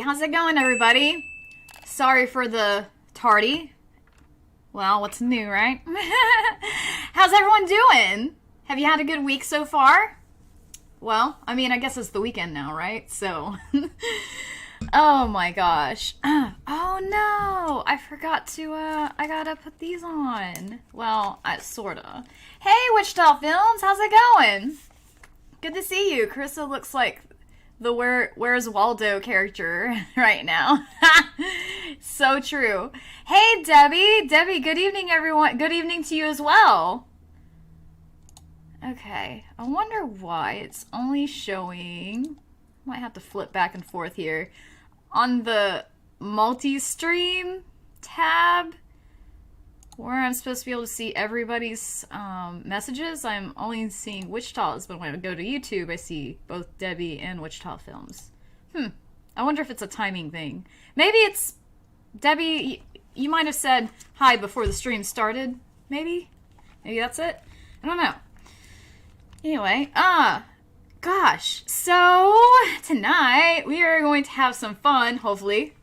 How's it going, everybody? Sorry for the tardy. Well, what's new, right? How's everyone doing? Have you had a good week so far? Well, I mean, I guess it's the weekend now, right? So, oh my gosh. Oh no, I forgot to, I gotta put these on. Well, sorta. Hey, Wichita Films, how's it going? Good to see you. Carissa looks like the Where's Waldo character right now. So true. Hey, Debbie. Debbie, good evening, everyone. Good evening to you as well. Okay, I wonder why it's only showing, might have to flip back and forth here, on the multi-stream tab where I'm supposed to be able to see everybody's messages. I'm only seeing Wichita's, but when I go to YouTube, I see both Debbie and Wichita Films. I wonder if it's a timing thing. Maybe it's, Debbie, you might have said hi before the stream started. Maybe that's it. I don't know. Anyway, gosh, so tonight we are going to have some fun, hopefully.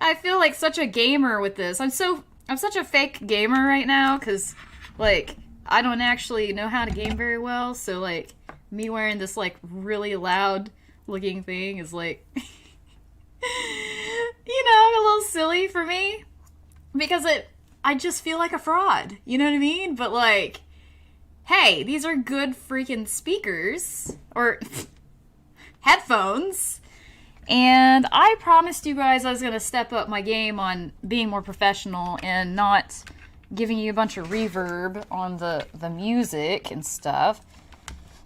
I feel like such a gamer with this. I'm such a fake gamer right now, because, like, I don't actually know how to game very well, so, like, me wearing this, like, really loud looking thing is, like, you know, a little silly for me, because I just feel like a fraud, you know what I mean? But, like, hey, these are good freaking speakers, or headphones, and I promised you guys I was going to step up my game on being more professional and not giving you a bunch of reverb on the music and stuff.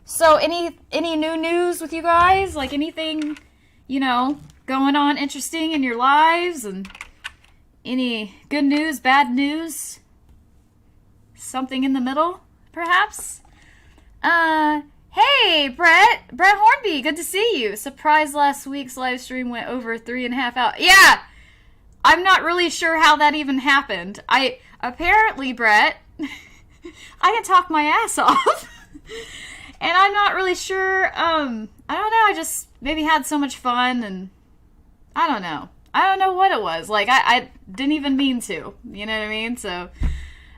So any new news with you guys? Like anything, you know, going on interesting in your lives, and any good news, bad news, something in the middle? perhaps? Hey, Brett Hornby, good to see you. Surprised last week's live stream went over 3.5 hours. Yeah, I'm not really sure how that even happened. Apparently, Brett, I can talk my ass off. And I'm not really sure, I don't know, I just maybe had so much fun, and I don't know. I don't know what it was. Like, I didn't even mean to, you know what I mean? So,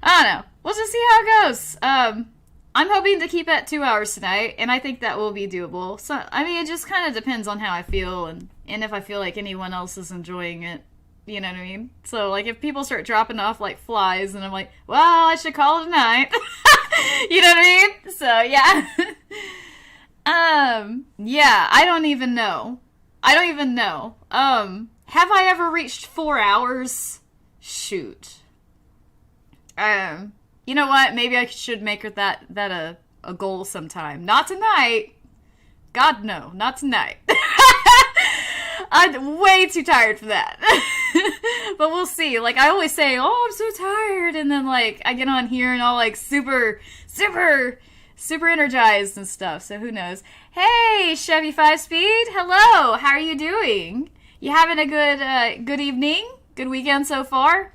I don't know. We'll just see how it goes. I'm hoping to keep at 2 hours tonight, and I think that will be doable. So, I mean, it just kind of depends on how I feel, and if I feel like anyone else is enjoying it. You know what I mean? So, like, if people start dropping off like flies, and I'm like, well, I should call it a night. You know what I mean? So, yeah. Yeah, I don't even know. Have I ever reached 4 hours? Shoot. You know what? Maybe I should make that a goal sometime. Not tonight. God, no. Not tonight. I'm way too tired for that. But we'll see. Like, I always say, oh, I'm so tired. And then, like, I get on here and all, like, super energized and stuff. So who knows? Hey, Chevy 5-Speed. Hello. How are you doing? You having a good evening? Good weekend so far?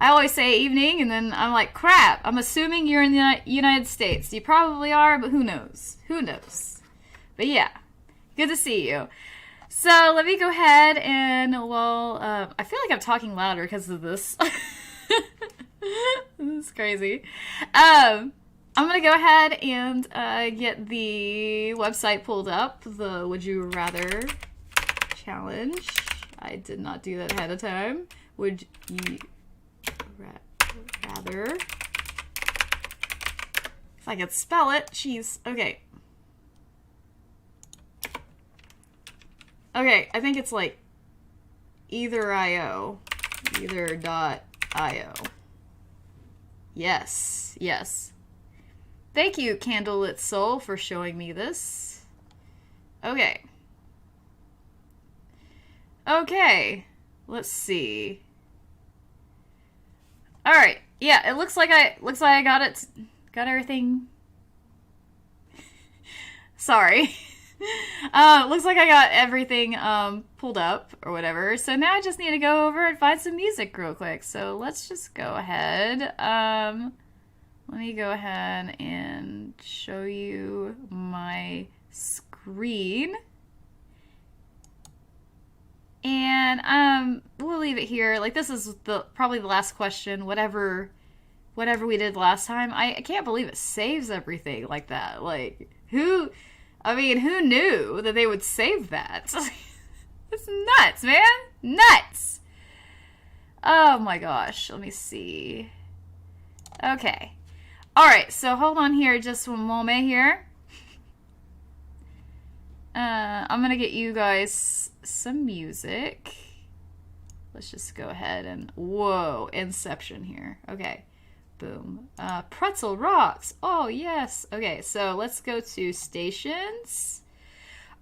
I always say evening, and then I'm like, crap. I'm assuming you're in the United States. You probably are, but who knows? Who knows? But yeah. Good to see you. So let me go ahead and, well, I feel like I'm talking louder because of this. This is crazy. I'm going to go ahead and get the website pulled up, the Would You Rather challenge. I did not do that ahead of time. Would you rather? If I could spell it, jeez. Okay. Okay, I think it's like either.io. Yes, yes. Thank you, Candlelit Soul, for showing me this. Okay. Okay, let's see. All right, yeah, it looks like I got everything. Sorry. Looks like I got everything pulled up or whatever. So now I just need to go over and find some music real quick. So let's just go ahead. Let me go ahead and show you my screen. And we'll leave it here. Like, this is probably the last question. Whatever we did last time. I can't believe it saves everything like that. Like, who knew that they would save that? It's nuts, man. Nuts. Oh my gosh. Let me see. Okay. Alright, so hold on here just one moment here. I'm gonna get you guys some music. Let's just go ahead and... Whoa, Inception here. Okay. Boom. Pretzel rocks. Oh, yes. Okay, so let's go to stations.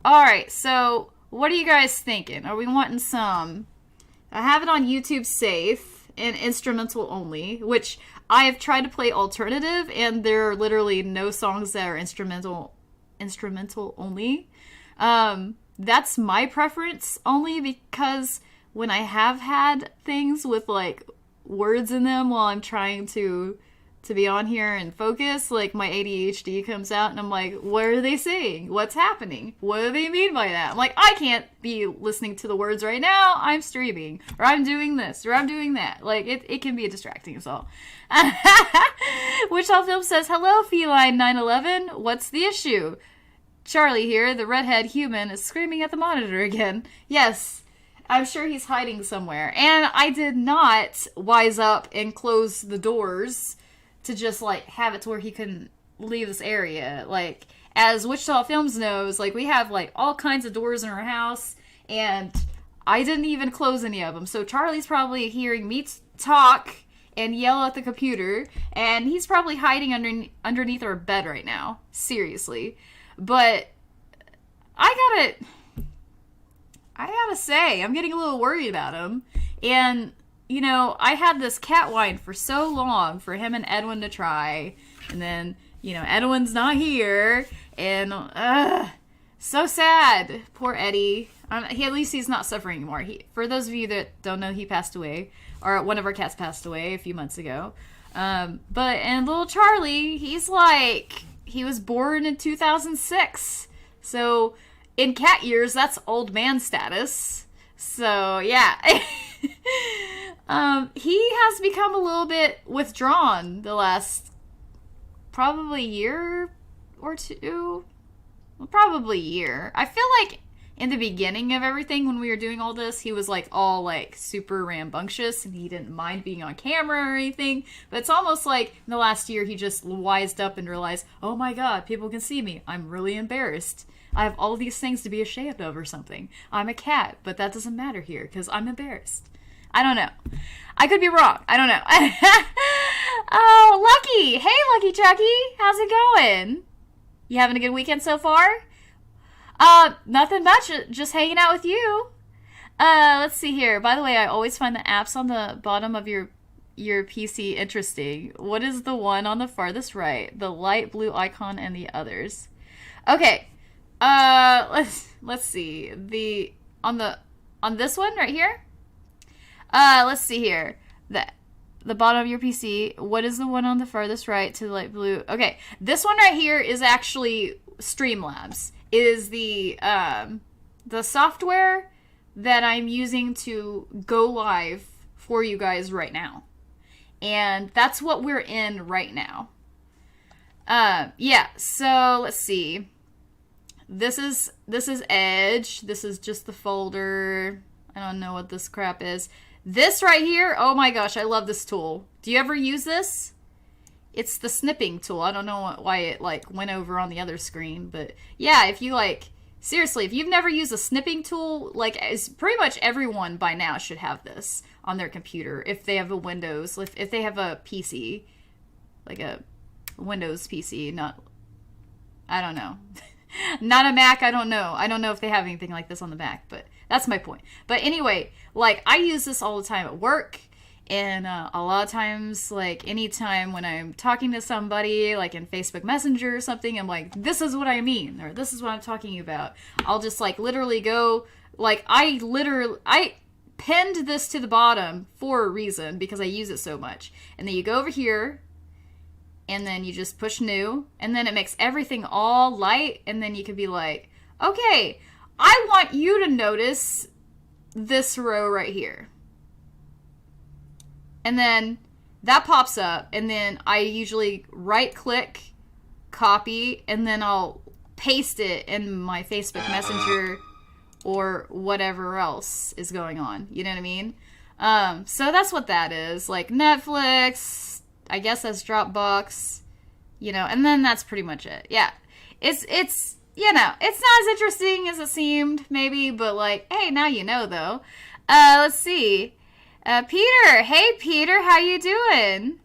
Alright, so what are you guys thinking? Are we wanting some... I have it on YouTube Safe and instrumental only, which I have tried to play alternative, and there are literally no songs that are instrumental only. That's my preference, only because when I have had things with, like, words in them while I'm trying to be on here and focus, like, my ADHD comes out and I'm like, what are they saying? What's happening? What do they mean by that? I'm like, I can't be listening to the words right now. I'm streaming, or I'm doing this, or I'm doing that. Like, it can be distracting as all. Wichita Film says, hello, Feline 911. What's the issue? Charlie here, the redhead human, is screaming at the monitor again. Yes, I'm sure he's hiding somewhere. And I did not wise up and close the doors to just, like, have it to where he couldn't leave this area. Like, as Wichita Films knows, like, we have, like, all kinds of doors in our house, and I didn't even close any of them. So Charlie's probably hearing me talk and yell at the computer, and he's probably hiding underneath our bed right now. Seriously. But I gotta say, I'm getting a little worried about him. And, I had this cat wine for so long for him and Edwin to try. And then, Edwin's not here. And, so sad. Poor Eddie. At least he's not suffering anymore. For those of you that don't know, he passed away. Or one of our cats passed away a few months ago. And little Charlie, he was born in 2006. So, in cat years, that's old man status. So, yeah. He has become a little bit withdrawn the last probably year or two. Well, probably a year. I feel like in the beginning of everything, when we were doing all this, he was all super rambunctious and he didn't mind being on camera or anything. But it's almost like in the last year, he just wised up and realized, oh my God, people can see me. I'm really embarrassed. I have all these things to be ashamed of or something. I'm a cat, but that doesn't matter here because I'm embarrassed. I don't know. I could be wrong. I don't know. Oh, Lucky. Hey, Lucky Chucky. How's it going? You having a good weekend so far? Nothing much. Just hanging out with you. Let's see here. By the way, I always find the apps on the bottom of your PC interesting. What is the one on the farthest right? The light blue icon and the others. Okay. Let's see. On this one right here? Let's see here. The bottom of your PC. What is the one on the farthest right to the light blue? Okay. This one right here is actually Streamlabs. It is the software that I'm using to go live for you guys right now. And that's what we're in right now. Yeah, so let's see. This is Edge. This is just the folder. I don't know what this crap is. This right here, oh my gosh, I love this tool. Do you ever use this? It's the snipping tool. I don't know why it went over on the other screen, but yeah, if you seriously, if you've never used a snipping tool, pretty much everyone by now should have this on their computer if they have a Windows, if they have a PC, like a Windows PC, I don't know. Not a Mac, I don't know. I don't know if they have anything like this on the Mac, but that's my point. But anyway, I use this all the time at work, and a lot of times, anytime when I'm talking to somebody, in Facebook Messenger or something, I'm like, this is what I mean, or this is what I'm talking about. I'll just, literally go, I pinned this to the bottom for a reason, because I use it so much. And then you go over here, and then you just push new, and then it makes everything all light, and then you could be like, okay, I want you to notice this row right here. And then that pops up, and then I usually right-click, copy, and then I'll paste it in my Facebook Messenger or whatever else is going on. You know what I mean? So that's what that is. Netflix, I guess that's Dropbox, and then that's pretty much it. Yeah. It's not as interesting as it seemed, maybe, but hey, now you know, though. Let's see. Peter. Hey, Peter, how you doing?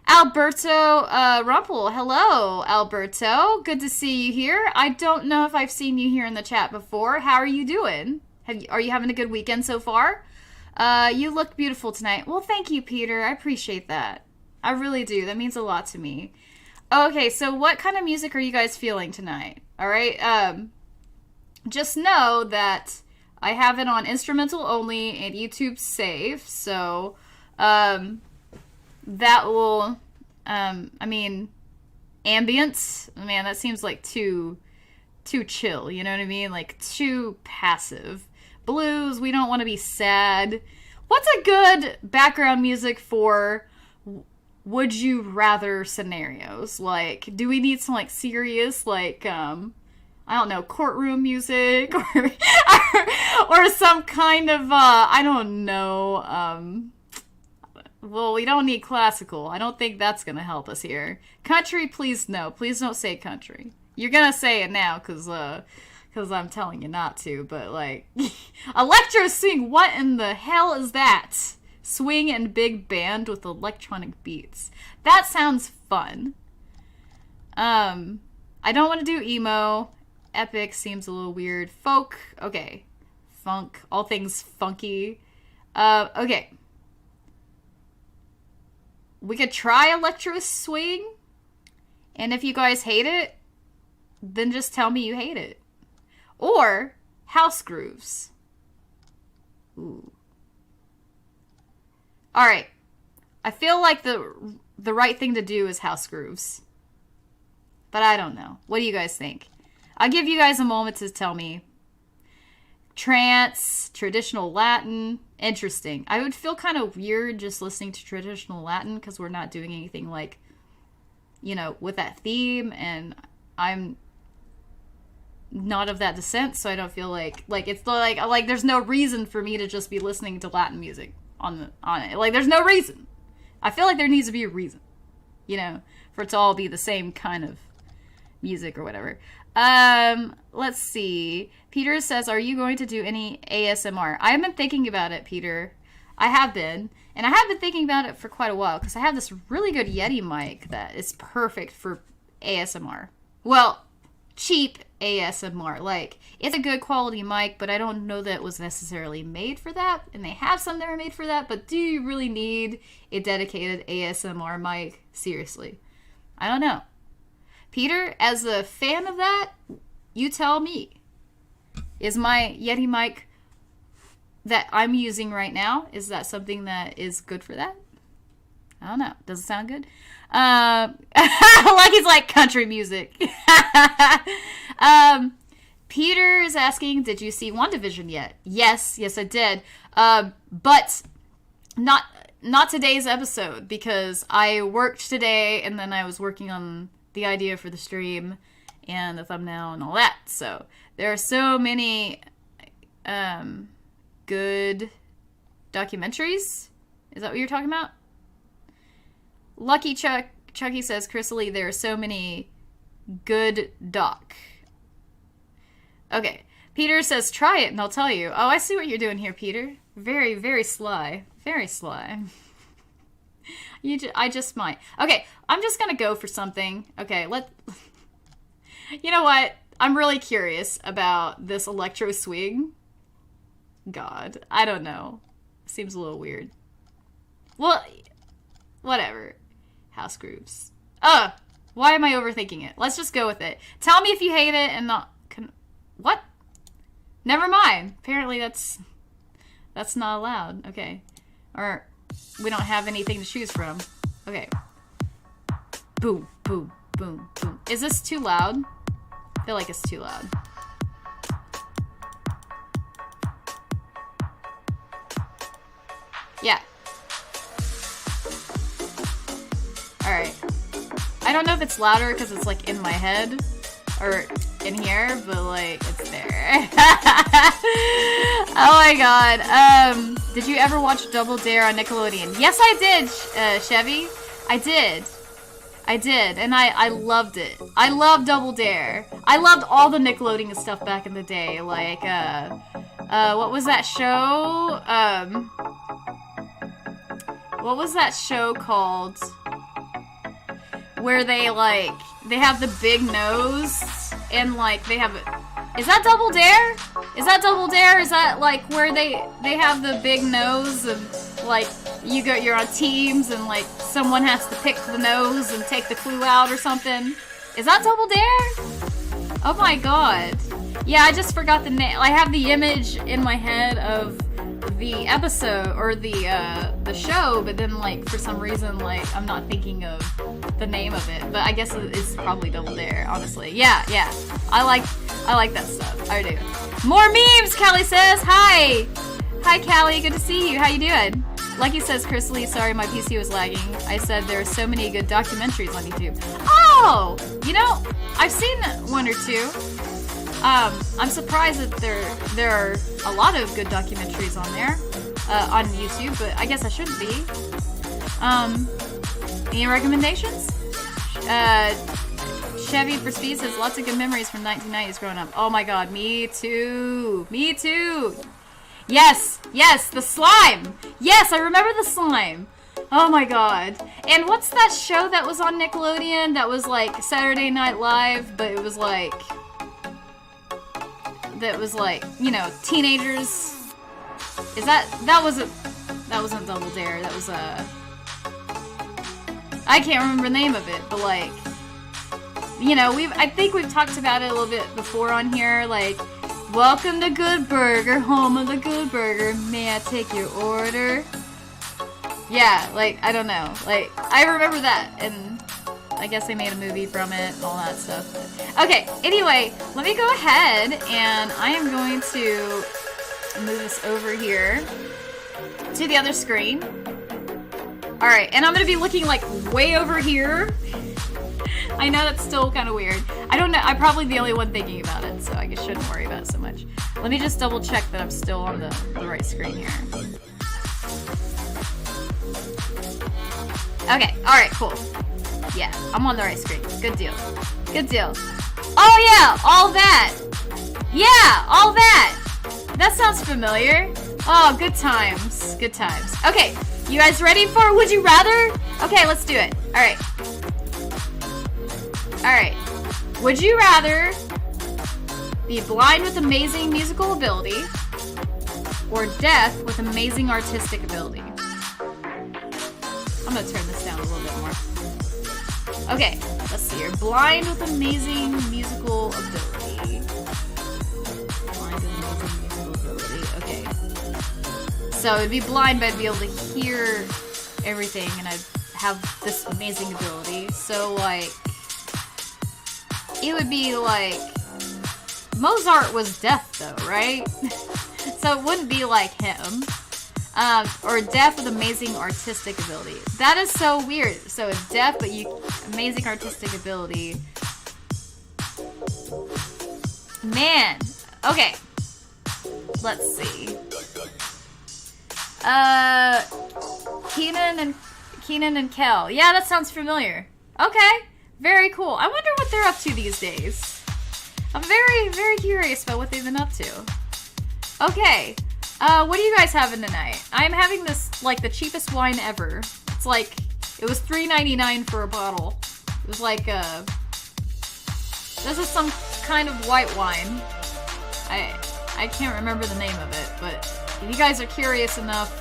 Alberto Rumpel. Hello, Alberto. Good to see you here. I don't know if I've seen you here in the chat before. How are you doing? Are you having a good weekend so far? You look beautiful tonight. Well, thank you, Peter. I appreciate that. I really do. That means a lot to me. Okay, so what kind of music are you guys feeling tonight? All right. Just know that I have it on instrumental only and YouTube safe. So, that will, ambience, man, that seems too chill. You know what I mean? Too passive. Blues, we don't want to be sad. What's a good background music for would you rather scenarios? Do we need some serious I don't know, courtroom music or some kind of I don't know, well, we don't need classical. I don't think that's going to help us here. Country, please no. Please don't say country. You're going to say it now cuz I'm telling you not to, but electro swing, what in the hell is that? Swing and big band with electronic beats. That sounds fun. I don't want to do emo. Epic seems a little weird. Folk, okay. Funk, all things funky. Okay. We could try electro swing. And if you guys hate it, then just tell me you hate it. Or house grooves. Ooh. Alright. I feel like the right thing to do is house grooves. But I don't know. What do you guys think? I'll give you guys a moment to tell me. Trance, traditional Latin, interesting. I would feel kind of weird just listening to traditional Latin because we're not doing anything like, you know, with that theme, and I'm not of that descent, so I don't feel like it's like there's no reason for me to just be listening to Latin music on it. Like, there's no reason. I feel like there needs to be a reason, you know, for it to all be the same kind of music or whatever. Let's see. Peter says, are you going to do any ASMR? I have been thinking about it, Peter. I have been. And I have been thinking about it for quite a while, because I have this really good Yeti mic that is perfect for ASMR. Well, cheap ASMR. Like, it's a good quality mic, but I don't know that it was necessarily made for that. And they have some that are made for that, but do you really need a dedicated ASMR mic? Seriously. I don't know. Peter, as a fan of that, you tell me. Is my Yeti mic that I'm using right now, is that something that is good for that? I don't know. Does it sound good? Like he's like country music. Peter is asking, did you see WandaVision yet? Yes, I did. But not today's episode, because I worked today and then I was working on the idea for the stream and the thumbnail and all that. So there are so many good documentaries. Is that what you're talking about? Lucky Chucky says, Chrisley, there are so many good doc. Okay. Peter says, try it and I'll tell you. Oh, I see what you're doing here, Peter. Very, very sly. Very sly. I just might. Okay, I'm just gonna go for something. Okay, you know what? I'm really curious about this electro swing. God, I don't know. Seems a little weird. Well, whatever. House grooves. Why am I overthinking it? Let's just go with it. Tell me if you hate it and not... What? Never mind. Apparently that's not allowed. Okay. Or we don't have anything to choose from. Okay. Boom, boom, boom, boom. Is this too loud? I feel like it's too loud. Yeah. Alright. I don't know if it's louder because it's like in my head or in here, but like it's there. Oh my god. Did you ever watch Double Dare on Nickelodeon? Yes, I did, Chevy. I did, and I loved it. I loved Double Dare. I loved all the Nickelodeon stuff back in the day. Like, what was that show? What was that show called? Where they have the big nose, and like, they have is that Double Dare? Is that Double Dare? Is that like where they have the big nose and like you're on teams and like someone has to pick the nose and take the clue out or something? Is that Double Dare? Oh my god. Yeah, I just forgot the name. I have the image in my head of the episode or the show, but then like for some reason like I'm not thinking of the name of it. But I guess it's probably Double Dare, honestly. Yeah. I like that stuff. I do. More memes, Callie says. Hi, Callie. Good to see you. How you doing? Lucky says, Chrisley, sorry my PC was lagging. I said there are so many good documentaries on YouTube. Oh, you know, I've seen one or two. I'm surprised that there are a lot of good documentaries on there, on YouTube, but I guess I shouldn't be. Any recommendations? Chevy for Speed says, lots of good memories from 1990s growing up. Oh my god, me too. Me too. Yes, the slime. Yes, I remember the slime. Oh my god. And what's that show that was on Nickelodeon that was like Saturday Night Live, but it was like... that was like, you know, teenagers Is that wasn't Double Dare. That was I can't remember the name of it, but like, you know, I think we've talked about it a little bit before on here, like, welcome to Good Burger, home of the Good Burger, may I take your order? Yeah, like, I don't know, like, I remember that, and I guess they made a movie from it and all that stuff. But, okay, anyway, let me go ahead, and I am going to move this over here to the other screen. Alright, and I'm gonna be looking like way over here. I know that's still kind of weird. I don't know, I'm probably the only one thinking about it, so I guess shouldn't worry about it so much. Let me just double check that I'm still on the right screen here. Okay, alright, cool. Yeah, I'm on the right screen. Good deal. Good deal. Oh yeah, all that! Yeah, all that! That sounds familiar. Oh, good times. Good times. Okay, you guys ready for Would You Rather? Okay, let's do it. Alright. Alright. Would you rather be blind with amazing musical ability or deaf with amazing artistic ability? I'm gonna turn this down a little bit more. Okay, let's see here. Blind with amazing musical ability. Blind with amazing musical ability. Okay. So it'd be blind, but I'd be able to hear everything, and I'd have this amazing ability. So, like, it would be like, Mozart was deaf though, right? So it wouldn't be like him. Or deaf with amazing artistic ability. That is so weird. So it's deaf, but amazing artistic ability. Man. Okay. Let's see. Keenan and Kel. Yeah, that sounds familiar. Okay. Very cool. I wonder what they're up to these days. I'm very, very curious about what they've been up to. Okay. What are you guys having tonight? I'm having this, like, the cheapest wine ever. It's like, it was $3.99 for a bottle. It was like, this is some kind of white wine. I can't remember the name of it, but if you guys are curious enough,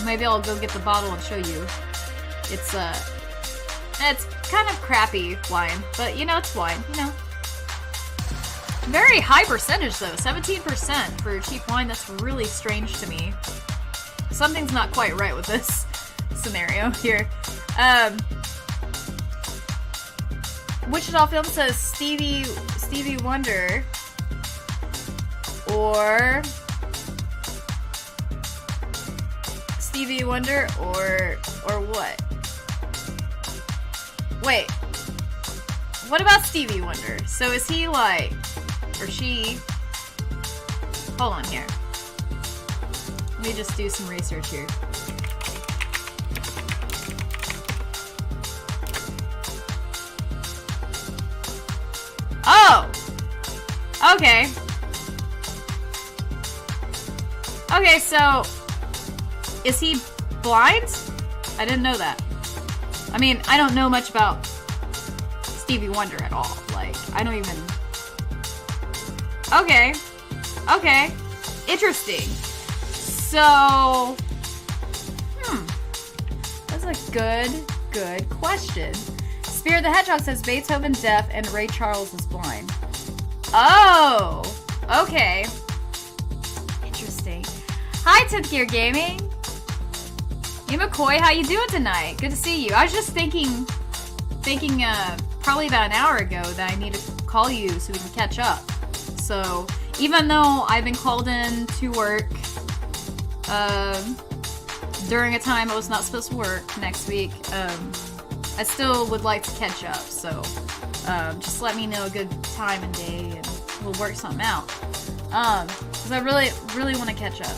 maybe I'll go get the bottle and show you. It's kind of crappy wine, but, you know, it's wine, you know. Very high percentage though, 17% for cheap wine. That's really strange to me. Something's not quite right with this scenario here. Wichita Film says Stevie Wonder or Stevie Wonder or what? Wait. What about Stevie Wonder? So is he like, or she, hold on here. Let me just do some research here. Oh! Okay. Okay, so, is he blind? I didn't know that. I mean, I don't know much about Stevie Wonder at all. Like, I don't even... Okay. Okay. Interesting. So... That's a good question. Spear the Hedgehog says Beethoven deaf and Ray Charles is blind. Oh! Okay. Interesting. Hi, 10th Gear Gaming! Hey, McCoy, how you doing tonight? Good to see you. I was just thinking, probably about an hour ago that I need to call you so we can catch up. So, even though I've been called in to work during a time I was not supposed to work next week, I still would like to catch up. So, just let me know a good time and day and we'll work something out. Because I really want to catch up.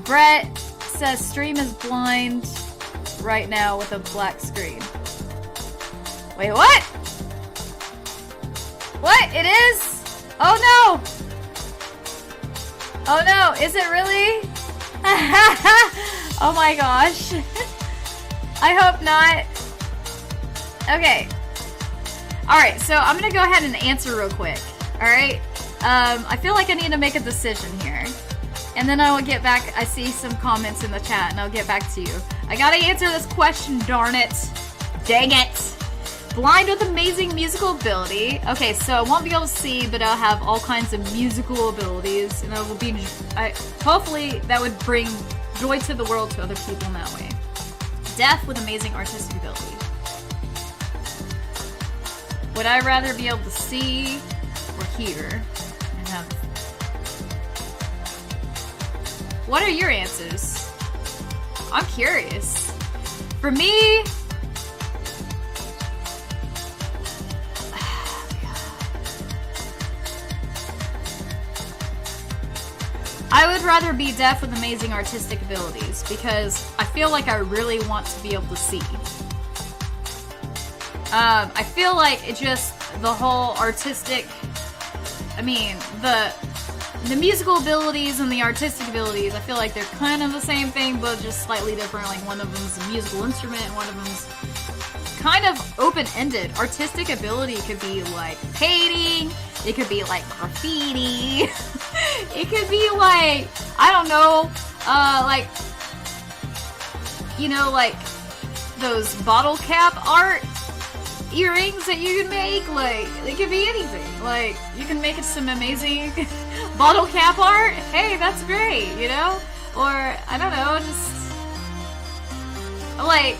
Brett says stream is blind right now with a black screen. Wait, what? What? It is? Oh no! Oh no, is it really? Oh my gosh. I hope not. Okay. Alright, so I'm gonna go ahead and answer real quick. Alright? I feel like I need to make a decision here. And then I will get back. I see some comments in the chat, and I'll get back to you. I gotta answer this question, darn it. Dang it. Blind with amazing musical ability. Okay, so I won't be able to see, but I'll have all kinds of musical abilities, and I will be. Hopefully, that would bring joy to the world to other people in that way. Deaf with amazing artistic ability. Would I rather be able to see or hear? And have... What are your answers? I'm curious. For me, I would rather be deaf with amazing artistic abilities because I feel like I really want to be able to see. I feel like it just, the whole artistic, I mean, the musical abilities and the artistic abilities, I feel like they're kind of the same thing, but just slightly different. Like one of them's a musical instrument, and one of them's kind of open-ended. Artistic ability could be like painting, it could be like graffiti, it could be like, I don't know, like, you know, like those bottle cap art earrings that you can make. Like, it could be anything. Like, you can make it some amazing bottle cap art. Hey, that's great, you know? Or, I don't know, just like,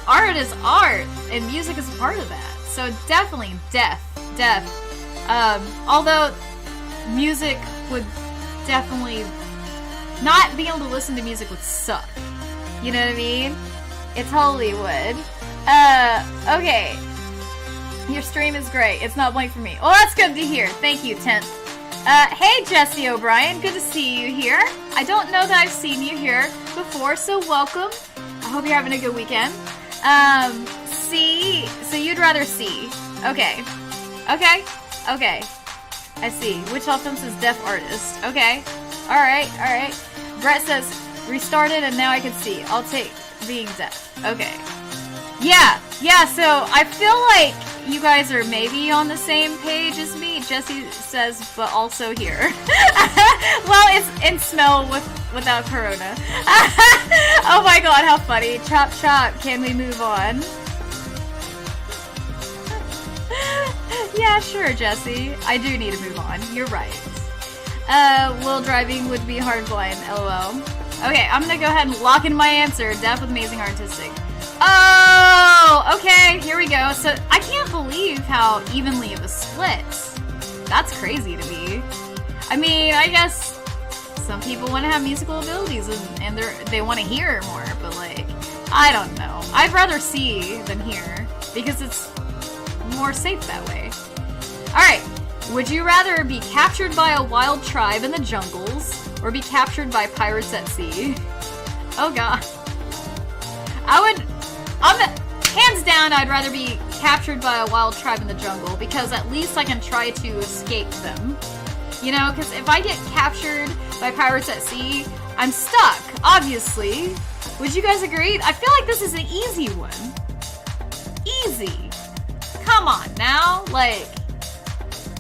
art is art, and music is a part of that. So definitely deaf. Although music would definitely, not being able to listen to music would suck. You know what I mean? It totally would. Okay. Your stream is great. It's not blank for me. Well, that's good to hear. Thank you, Tent. Hey, Jesse O'Brien. Good to see you here. I don't know that I've seen you here before, so welcome. I hope you're having a good weekend. See? So you'd rather see. Okay. I see. Which Film says deaf artist. Okay. Alright. Brett says, restarted and now I can see. I'll take being deaf. Okay. Yeah, so I feel like you guys are maybe on the same page as me. Jesse says, but also here. Well, it's in smell without corona. Oh my god, how funny. Chop chop, can we move on? Yeah, sure, Jesse. I do need to move on. You're right. Will driving would be hard blind, lol. Okay, I'm gonna go ahead and lock in my answer. Deaf with amazing artistic. Oh, okay, here we go. So, I can't believe how evenly it was split. That's crazy to me. I mean, I guess some people want to have musical abilities and they want to hear more, but like, I don't know. I'd rather see than hear because it's more safe that way. Alright, would you rather be captured by a wild tribe in the jungles or be captured by pirates at sea? Oh god. Hands down, I'd rather be captured by a wild tribe in the jungle because at least I can try to escape them. You know, because if I get captured by pirates at sea, I'm stuck, obviously. Would you guys agree? I feel like this is an easy one. Easy. Come on now, like,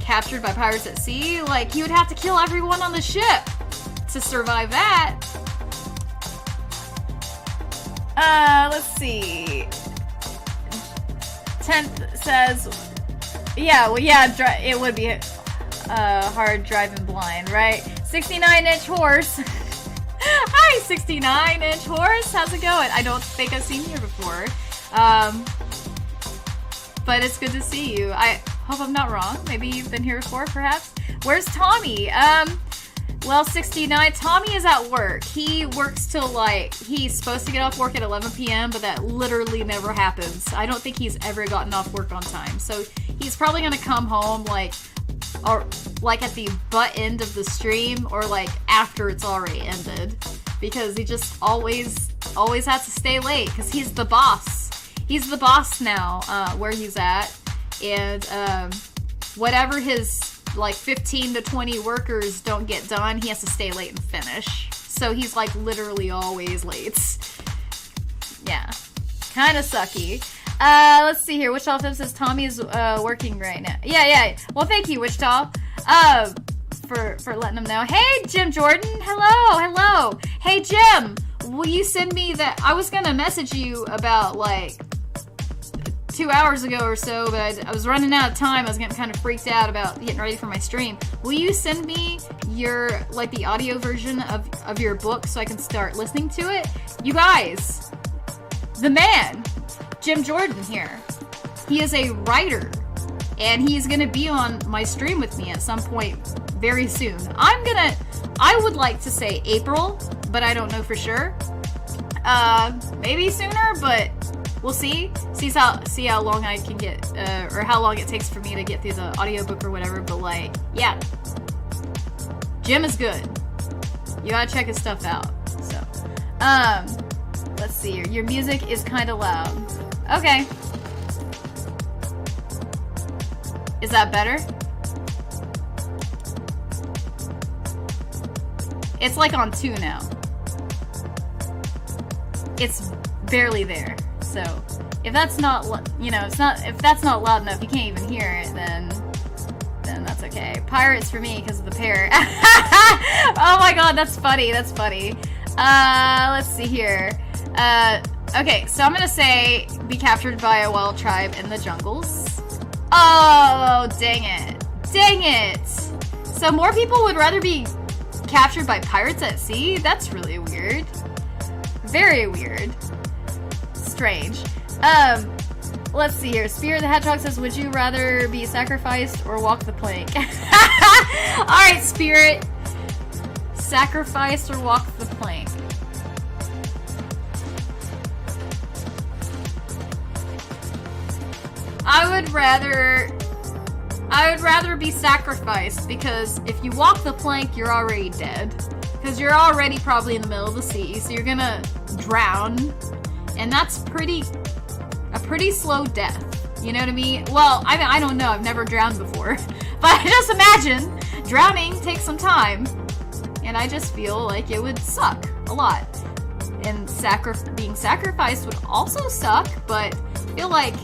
captured by pirates at sea? Like, you would have to kill everyone on the ship to survive that. Let's see. 10th says, yeah, well, yeah, it would be hard driving blind, right? 69-inch horse. Hi, 69-inch horse. How's it going? I don't think I've seen you before. But it's good to see you. I hope I'm not wrong. Maybe you've been here before, perhaps. Where's Tommy? Well, 69, Tommy is at work. He works till, like, he's supposed to get off work at 11 p.m., but that literally never happens. I don't think he's ever gotten off work on time. So he's probably gonna come home, like, or, like, at the butt end of the stream, or, like, after it's already ended. Because he just always has to stay late, because he's the boss. He's the boss now, where he's at. And, whatever his, like, 15 to 20 workers don't get done, he has to stay late and finish. So he's, like, literally always late. Yeah. Kind of sucky. Let's see here. Wichita Film says Tommy is working right now. Yeah. Well, thank you, Wichita. for letting them know. Hey, Jim Jordan. Hello. Hey, Jim. Will you send me that? I was gonna message you about like 2 hours ago or so, but I was running out of time. I was getting kind of freaked out about getting ready for my stream. Will you send me your, like, the audio version of your book so I can start listening to it? You guys, the man, Jim Jordan here, he is a writer, and he's gonna be on my stream with me at some point very soon. I would like to say April, but I don't know for sure. Maybe sooner, but we'll see. See how long I can get, or how long it takes for me to get through the audiobook or whatever. But like, yeah, Jim is good. You gotta check his stuff out. So, let's see. Your music is kind of loud. Okay. Is that better? It's like on 2 now. It's barely there. So, if that's not, if that's not loud enough, you can't even hear it, then that's okay. Pirates for me because of the pair. Oh my god, that's funny. Let's see here. Okay, so I'm gonna say be captured by a wild tribe in the jungles. Oh, dang it. So more people would rather be captured by pirates at sea? That's really weird. Very weird. Strange. Let's see here. Spirit the Hedgehog says, would you rather be sacrificed or walk the plank? Alright, Spirit. Sacrificed or walk the plank? I would rather be sacrificed, because if you walk the plank, you're already dead. Because you're already probably in the middle of the sea, so you're gonna drown. And that's a pretty slow death. You know what I mean? Well, I don't know. I've never drowned before. But just imagine, drowning takes some time. And I just feel like it would suck a lot. And being sacrificed would also suck, but I feel like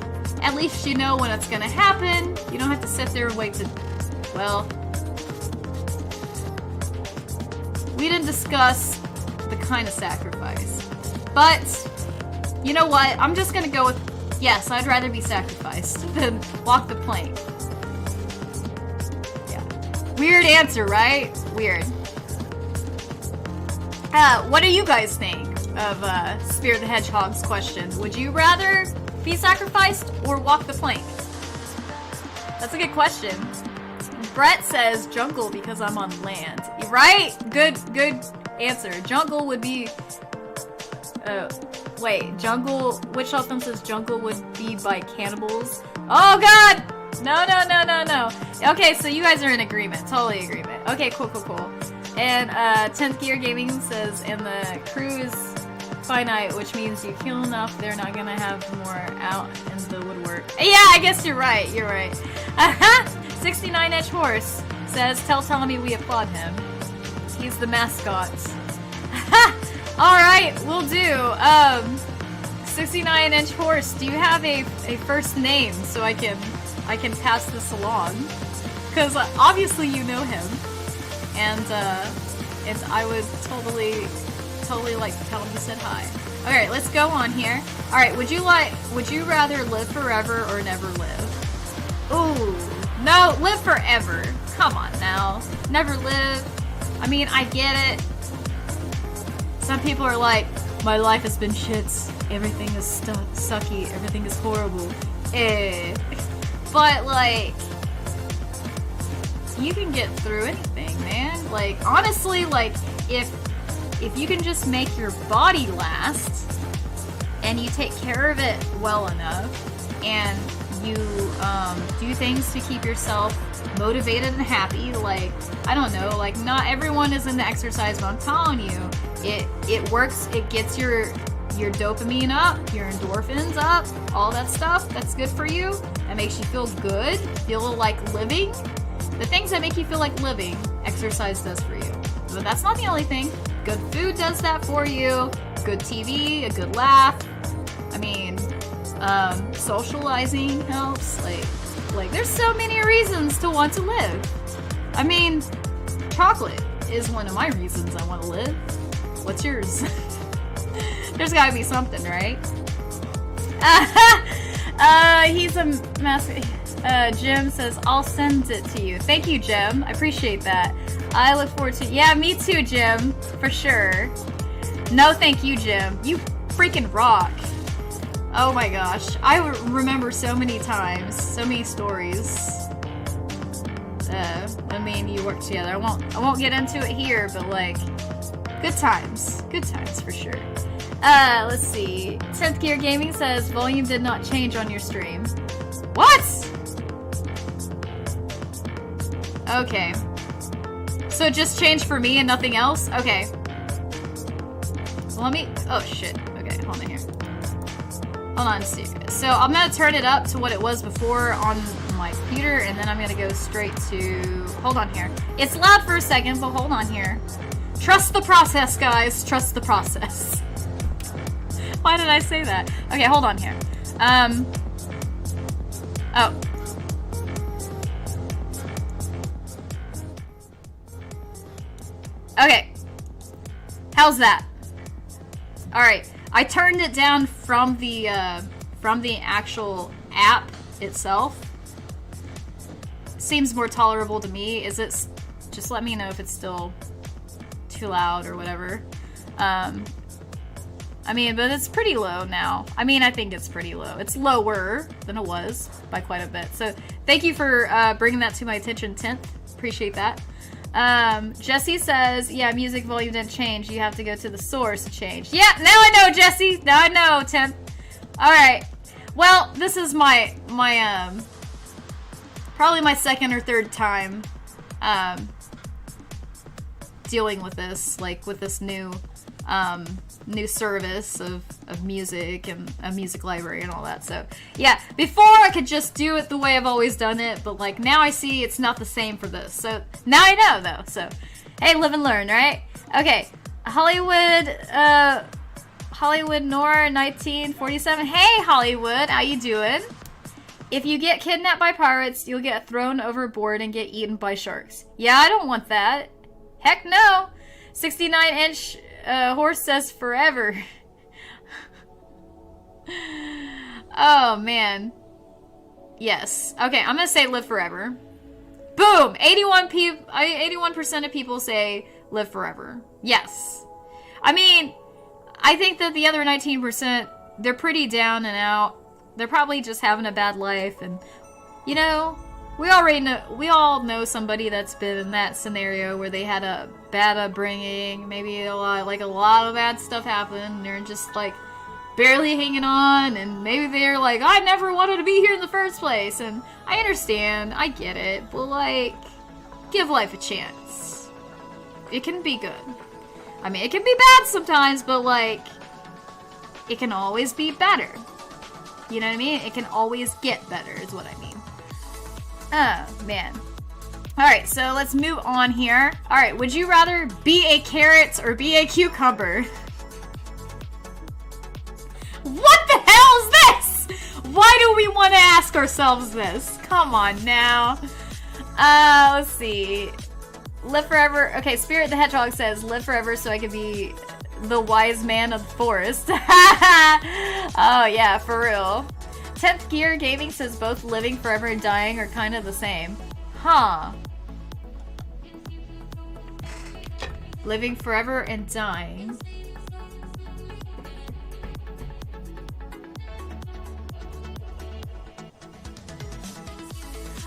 at least you know when it's gonna happen. You don't have to sit there and wait to... Well... We didn't discuss the kind of sacrifice. But, you know what? I'm just gonna go with... Yes, I'd rather be sacrificed than walk the plank. Yeah. Weird answer, right? Weird. What do you guys think of Spirit the Hedgehog's question? Would you rather be sacrificed or walk the plank? That's a good question. Brett says jungle because I'm on land. Right? Good answer. Jungle would be... wait, jungle... Witch Elfin says jungle would be by cannibals. Oh god! No. Okay, so you guys are in agreement. Totally agreement. Okay, cool. And 10th Gear Gaming says, and the crew is finite, which means you kill enough, they're not gonna have more out in the woodwork. Yeah, I guess you're right. 69-inch horse says, tell Tommy we applaud him. He's the mascot. Alright, we'll do. 69-inch horse, do you have a first name so I can pass this along? Because obviously you know him. And I would totally like to tell him you said hi. Alright, let's go on here. Alright, would you rather live forever or never live? Ooh, no, live forever. Come on now. Never live. I mean, I get it. Some people are like, my life has been shits. Everything is sucky. Everything is horrible. But like, you can get through anything, man. Like, honestly, like, if you can just make your body last and you take care of it well enough and you do things to keep yourself motivated and happy, like, I don't know, like, not everyone is into exercise, but I'm telling you, it works. It gets your dopamine up, your endorphins up, all that stuff that's good for you. That makes you feel good, feel like living. The things that make you feel like living, exercise does for you. But that's not the only thing. Good food does that for you. Good TV, a good laugh. I mean, socializing helps. Like there's so many reasons to want to live. I mean, chocolate is one of my reasons I want to live. What's yours? There's gotta be something, right? He's a master. Jim says, I'll send it to you. Thank you, Jim. I appreciate that. I look forward to... Yeah, me too, Jim. For sure. No, thank you, Jim. You freaking rock. Oh my gosh. I remember so many times. So many stories. When me and you worked together. I won't get into it here, but like... Good times. Good times, for sure. Let's see. 10th Gear Gaming says, volume did not change on your stream. What? Okay. So it just changed for me and nothing else? Okay. So let me... Oh, shit. Okay, hold on here. Hold on, see. So I'm gonna turn it up to what it was before on my computer, and then I'm gonna go straight to... Hold on here. It's loud for a second, but hold on here. Trust the process, guys. Trust the process. Why did I say that? Okay, hold on here. Oh. Okay. How's that? Alright. I turned it down from the actual app itself. Seems more tolerable to me. Is it... Just let me know if it's still too loud or whatever. I mean, but it's pretty low now. I mean, I think it's pretty low. It's lower than it was by quite a bit. So thank you for bringing that to my attention, 10th. Appreciate that. Jesse says, yeah, music volume didn't change. You have to go to the source to change. Yeah, now I know, Jesse. Now I know, 10th. All right. Well, this is my probably my second or third time dealing with this, like with this new service of music and a music library and all that. So yeah, before I could just do it the way I've always done it, but like now I see it's not the same for this. So now I know though. So hey, live and learn, right? Okay, Hollywood Nora 1947. Hey Hollywood, how you doing? If you get kidnapped by pirates, you'll get thrown overboard and get eaten by sharks. Yeah, I don't want that. Heck no. 69-inch horse says forever. Oh, man. Yes. Okay, I'm gonna say live forever. Boom! 81% of people say live forever. Yes. I mean, I think that the other 19%, they're pretty down and out. They're probably just having a bad life, and, you know, we all know somebody that's been in that scenario where they had a bad upbringing, maybe a lot of bad stuff happened, and they're just like barely hanging on, and maybe they're like, I never wanted to be here in the first place, and I understand, I get it, but like, give life a chance. It can be good. I mean, it can be bad sometimes, but like, it can always be better. You know what I mean? It can always get better, is what I mean. Oh, man. Alright, so let's move on here. Alright, would you rather be a carrot or be a cucumber? What the hell is this? Why do we want to ask ourselves this? Come on now. Let's see. Live forever. Okay, Spirit the Hedgehog says, live forever so I can be the wise man of the forest. Oh, yeah, for real. 10th Gear Gaming says both living forever and dying are kind of the same. Huh. Living forever and dying.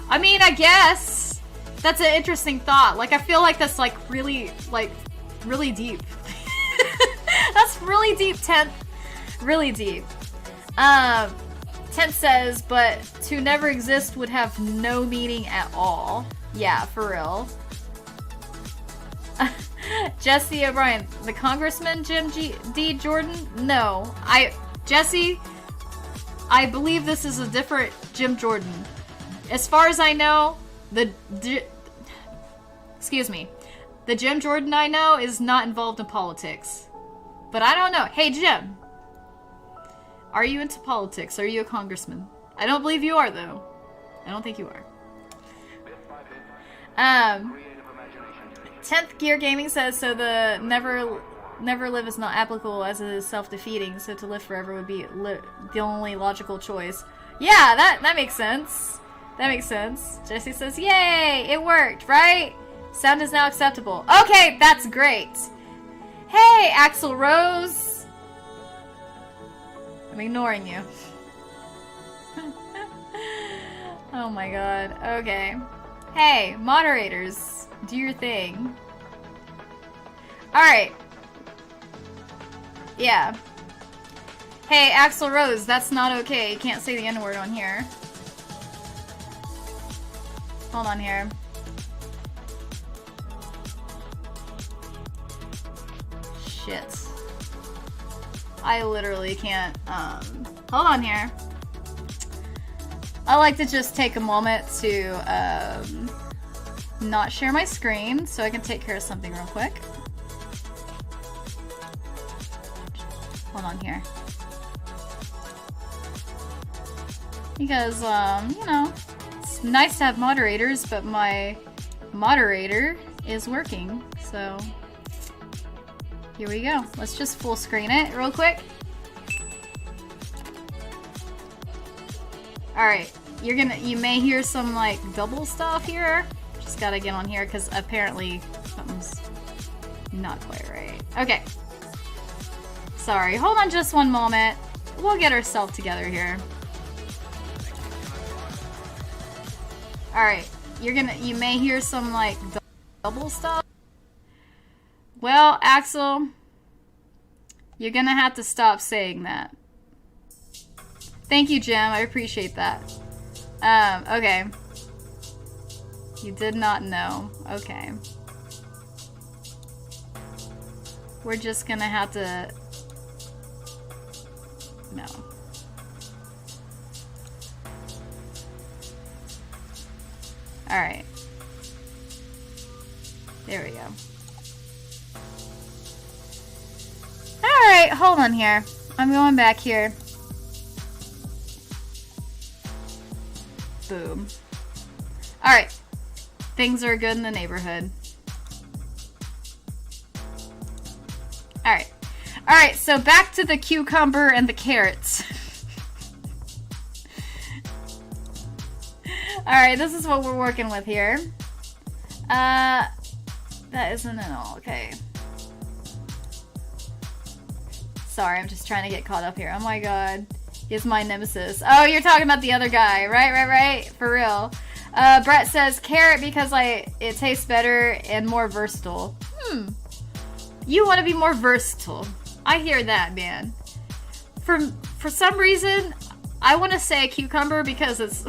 I mean, I guess that's an interesting thought. Like, I feel like that's like really deep. That's really deep, 10th. Really deep. 10th says, but to never exist would have no meaning at all. Yeah, for real. Jesse O'Brien, the Congressman Jim D. Jordan? No. Jesse, I believe this is a different Jim Jordan. As far as I know, excuse me. The Jim Jordan I know is not involved in politics. But I don't know. Hey, Jim. Are you into politics? Are you a congressman? I don't believe you are, though. I don't think you are. 10th Gear Gaming says, so the never live is not applicable as it is self-defeating, so to live forever would be the only logical choice. Yeah, that makes sense. That makes sense. Jesse says, yay, it worked, right? Sound is now acceptable. Okay, that's great. Hey, Axel Rose. I'm ignoring you. Oh my god. Okay. Hey, moderators, do your thing. Alright. Yeah. Hey, Axel Rose, that's not okay. You can't say the N-word on here. Hold on here. Shit. I literally can't, hold on here. I like to just take a moment to, not share my screen so I can take care of something real quick. Hold on here. Because, you know, it's nice to have moderators, but my moderator is working, so here we go. Let's just full screen it real quick. Alright, you may hear some like double stuff here. Just gotta get on here because apparently something's not quite right. Okay. Sorry, hold on just one moment. We'll get ourselves together here. Alright, you may hear some like double stuff. Well, Axel, you're gonna have to stop saying that. Thank you, Jim. I appreciate that. Okay. You did not know. Okay. We're just gonna have to... No. Alright. There we go. Alright, hold on here. I'm going back here. Boom. Alright. Things are good in the neighborhood. Alright. Alright, so back to the cucumber and the carrots. Alright, this is what we're working with here. That isn't at all. Okay. Sorry, I'm just trying to get caught up here. Oh my god. He's my nemesis. Oh, you're talking about the other guy. Right. For real. Brett says, carrot because it tastes better and more versatile. You want to be more versatile. I hear that, man. For some reason, I want to say cucumber because it's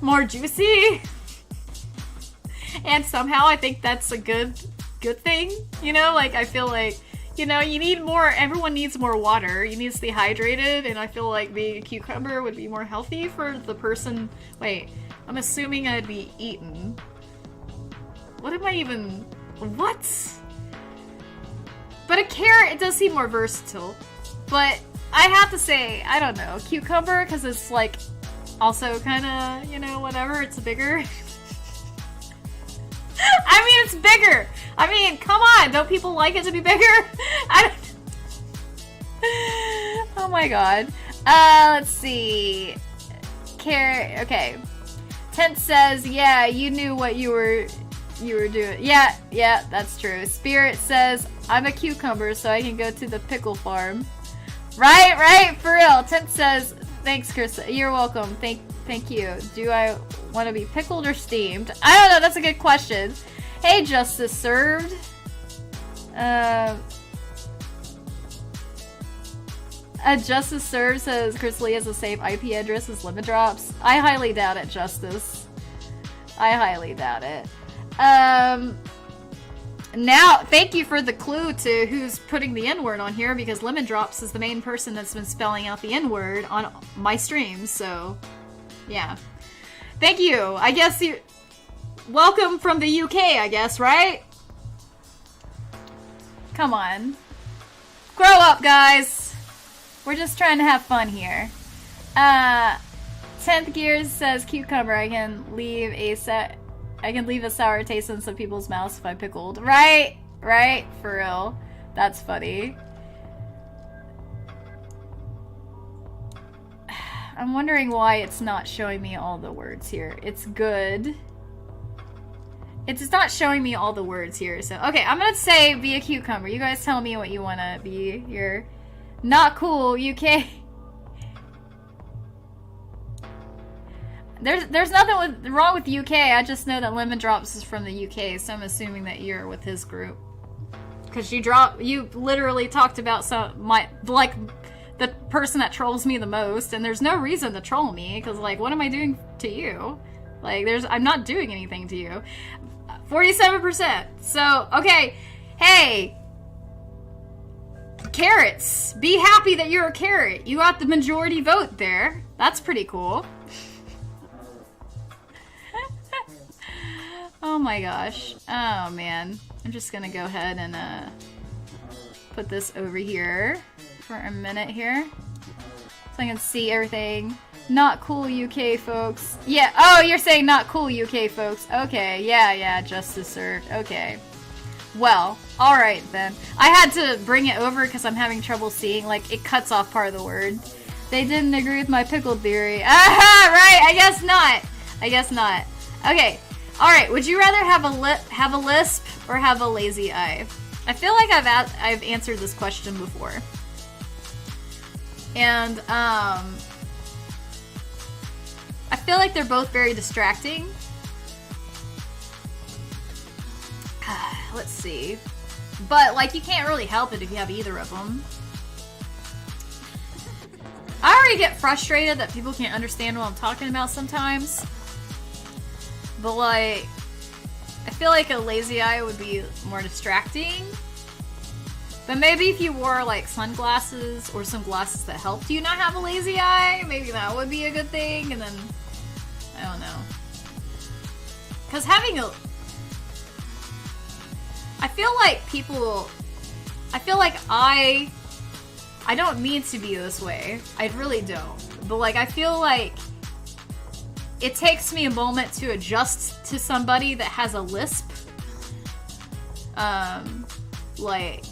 more juicy. And somehow I think that's a good thing. You know, like I feel like, you know, you need more, everyone needs more water. You need to stay hydrated, and I feel like the cucumber would be more healthy for the person. Wait, I'm assuming I'd be eaten. What am I even, what? But a carrot, it does seem more versatile. But I have to say, I don't know, cucumber, because it's like also kind of, you know, whatever, it's bigger. I mean, it's bigger. I mean, come on. Don't people like it to be bigger? Oh my god. Let's see. Carrot. Okay. Tent says, yeah, you knew what you were doing. Yeah, that's true. Spirit says, I'm a cucumber, so I can go to the pickle farm. Right, for real. Tent says, thanks, Carissa. You're welcome. Thank you. Do I want to be pickled or steamed? I don't know. That's a good question. Hey, Justice Served. Justice Served says CarissaLicious has a safe IP address as Lemon Drops. I highly doubt it, Justice. I highly doubt it. Now, thank you for the clue to who's putting the N-word on here, because Lemon Drops is the main person that's been spelling out the N-word on my streams, so yeah. Thank you. I guess you... Welcome from the UK, I guess, right? Come on. Grow up, guys. We're just trying to have fun here. 10th Gears says cucumber. I can leave a set I can leave a sour taste in some people's mouths if I pickled. Right? Right? For real. That's funny. I'm wondering why it's not showing me all the words here. It's good. It's not showing me all the words here. So, okay, I'm gonna say be a cucumber. You guys tell me what you wanna be. You're not cool, UK. There's nothing wrong with UK. I just know that Lemon Drops is from the UK, so I'm assuming that you're with his group. Cause you literally talked about the person that trolls me the most, and there's no reason to troll me, cause like, what am I doing to you? Like, I'm not doing anything to you. 47%. So, okay. Hey. Carrots. Be happy that you're a carrot. You got the majority vote there. That's pretty cool. Oh my gosh. Oh man. I'm just gonna go ahead and put this over here for a minute here. So I can see everything. Not cool UK folks. Yeah, oh, you're saying not cool UK folks. Okay, yeah, justice served. Okay. Well, alright then. I had to bring it over because I'm having trouble seeing. Like, it cuts off part of the word. They didn't agree with my pickle theory. Aha, right, I guess not. I guess not. Okay, alright, would you rather have a lisp or have a lazy eye? I feel like I've answered this question before. And, I feel like they're both very distracting. Let's see. But, like, you can't really help it if you have either of them. I already get frustrated that people can't understand what I'm talking about sometimes. But, like, I feel like a lazy eye would be more distracting. But maybe if you wore, like, sunglasses or some glasses that helped you not have a lazy eye, maybe that would be a good thing, and then, I don't know. Because having a... I feel like I don't mean to be this way. I really don't. But, like, I feel like it takes me a moment to adjust to somebody that has a lisp. Like...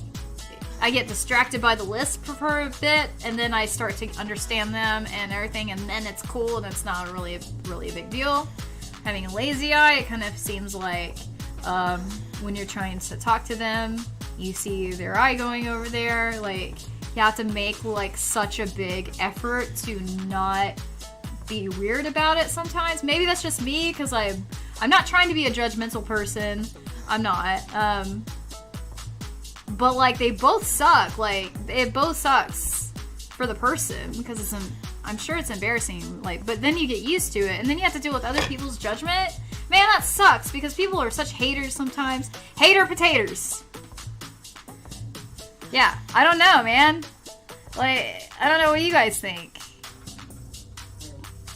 I get distracted by the lisp for a bit, and then I start to understand them and everything, and then it's cool, and it's not really a big deal. Having a lazy eye, it kind of seems like when you're trying to talk to them, you see their eye going over there. Like, you have to make like such a big effort to not be weird about it sometimes. Maybe that's just me, because I'm not trying to be a judgmental person. I'm not. But, like, they both suck. Like, it both sucks for the person, because I'm sure it's embarrassing. Like, but then you get used to it, and then you have to deal with other people's judgment. Man, that sucks, because people are such haters sometimes. Hater potatoes. Yeah, I don't know, man. Like, I don't know what you guys think.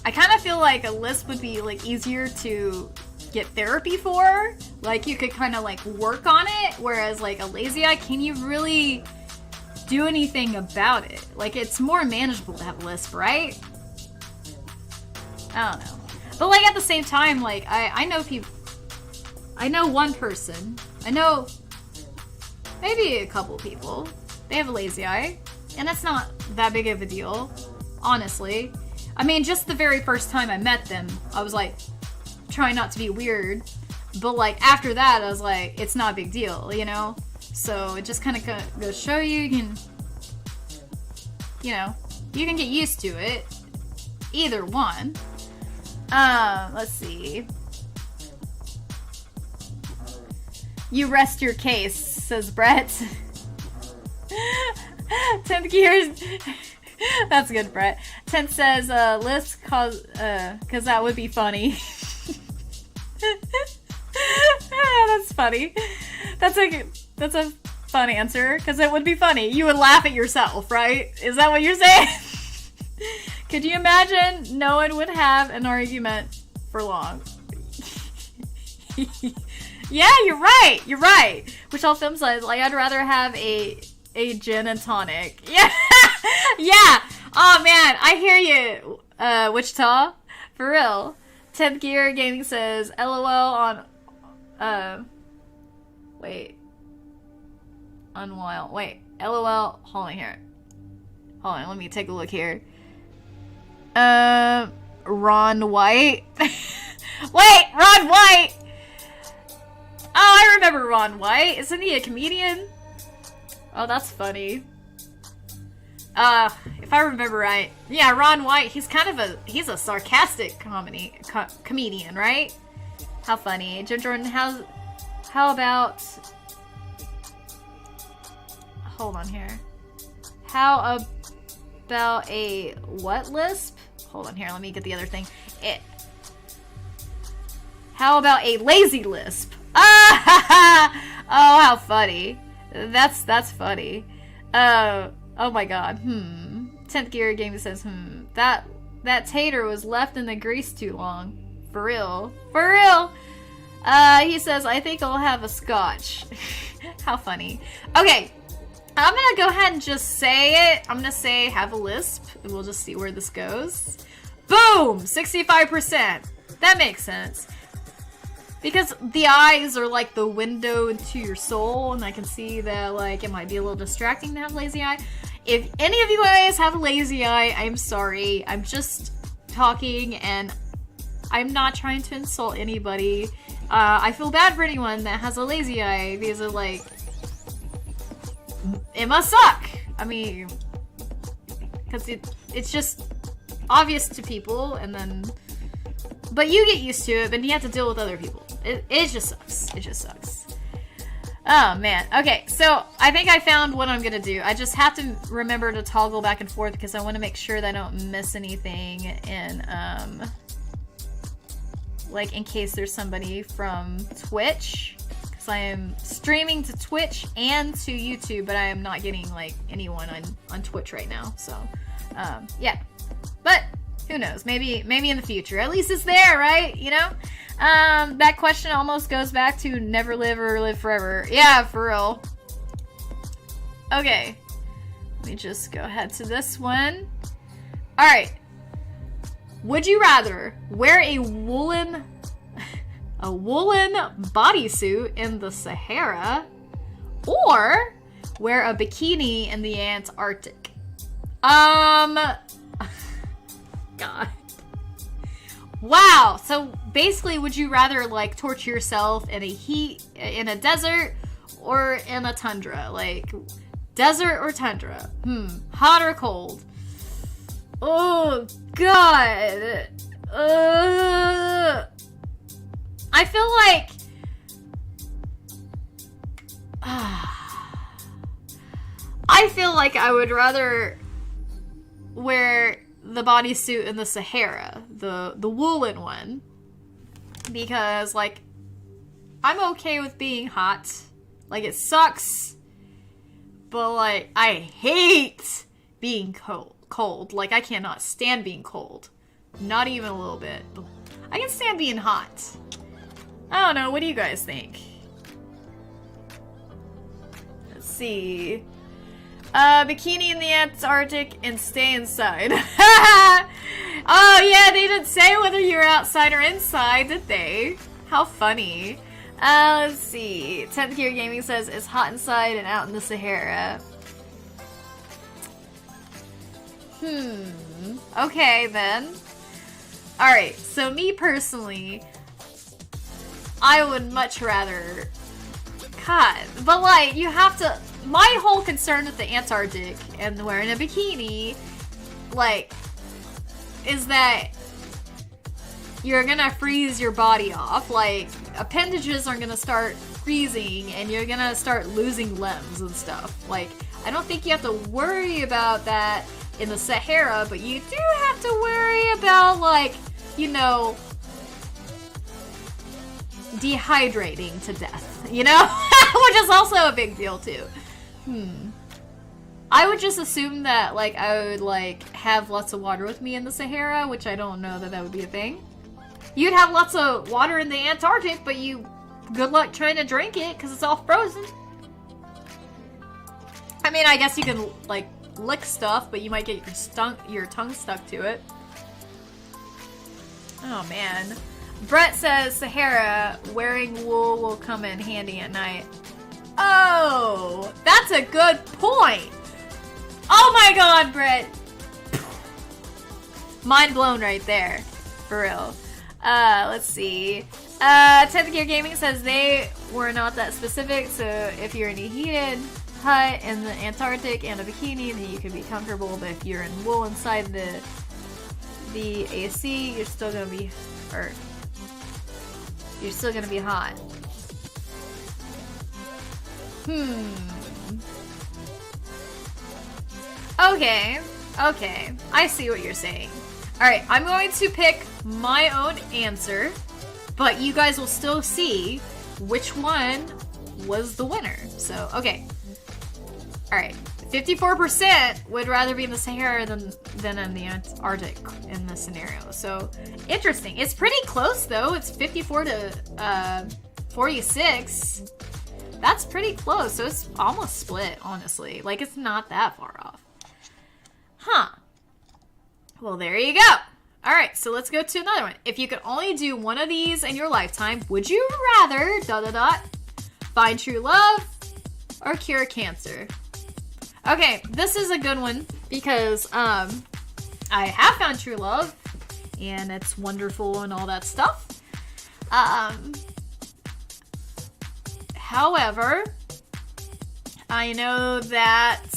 I kind of feel like a lisp would be, like, easier to get therapy for. Like, you could kind of like work on it, whereas like a lazy eye, can you really do anything about it? Like, it's more manageable to have a lisp, right? I don't know. But like at the same time, like I know people, I know one person, I know maybe a couple people, they have a lazy eye, and that's not that big of a deal, honestly. I mean, just the very first time I met them, I was like, trying not to be weird, but like after that I was like, it's not a big deal, you know? So it just kind of goes to show you can, you know, you can get used to it, either one. Let's see. You rest your case, says Brett. 10th gears. That's good, Brett. 10th says lisp cause that would be funny. That's funny. That's a fun answer, because it would be funny. You would laugh at yourself, right? Is that what you're saying? Could you imagine? No one would have an argument for long. Yeah, you're right. You're right. Which all film says, like, I'd rather have a gin and tonic. Yeah. Yeah. Oh man, I hear you, Wichita. For real. 10th Gear Gaming says, LOL on, wait. Unwild. Wait. LOL. Hold on here. Hold on, let me take a look here. Ron White. Wait, Ron White! Oh, I remember Ron White. Isn't he a comedian? Oh, that's funny. If I remember right. Yeah, Ron White, he's he's a sarcastic comedian, right? How funny. Jim Jordan, how about... Hold on here. How about a what lisp? Hold on here, let me get the other thing. How about a lazy lisp? Ah! Oh, how funny. That's funny. Oh my god. 10th Gear Game says, that tater was left in the grease too long. For real. For real! He says, I think I'll have a scotch. How funny. Okay. I'm gonna go ahead and just say it. I'm gonna say have a lisp, and we'll just see where this goes. Boom! 65%. That makes sense. Because the eyes are like the window into your soul, and I can see that like it might be a little distracting to have lazy eye. If any of you guys have a lazy eye, I'm sorry. I'm just talking, and I'm not trying to insult anybody. I feel bad for anyone that has a lazy eye, because of like... It must suck! I mean... Because it's just obvious to people, and then... But you get used to it, but you have to deal with other people. It just sucks. It just sucks. Oh, man. Okay, so I think I found what I'm gonna do. I just have to remember to toggle back and forth because I want to make sure that I don't miss anything in, like, in case there's somebody from Twitch. Because I am streaming to Twitch and to YouTube, but I am not getting, like, anyone on Twitch right now. So, yeah. But... who knows? Maybe in the future. At least it's there, right? You know? That question almost goes back to never live or live forever. Yeah, for real. Okay. Let me just go ahead to this one. Alright. Would you rather wear a woolen bodysuit in the Sahara or wear a bikini in the Antarctic? God. Wow. So basically, would you rather like torture yourself in a desert or in a tundra? Like desert or tundra? Hot or cold? Oh God. I feel like I would rather wear the bodysuit in the Sahara, the woolen one, because like I'm okay with being hot. Like it sucks, but like I hate being cold. Like I cannot stand being cold, not even a little bit. I can stand being hot. I don't know. What do you guys think? Let's see. Bikini in the Antarctic and stay inside. Oh yeah, they didn't say whether you're outside or inside, did they? How funny. Let's see. 10th Gear Gaming says it's hot inside and out in the Sahara. Okay then. Alright, so me personally, I would much rather... God, but like, you have to... My whole concern with the Antarctic and wearing a bikini, like, is that you're gonna freeze your body off. Like, appendages are gonna start freezing and you're gonna start losing limbs and stuff. Like, I don't think you have to worry about that in the Sahara, but you do have to worry about, like, you know, dehydrating to death, you know? Which is also a big deal, too. I would just assume that, like, I would, like, have lots of water with me in the Sahara, which I don't know that would be a thing. You'd have lots of water in the Antarctic, but good luck trying to drink it, because it's all frozen. I mean, I guess you can, like, lick stuff, but you might get your tongue stuck to it. Oh, man. Brett says, Sahara, wearing wool will come in handy at night. Oh, that's a good point. Oh my god, Brett. Mind blown right there. For real. Let's see. 10th Gear Gaming says they were not that specific, so if you're in a heated hut in the Antarctic and a bikini, then you can be comfortable, but if you're in wool inside the AC, you're still gonna be hurt. You're still gonna be hot. Okay. Okay. I see what you're saying. Alright, I'm going to pick my own answer, but you guys will still see which one was the winner. So, okay. Alright. 54% would rather be in the Sahara than in the Antarctic in this scenario. So, interesting. It's pretty close, though. It's 54 to 46. That's pretty close. So, it's almost split, honestly. Like, it's not that far off. Huh. Well, there you go. Alright, so let's go to another one. If you could only do one of these in your lifetime, would you rather... find true love or cure cancer? Okay, this is a good one because I have found true love and it's wonderful and all that stuff. However, I know that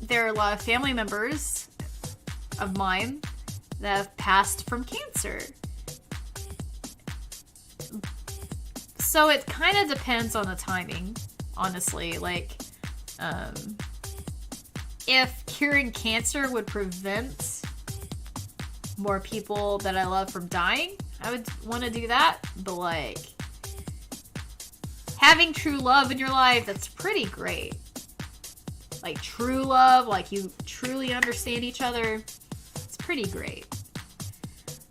there are a lot of family members of mine that have passed from cancer. So it kind of depends on the timing, honestly. Like, if curing cancer would prevent more people that I love from dying, I would want to do that. But like, having true love in your life, that's pretty great. Like true love, like you truly understand each other. It's pretty great.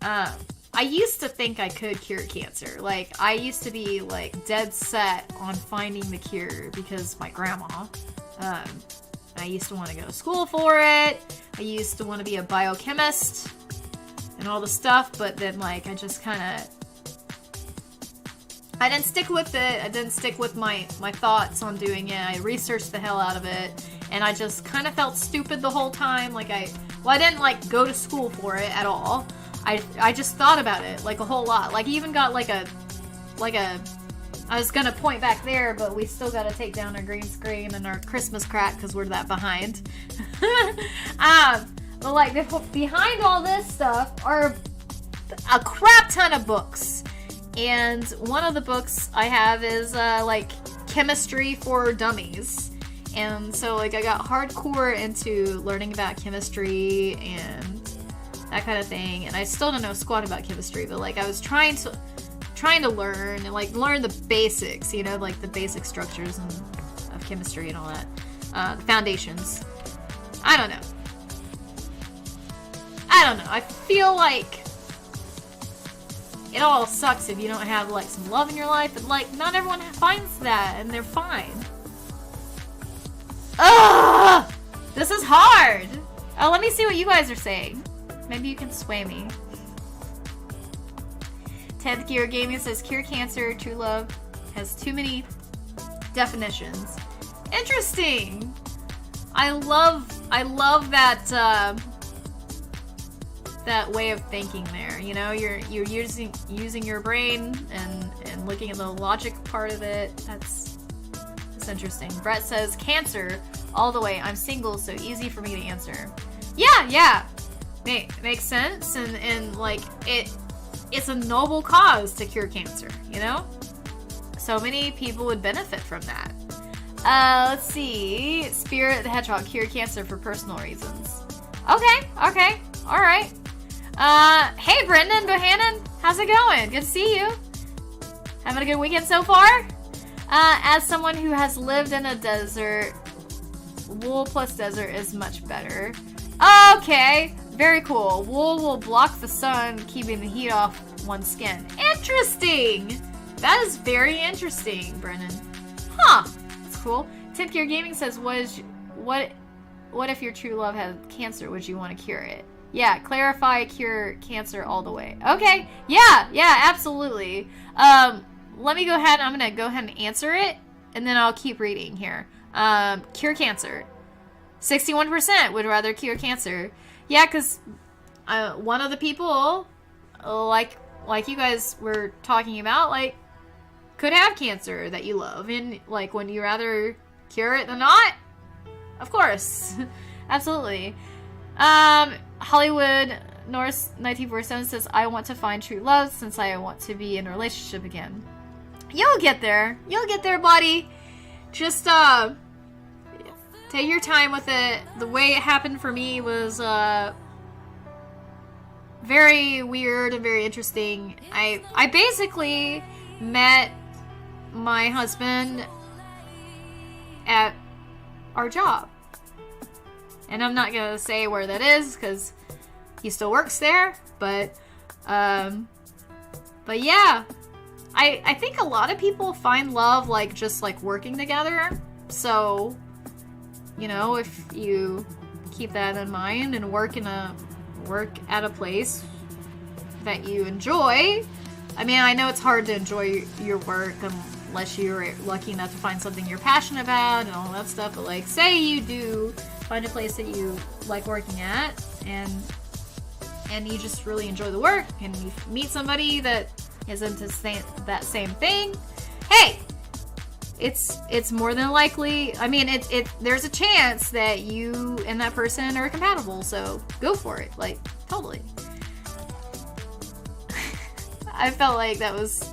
I used to think I could cure cancer. Like, I used to be, like, dead set on finding the cure because my grandma. I used to want to go to school for it. I used to want to be a biochemist and all the stuff, but then, like, I just kind of... I didn't stick with it. I didn't stick with my thoughts on doing it. I researched the hell out of it, and I just kind of felt stupid the whole time. Like, I didn't, like, go to school for it at all. I just thought about it, like, a whole lot. Like, even got, like a... I was gonna point back there, but we still gotta take down our green screen and our Christmas crack, because we're that behind. But, like, behind all this stuff are a crap ton of books. And one of the books I have is, like, Chemistry for Dummies. And so, like, I got hardcore into learning about chemistry and that kind of thing, and I still don't know squat about chemistry, but like I was trying to learn and like learn the basics, you know, like the basic structures of chemistry and all that, the foundations. I don't know. I feel like it all sucks if you don't have like some love in your life, but like not everyone finds that, and they're fine. Ugh! This is hard. Oh, let me see what you guys are saying. Maybe you can sway me. 10th Gear Gaming says cure cancer, true love has too many definitions. Interesting. I love that that way of thinking there. You know, you're using your brain and looking at the logic part of it. That's interesting. Brett says cancer all the way. I'm single, so easy for me to answer. Yeah. Makes sense, and like it's a noble cause to cure cancer, you know? So many people would benefit from that. Let's see. Spirit the Hedgehog, cure cancer for personal reasons. Okay, alright. Hey Brendan Bohannon, how's it going? Good to see you. Having a good weekend so far? As someone who has lived in a desert, wool plus desert is much better. Okay, very cool. Wool will block the sun, keeping the heat off one's skin. Interesting! That is very interesting, Brennan. Huh, that's cool. 10th Gear Gaming says, what if your true love had cancer? Would you want to cure it? Yeah, clarify, cure cancer all the way. Okay, yeah, absolutely. Let me go ahead, I'm gonna go ahead and answer it, and then I'll keep reading here. Cure cancer. 61% would rather cure cancer. Yeah, because one of the people, like you guys were talking about, like, could have cancer that you love, and, like, would you rather cure it than not? Of course. Absolutely. Hollywood Norse 1947 says, I want to find true love since I want to be in a relationship again. You'll get there. You'll get there, buddy. Just, take your time with it. The way it happened for me was, very weird and very interesting. I basically met my husband at our job. And I'm not gonna say where that is because he still works there, but yeah, I think a lot of people find love like just like working together. So, you know, if you keep that in mind and work at a place that you enjoy. I mean, I know it's hard to enjoy your work unless you're lucky enough to find something you're passionate about and all that stuff, but like, say you do find a place that you like working at, and you just really enjoy the work, and you meet somebody that is into that same thing. Hey, it's more than likely. I mean, there's a chance that you and that person are compatible. So go for it, like totally. I felt like that was.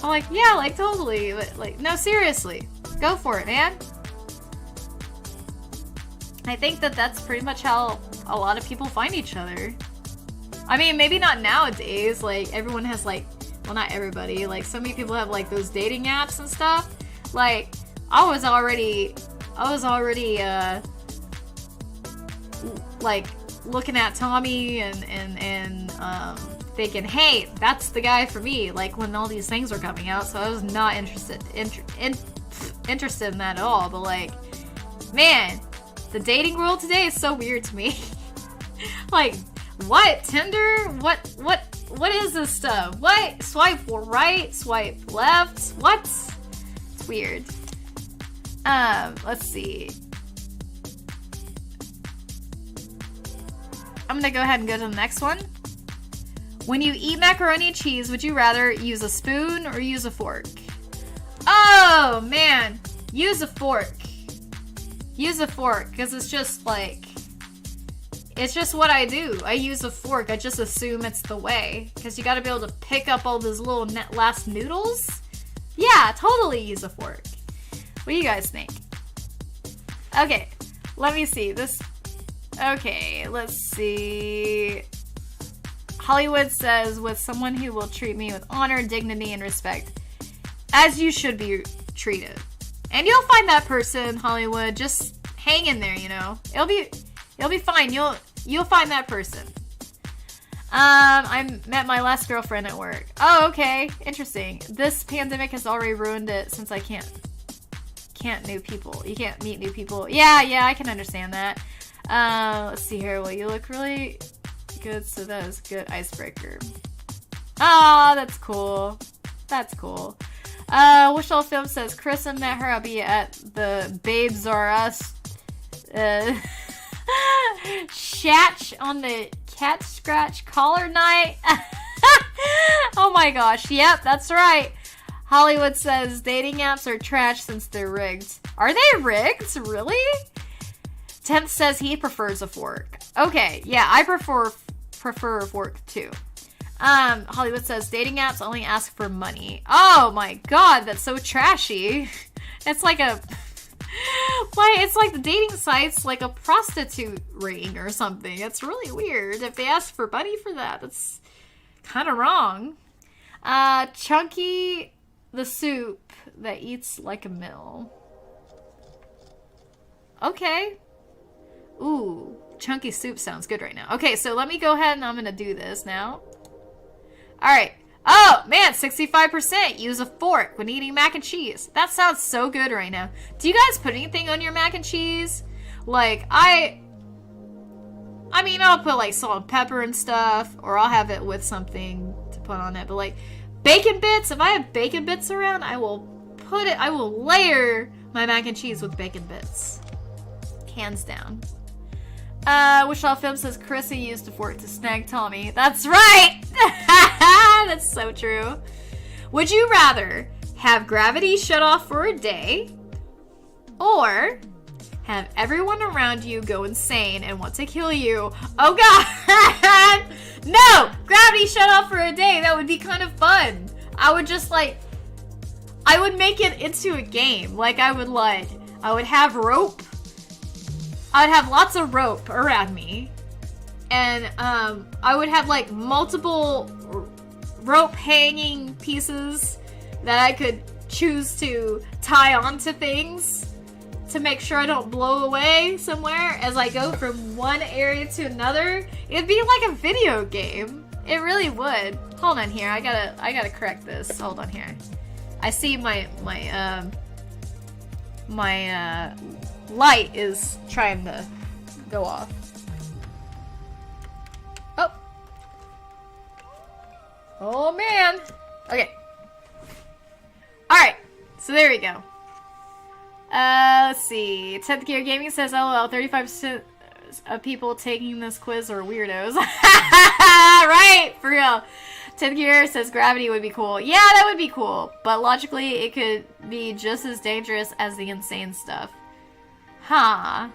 I'm like, yeah, like totally, but like, no, seriously, go for it, man. I think that's pretty much how a lot of people find each other. I mean, maybe not nowadays. Like, everyone has, like, well, not everybody. Like, so many people have, like, those dating apps and stuff. Like, I was already, like, looking at Tommy and thinking, hey, that's the guy for me. Like, when all these things were coming out. So I was not interested in that at all. But, like, man, the dating world today is so weird to me. Like, what? Tinder? What is this stuff? What? Swipe right? Swipe left? What? It's weird. Let's see. I'm gonna go ahead and go to the next one. When you eat macaroni and cheese, would you rather use a spoon or use a fork? Oh, man. Use a fork. Use a fork, because it's just like, it's just what I do. I use a fork. I just assume it's the way, because you got to be able to pick up all those little last noodles. Yeah, totally use a fork. What do you guys think? Okay, let me see this. Okay, let's see. Hollywood says, with someone who will treat me with honor, dignity, and respect, as you should be treated. And you'll find that person, Hollywood. Just hang in there, you know. It'll be fine. You'll find that person. I met my last girlfriend at work. Oh, okay. Interesting. This pandemic has already ruined it since I can't new people. You can't meet new people. Yeah, I can understand that. Let's see here. Well, you look really good, so that is a good icebreaker. Oh, that's cool. That's cool. Wishall Film says, Carissa met her. I'll be at the Babes R Us Shatch on the Cat Scratch Collar Night. Oh my gosh. Yep, that's right. Hollywood says, dating apps are trash since they're rigged. Are they rigged? Really? Temp says he prefers a fork. Okay, yeah, I prefer a fork too. Hollywood says, dating apps only ask for money. Oh my god, that's so trashy. It's like it's like the dating sites, like a prostitute ring or something. It's really weird. If they ask for money for that, that's kind of wrong. Chunky the soup that eats like a mill. Okay. Ooh, chunky soup sounds good right now. Okay, so let me go ahead and I'm gonna do this now. Alright. Oh, man, 65% use a fork when eating mac and cheese. That sounds so good right now. Do you guys put anything on your mac and cheese? Like, I mean, I'll put like salt and pepper and stuff, or I'll have it with something to put on it. But like bacon bits, if I have bacon bits around, I will layer my mac and cheese with bacon bits. Hands down. Wichita Film says Carissa used a fork to snag Tommy. That's right! That's so true. Would you rather have gravity shut off for a day, or have everyone around you go insane and want to kill you? Oh god! No! Gravity shut off for a day. That would be kind of fun. I would just like, I would make it into a game. Like I would have rope. I would have lots of rope around me. And I would have like multiple rope hanging pieces that I could choose to tie onto things to make sure I don't blow away somewhere as I go from one area to another. It'd be like a video game. It really would. Hold on here. I gotta correct this. Hold on here. I see my light is trying to go off. Oh man. Okay. Alright. So there we go. Let's see. 10th Gear Gaming says, LOL, 35% of people taking this quiz are weirdos. Right? For real. 10th Gear says gravity would be cool. Yeah, that would be cool. But logically, it could be just as dangerous as the insane stuff. Huh.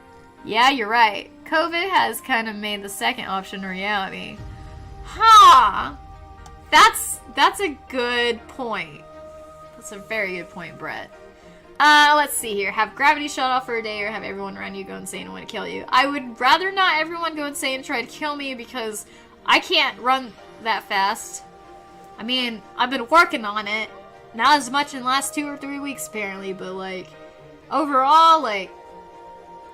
Yeah, you're right. COVID has kind of made the second option a reality. Huh. That's a good point. That's a very good point, Brett. Let's see here. Have gravity shut off for a day or have everyone around you go insane and want to kill you? I would rather not everyone go insane and try to kill me because I can't run that fast. I mean, I've been working on it. Not as much in the last 2 or 3 weeks apparently, but like, overall, like,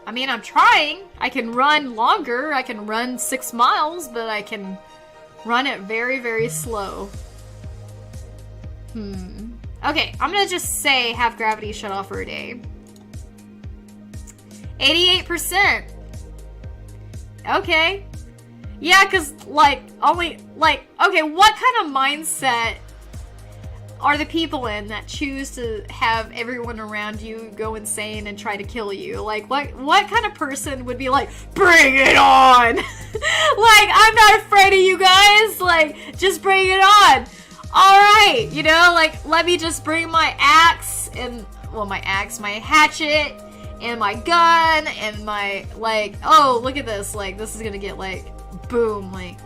I mean, I'm trying. I can run longer. I can run 6 miles, but I can run it very, very slow. Okay, I'm gonna just say have gravity shut off for a day. 88%. Okay. Yeah, because, like, only, like, okay, what kind of mindset are the people in that choose to have everyone around you go insane and try to kill you? Like, what kind of person would be like, bring it on? Like, I'm not afraid of you guys. Like, just bring it on. Alright, you know, like, let me just bring my axe and, well, my hatchet and my gun and my, like, oh, look at this. Like, this is gonna get, like, boom, like,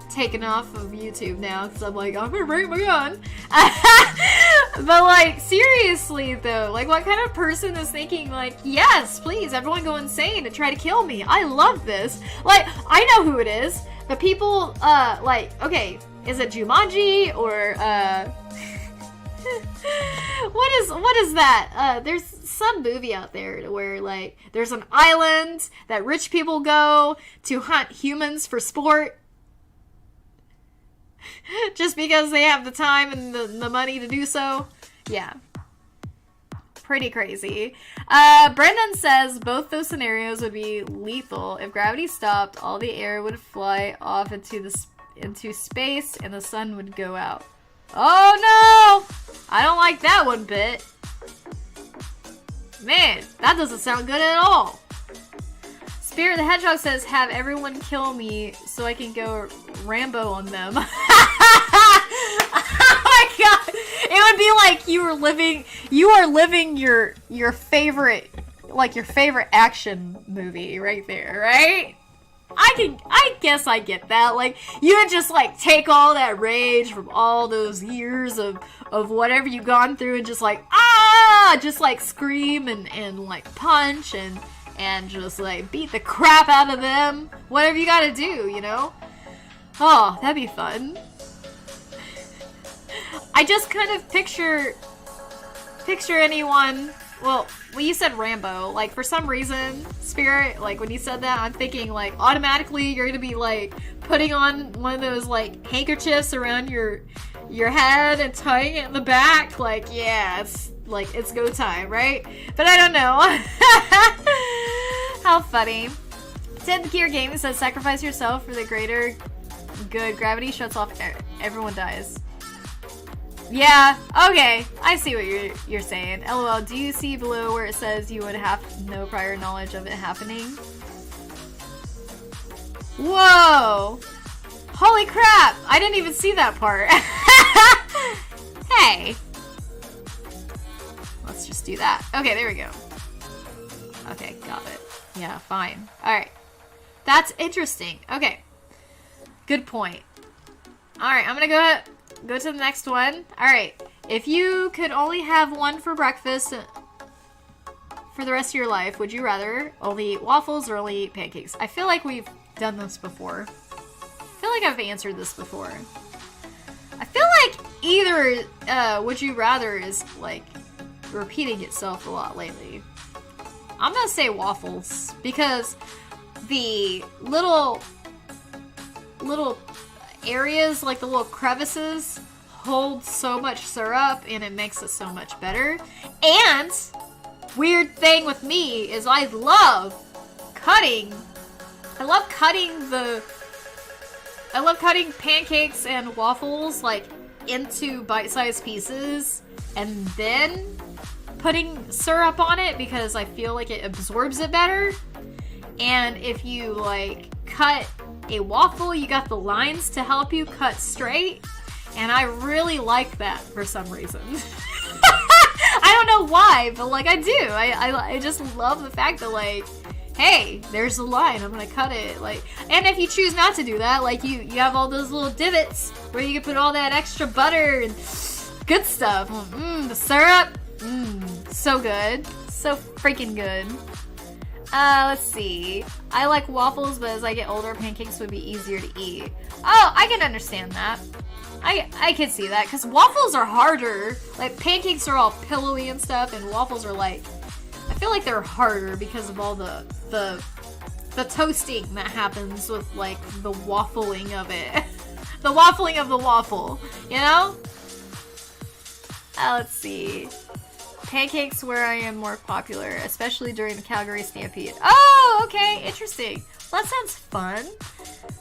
taken off of YouTube now because I'm like, I'm gonna bring my gun. But like, seriously though, like, what kind of person is thinking like, yes, please, everyone go insane and try to kill me? I love this. Like, I know who it is, but people, like, okay, is it Jumanji or what is that? There's some movie out there where like there's an island that rich people go to hunt humans for sport. Just because they have the time and the money to do so. Yeah. Pretty crazy. Brendan says both those scenarios would be lethal. If gravity stopped, all the air would fly off into space and the sun would go out. Oh no! I don't like that one bit. Man, that doesn't sound good at all. Spirit the Hedgehog says, have everyone kill me so I can go Rambo on them. Oh my god! It would be like you are living your favorite, like your favorite action movie right there, right? I guess I get that. Like, you would just like take all that rage from all those years of whatever you've gone through and just like, just like scream and like punch and just like beat the crap out of them. Whatever you gotta do, you know? Oh, that'd be fun. I just kind of picture anyone, well, when you said Rambo, like, for some reason, Spirit, like, when you said that, I'm thinking, like, automatically you're gonna be, like, putting on one of those, like, handkerchiefs around your head and tying it in the back. Like, yeah, it's go time, right? But I don't know. How funny. 10th Gear Gaming says, sacrifice yourself for the greater good. Gravity shuts off, everyone dies. Yeah, okay. I see what you're saying. LOL, do you see below where it says you would have no prior knowledge of it happening? Whoa! Holy crap! I didn't even see that part. Hey! Let's just do that. Okay, there we go. Okay, got it. Yeah, fine. Alright. That's interesting. Okay. Good point. Alright, I'm gonna go to the next one. Alright. If you could only have one for breakfast for the rest of your life, would you rather only eat waffles or only eat pancakes? I feel like we've done this before. I feel like I've answered this before. I feel like either would you rather is like repeating itself a lot lately. I'm gonna say waffles because the little areas, like the little crevices, hold so much syrup and it makes it so much better. And weird thing with me is I love cutting pancakes and waffles like into bite-sized pieces and then putting syrup on it because I feel like it absorbs it better. And if you like cut a waffle, you got the lines to help you cut straight, and I really like that for some reason. I don't know why, but like I do. I just love the fact that like, hey, there's a line, I'm gonna cut it. Like, and if you choose not to do that, like you have all those little divots where you can put all that extra butter and good stuff. The syrup, so good, so freaking good. Let's see. I like waffles, but as I get older, pancakes would be easier to eat. Oh, I can understand that. I can see that, because waffles are harder. Like, pancakes are all pillowy and stuff, and waffles are like, I feel like they're harder because of all the toasting that happens with, like, the waffling of it. The waffling of the waffle, you know? Let's see. Pancakes where I am more popular, especially during the Calgary Stampede. Oh, okay, interesting. Well, that sounds fun.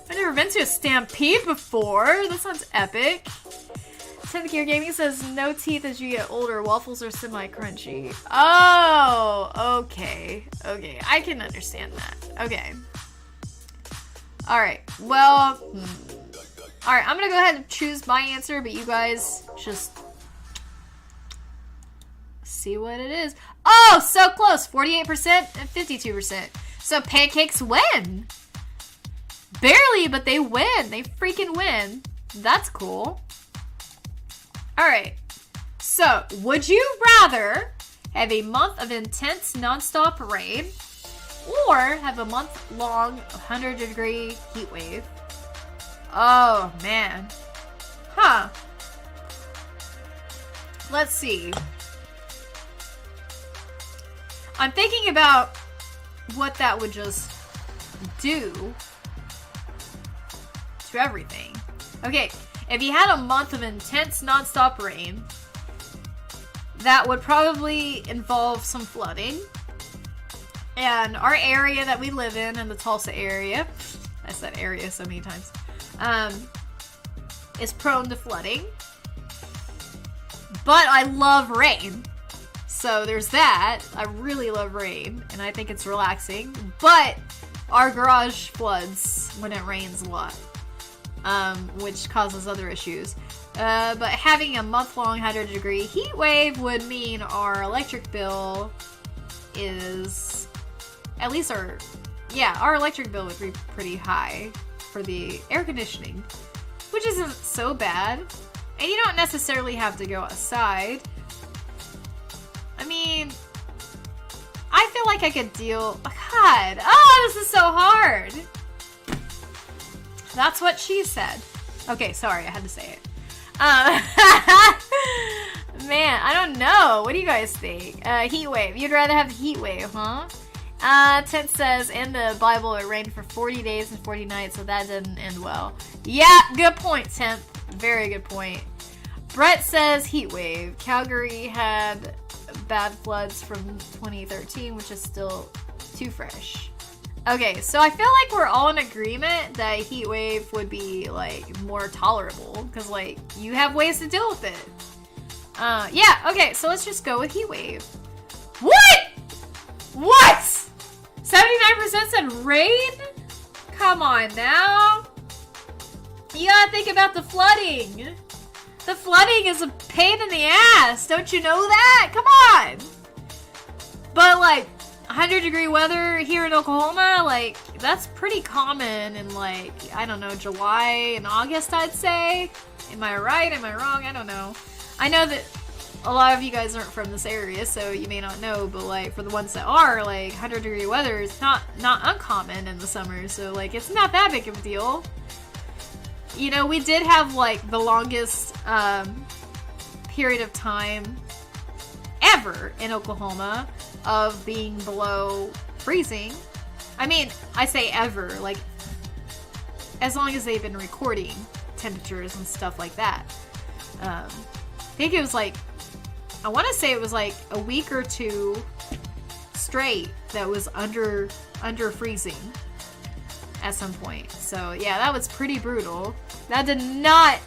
I've never been to a stampede before. That sounds epic. 10th Gear Gaming says, no teeth as you get older. Waffles are semi-crunchy. Oh, okay. Okay, I can understand that. Okay. Alright, well, alright, I'm gonna go ahead and choose my answer, but you guys just see what it is. Oh, so close. 48% and 52%. So pancakes win. Barely, but they win. They freaking win. That's cool. Alright. So, would you rather have a month of intense non-stop rain or have a month-long 100-degree heat wave? Oh, man. Huh. Let's see. I'm thinking about what that would just do to everything. Okay, if you had a month of intense non-stop rain, that would probably involve some flooding. And our area that we live in the Tulsa area, I said area so many times, is prone to flooding. But I love rain. So there's that. I really love rain, and I think it's relaxing. But our garage floods when it rains a lot, which causes other issues. But having a month-long 100-degree heat wave would mean our electric bill is, at least our electric bill would be pretty high for the air conditioning, which isn't so bad. And you don't necessarily have to go outside. I mean, I feel like I could deal. God, oh, this is so hard. That's what she said. Okay, sorry, I had to say it. Man, I don't know. What do you guys think? Heat wave. You'd rather have the heat wave, huh? Tent says, in the Bible, it rained for 40 days and 40 nights, so that didn't end well. Yeah, good point, Tent. Very good point. Brett says heat wave. Calgary had bad floods from 2013, which is still too fresh. Okay, so I feel like we're all in agreement that a heat wave would be, like, more tolerable. Because, like, you have ways to deal with it. Yeah, okay, so let's just go with heat wave. What? What? 79% said rain? Come on now. You gotta think about the flooding. The flooding is a pain in the ass. Don't you know that? Come on. But, like, 100-degree weather here in Oklahoma, like, that's pretty common in, like, I don't know, July and August, I'd say. Am I right? Am I wrong? I don't know. I know that a lot of you guys aren't from this area, so you may not know, but, like, for the ones that are, like, 100-degree weather is not uncommon in the summer, so, like, it's not that big of a deal. You know, we did have, like, the longest period of time ever in Oklahoma of being below freezing. I mean, I say ever, like, as long as they've been recording temperatures and stuff like that. I think it was like, I want to say it was like a week or two straight that was under freezing at some point. So yeah, that was pretty brutal. That did not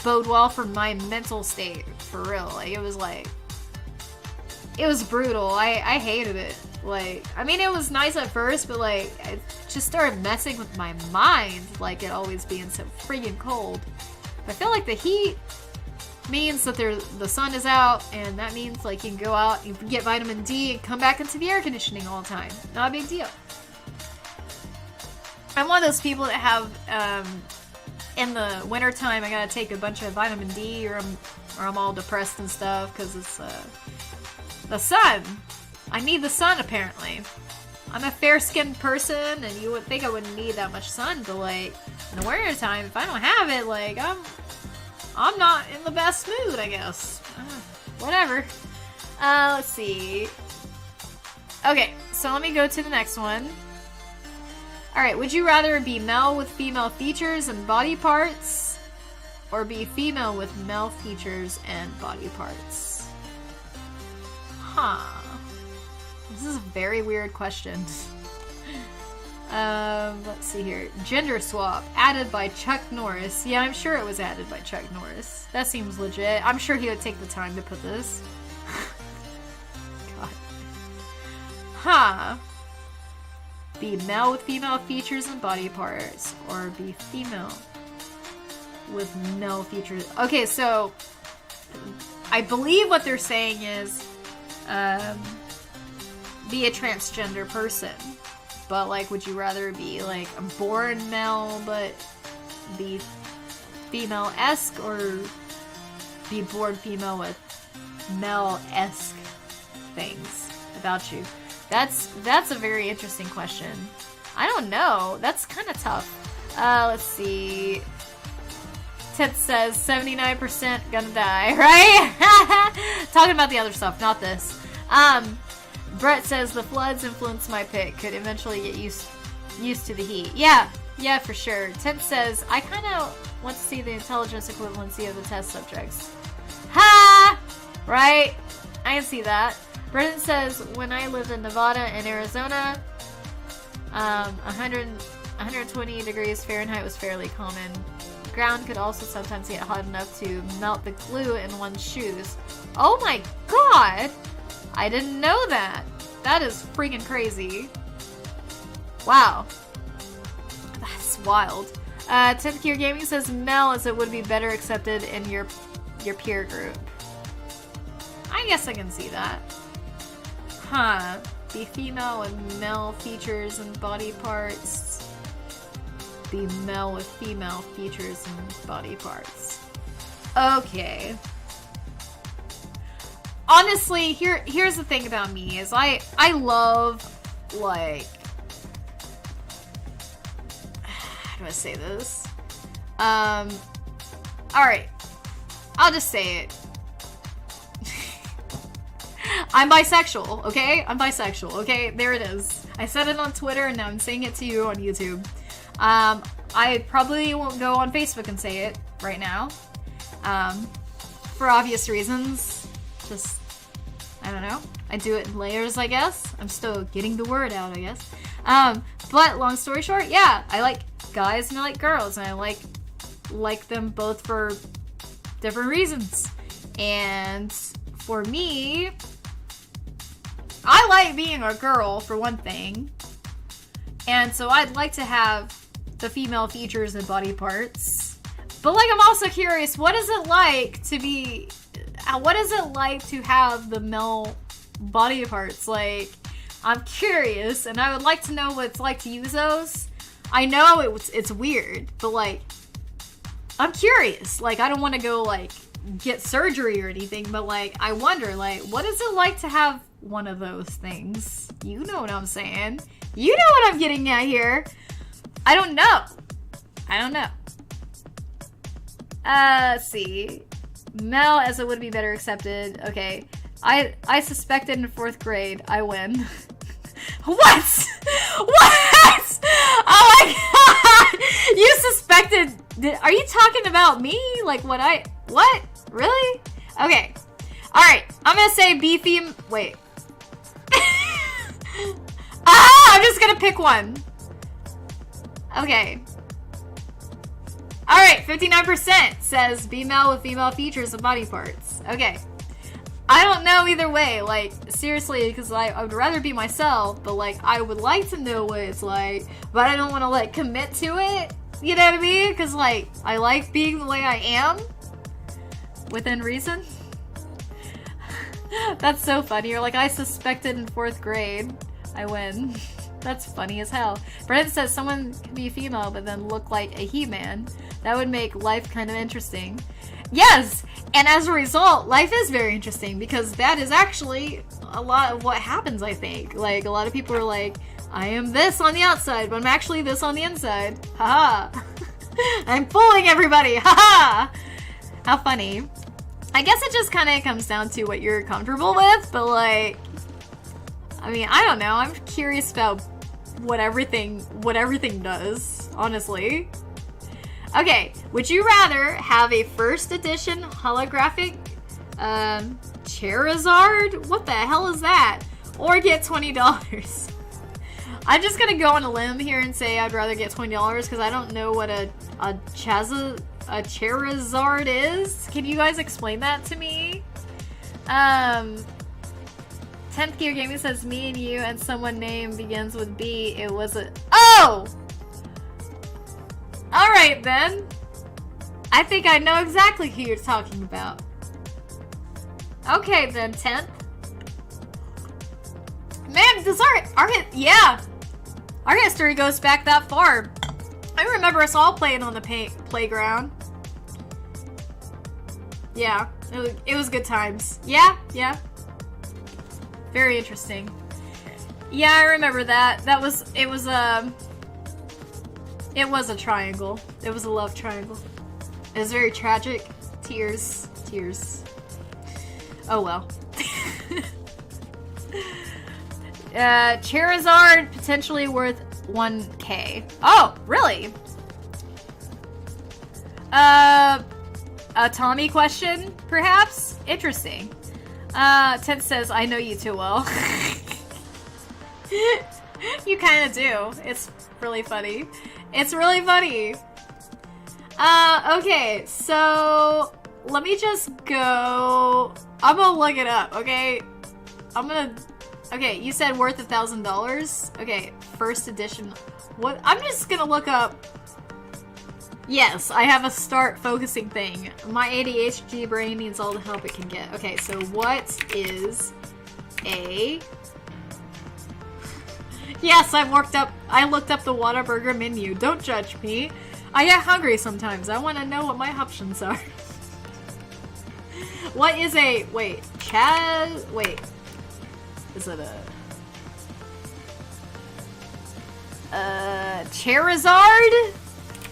bode well for my mental state, for real. Like, it was brutal. I hated it. Like, I mean, it was nice at first, but, like, it just started messing with my mind, like, it always being so freaking cold. I feel like the heat means that the sun is out, and that means, like, you can go out, you can get vitamin D, and come back into the air conditioning all the time. Not a big deal. I'm one of those people that have, in the wintertime, I gotta take a bunch of vitamin D, or I'm all depressed and stuff, because it's, the sun. I need the sun, apparently. I'm a fair-skinned person, and you would think I wouldn't need that much sun, but, like, in the winter time, if I don't have it, like, I'm not in the best mood, I guess. Whatever. Let's see. Okay, so let me go to the next one. Alright, would you rather be male with female features and body parts, or be female with male features and body parts? Huh. This is a very weird question. Let's see here. Gender swap. Added by Chuck Norris. Yeah, I'm sure it was added by Chuck Norris. That seems legit. I'm sure he would take the time to put this. God. Huh. Be male with female features and body parts. Or be female with male features. Okay, so I believe what they're saying is be a transgender person. But, like, would you rather be, like, a born male but be female-esque, or be born female with male-esque things about you? That's a very interesting question. I don't know. That's kind of tough. Let's see. Tip says 79% gonna die, right? Talking about the other stuff, not this. Brett says the floods influence my pick. Could eventually get used to the heat. Yeah, for sure. Tip says I kind of want to see the intelligence equivalency of the test subjects. Ha! Right? I can see that. Brendan says when I lived in Nevada and Arizona, 120 degrees Fahrenheit was fairly common. The ground could also sometimes get hot enough to melt the glue in one's shoes. Oh my god! I didn't know that. That is freaking crazy. Wow. That's wild. 10th Gear Gaming says male, as it would be better accepted in your peer group. I guess I can see that. Huh. Be female with male features and body parts. Be male with female features and body parts. Okay. Honestly, here's the thing about me is I love, like, how do I say this? Alright. I'll just say it. I'm bisexual, okay? I'm bisexual, okay? There it is. I said it on Twitter, and now I'm saying it to you on YouTube. I probably won't go on Facebook and say it right now. For obvious reasons. Just, I don't know. I do it in layers, I guess. I'm still getting the word out, I guess. But long story short, yeah, I like guys and I like girls, and I like them both for different reasons. And for me, I like being a girl for one thing, and so I'd like to have the female features and body parts. But like, I'm also curious, what is it like to have the male body parts? Like, I'm curious, and I would like to know what it's like to use those. I know it's weird, but like, I'm curious. Like, I don't want to go like get surgery or anything, but like, I wonder, like, what is it like to have one of those things? You know what I'm saying? You know what I'm getting at here. I don't know. Let's see. Male as it would be better accepted. Okay. I suspected in 4th grade. I win. What? What? Oh my god! You suspected... Are you talking about me? Like what? Really? Okay. Alright. I'm gonna say beefy... Wait. I'm just gonna pick one. Okay. Alright, 59% says be male with female features and body parts. Okay. I don't know either way, like, seriously, because I would rather be myself, but like, I would like to know what it's like, but I don't want to like commit to it, you know what I mean? Because like, I like being the way I am, within reason. That's so funny. You're like, I suspected in 4th grade. I win. That's funny as hell. Brent says someone can be female but then look like a he-man. That would make life kind of interesting. Yes! And as a result, life is very interesting because that is actually a lot of what happens, I think. Like, a lot of people are like, I am this on the outside, but I'm actually this on the inside. Haha. I'm fooling everybody. Haha. How funny. I guess it just kind of comes down to what you're comfortable with, but like, I mean, I don't know. I'm curious about what everything does, honestly. Okay, would you rather have a 1st edition holographic Charizard? What the hell is that? Or get $20? I'm just gonna go on a limb here and say I'd rather get $20 because I don't know what a Charizard is. Can you guys explain that to me? 10th Gear Gaming says me and you and someone name begins with B. It was a... Oh! Alright then. I think I know exactly who you're talking about. Okay then, 10th. Man, does our history goes back that far. I remember us all playing on the playground. Yeah, it was good times. Yeah. Very interesting. Yeah, I remember that. It was a triangle. It was a love triangle. It was very tragic. Tears. Oh well. Charizard potentially worth 1K. Oh, really? A Tommy question, perhaps? Interesting. 10 says, I know you too well. You kind of do. It's really funny. Okay, so let me just go. I'm gonna look it up, okay? Okay, you said worth $1,000. Okay, 1st edition. What? I'm just gonna look up. Yes, I have a start focusing thing. My ADHD brain needs all the help it can get. Okay, so what is a... Yes, I looked up the Whataburger menu. Don't judge me. I get hungry sometimes. I want to know what my options are. What is a... Wait. Wait. Is it a... Charizard?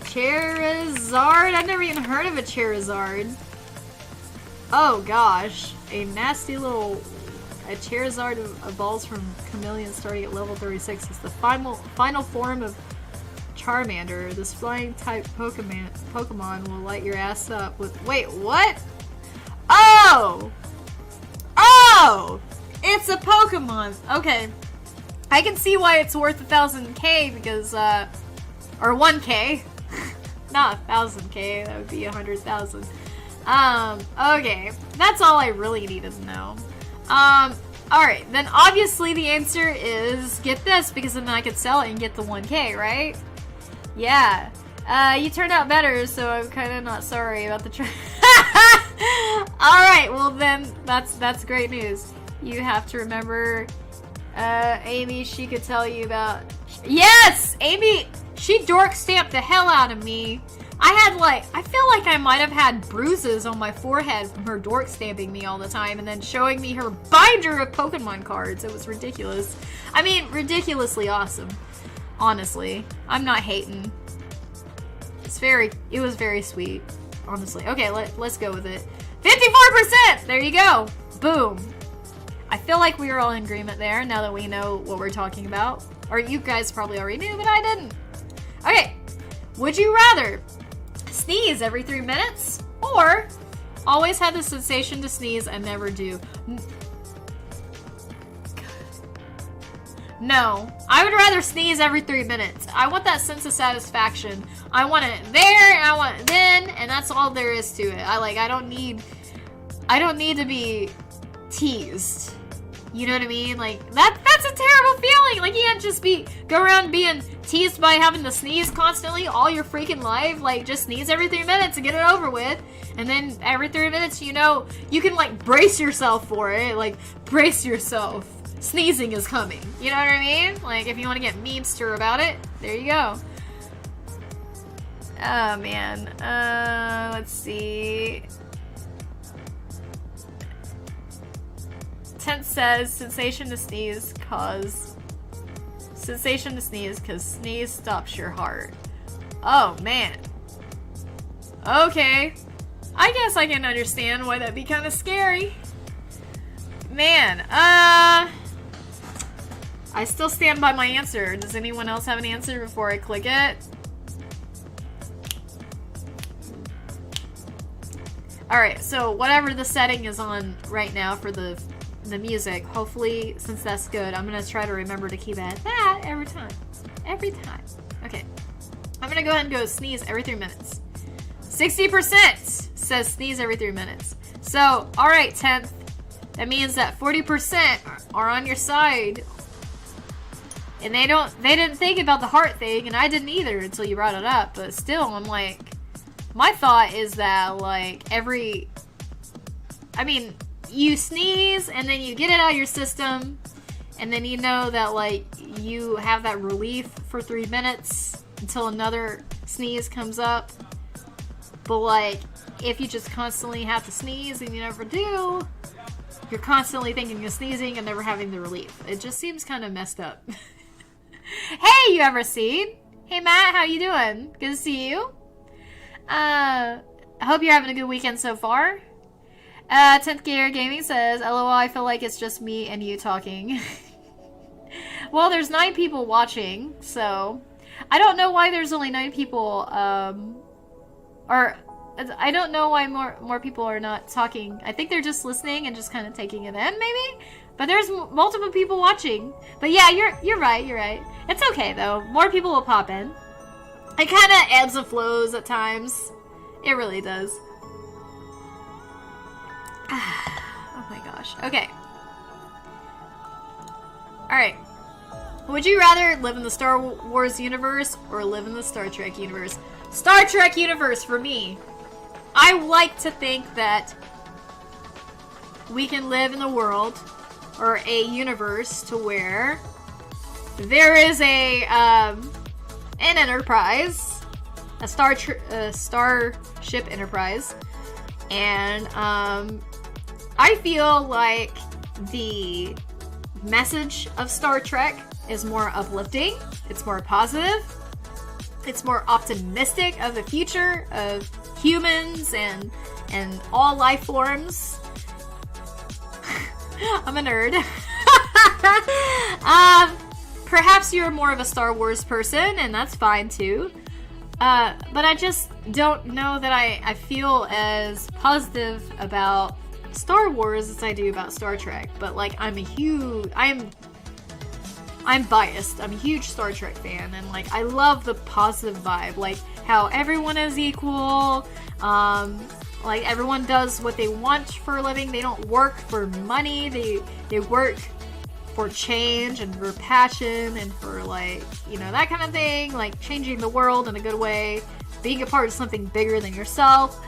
Charizard? I've never even heard of a Charizard. Oh gosh. A nasty little... A Charizard evolves from Chameleon starting at level 36. It's the final form of Charmander. This flying type Pokemon will light your ass up with... Wait, what? Oh! It's a Pokemon. Okay. I can see why it's worth 1,000K because, or 1K. Not 1,000K, that would be 100,000. Okay. That's all I really needed to know. Alright, then obviously the answer is get this, because then I could sell it and get the 1K, right? Yeah. You turned out better, so I'm kind of not sorry about the Alright, well then, that's great news. You have to remember, Amy, she could tell you about... Yes! Amy, she dork stamped the hell out of me. I feel like I might have had bruises on my forehead from her dork stamping me all the time and then showing me her binder of Pokemon cards. It was ridiculous. I mean, ridiculously awesome. Honestly. I'm not hating. It was very sweet. Honestly. Okay, let's go with it. 54%! There you go. Boom. I feel like we were all in agreement there now that we know what we're talking about. Or you guys probably already knew, but I didn't. Okay. Would you rather sneeze every 3 minutes or always have the sensation to sneeze and never do? No. I would rather sneeze every 3 minutes. I want that sense of satisfaction. I want it there, and I want it then, and that's all there is to it. I don't need to be teased. You know what I mean? Like, that's a terrible feeling. Like, you can't just go around being teased by having to sneeze constantly all your freaking life. Like, just sneeze every 3 minutes and get it over with. And then every 3 minutes, you know, you can, like, brace yourself for it. Like, brace yourself. Sneezing is coming. You know what I mean? Like, if you want to get memester about it, there you go. Oh, man. Let's see. Tent says sensation to sneeze cause sneeze stops your heart. Oh man. Okay. I guess I can understand why that'd be kind of scary. Man, I still stand by my answer. Does anyone else have an answer before I click it? Alright, so whatever the setting is on right now for the music, hopefully, since that's good, I'm gonna try to remember to keep it at that every time. Every time. Okay. I'm gonna go ahead and go sneeze every 3 minutes. 60% says sneeze every 3 minutes. So, alright, 10th. That means that 40% are on your side. And they didn't think about the heart thing, and I didn't either until you brought it up, but still, I'm like, my thought is that, like, you sneeze, and then you get it out of your system, and then you know that, like, you have that relief for 3 minutes until another sneeze comes up. But, like, if you just constantly have to sneeze and you never do, you're constantly thinking of sneezing and never having the relief. It just seems kind of messed up. Hey, you ever seen? Hey, Matt, how you doing? Good to see you. I hope you're having a good weekend so far. 10th Gear Gaming says, LOL, I feel like it's just me and you talking. Well, there's 9 people watching, so I don't know why there's only 9 people, or I don't know why more people are not talking. I think they're just listening and just kind of taking it in, maybe? But there's multiple people watching. But yeah, you're right. It's okay, though. More people will pop in. It kind of ebbs and flows at times. It really does. Oh my gosh. Okay. Alright. Would you rather live in the Star Wars universe or live in the Star Trek universe? Star Trek universe for me. I like to think that we can live in a world or a universe to where there is an Enterprise, a Starship Enterprise, and I feel like the message of Star Trek is more uplifting, it's more positive, it's more optimistic of the future of humans and all life forms. I'm a nerd. Perhaps you're more of a Star Wars person, and that's fine too. But I just don't know that I feel as positive about Star Wars as I do about Star Trek, but like I'm biased. I'm a huge Star Trek fan, and like I love the positive vibe, like how everyone is equal, like everyone does what they want for a living. They don't work for money. They work for change and for passion and for like, you know, that kind of thing, like changing the world in a good way, being a part of something bigger than yourself.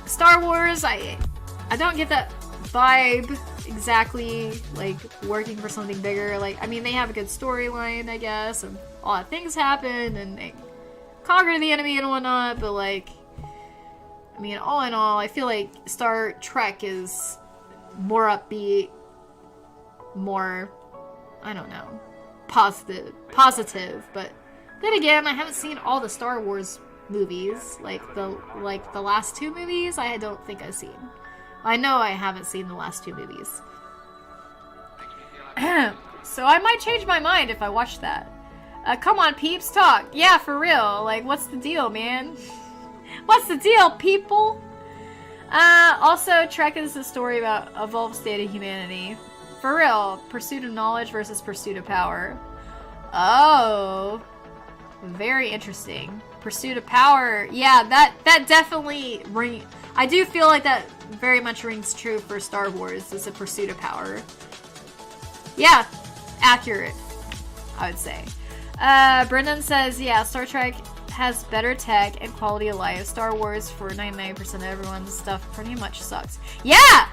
Star Wars, I don't get that vibe exactly, like working for something bigger. Like, I mean, they have a good storyline, I guess, and a lot of things happen and they conquer the enemy and whatnot, but like, I mean, all in all, I feel like Star Trek is more upbeat, more, I don't know, positive, but then again, I haven't seen all the Star Wars movies, like the last 2 movies, I don't think I've seen. I know I haven't seen the last 2 movies. So I might change my mind if I watch that. Come on, peeps, talk. Yeah, for real. Like, what's the deal, man? What's the deal, people? Also, Trek is a story about evolved state of humanity. For real. Pursuit of knowledge versus pursuit of power. Oh. Very interesting. Pursuit of power. Yeah, that definitely I do feel like that very much rings true for Star Wars as a pursuit of power. Yeah, accurate, I would say. Brendan says, yeah, Star Trek has better tech and quality of life. Star Wars, for 99% of everyone's stuff, pretty much sucks. Yeah!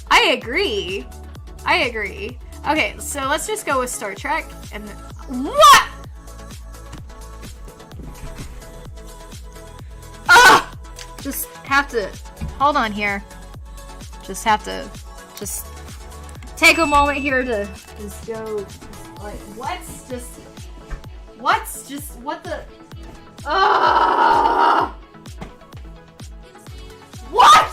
I agree. Okay, so let's just go with Star Trek. And what? Ugh! Just have to... Hold on here. Just take a moment here to just go... Like, what the... Ugh! What?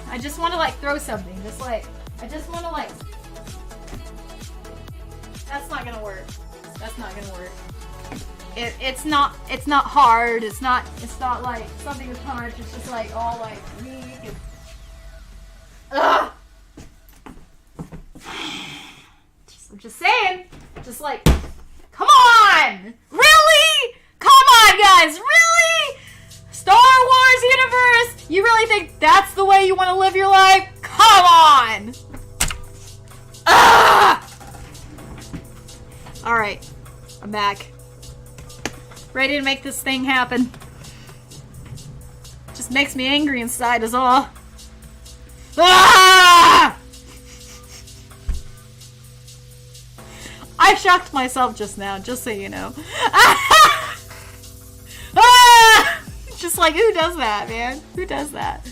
I just want to like throw something. I just want to like... That's not gonna work. It's not hard. It's not like something to punch. It's just like all like weak and... Ugh! I'm just saying. Just like, come on! Really? Come on, guys! Really? Star Wars universe? You really think that's the way you want to live your life? Come on! Ugh! Alright. I'm back. Ready to make this thing happen. Just makes me angry inside is all. Ah! I shocked myself just now, just so you know. Ah! Just like, who does that, man? Who does that?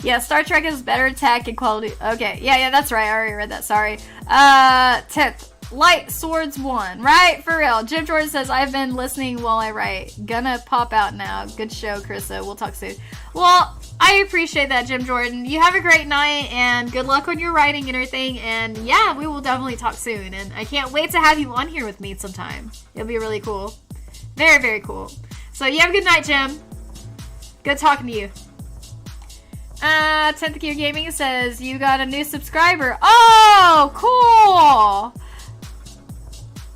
Yeah, Star Trek has better tech and quality. Okay, yeah, that's right. I already read that. Sorry. 10th. Light Swords 1. Right? For real. Jim Jordan says, I've been listening while I write. Gonna pop out now. Good show, Carissa. We'll talk soon. Well, I appreciate that, Jim Jordan. You have a great night, and good luck on your writing and everything. And yeah, we will definitely talk soon. And I can't wait to have you on here with me sometime. It'll be really cool. Very, very cool. So you have a good night, Jim. Good talking to you. 10th Gear Gaming says, you got a new subscriber. Oh, cool.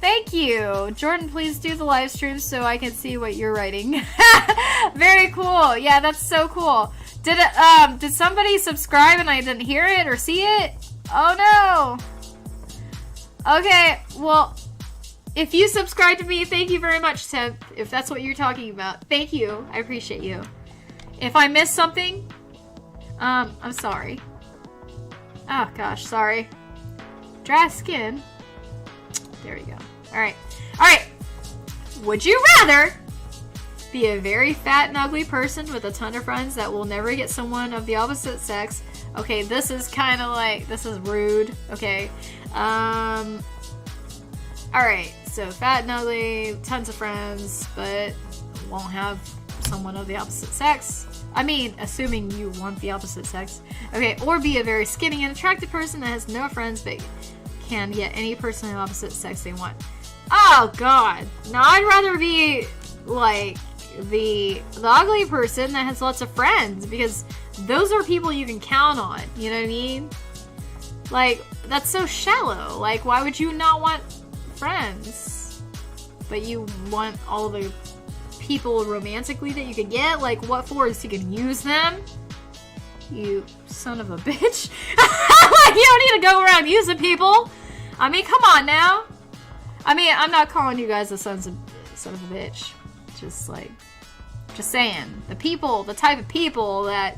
Thank you. Jordan, please do the live stream so I can see what you're writing. Very cool. Yeah, that's so cool. Did somebody subscribe and I didn't hear it or see it? Oh no. Okay, well, if you subscribe to me, thank you very much, Tim. If that's what you're talking about. Thank you. I appreciate you. If I missed something, I'm sorry. Oh gosh, sorry. Dry skin. There we go. Alright. Alright. Would you rather be a very fat and ugly person with a ton of friends that will never get someone of the opposite sex? Okay, this is kind of like, this is rude. Okay. Alright. So fat and ugly, tons of friends, but won't have someone of the opposite sex. I mean, assuming you want the opposite sex. Okay, or be a very skinny and attractive person that has no friends but can get any person of the opposite sex they want. Oh god. No, I'd rather be like the ugly person that has lots of friends, because those are people you can count on. You know what I mean? Like, that's so shallow. Like, why would you not want friends? But you want all the people romantically that you could get? Like, what for? So you can use them? You son of a bitch. Like, you don't need to go around using people. I mean, come on now. I mean, I'm not calling you guys the son of a bitch. Just saying. The type of people that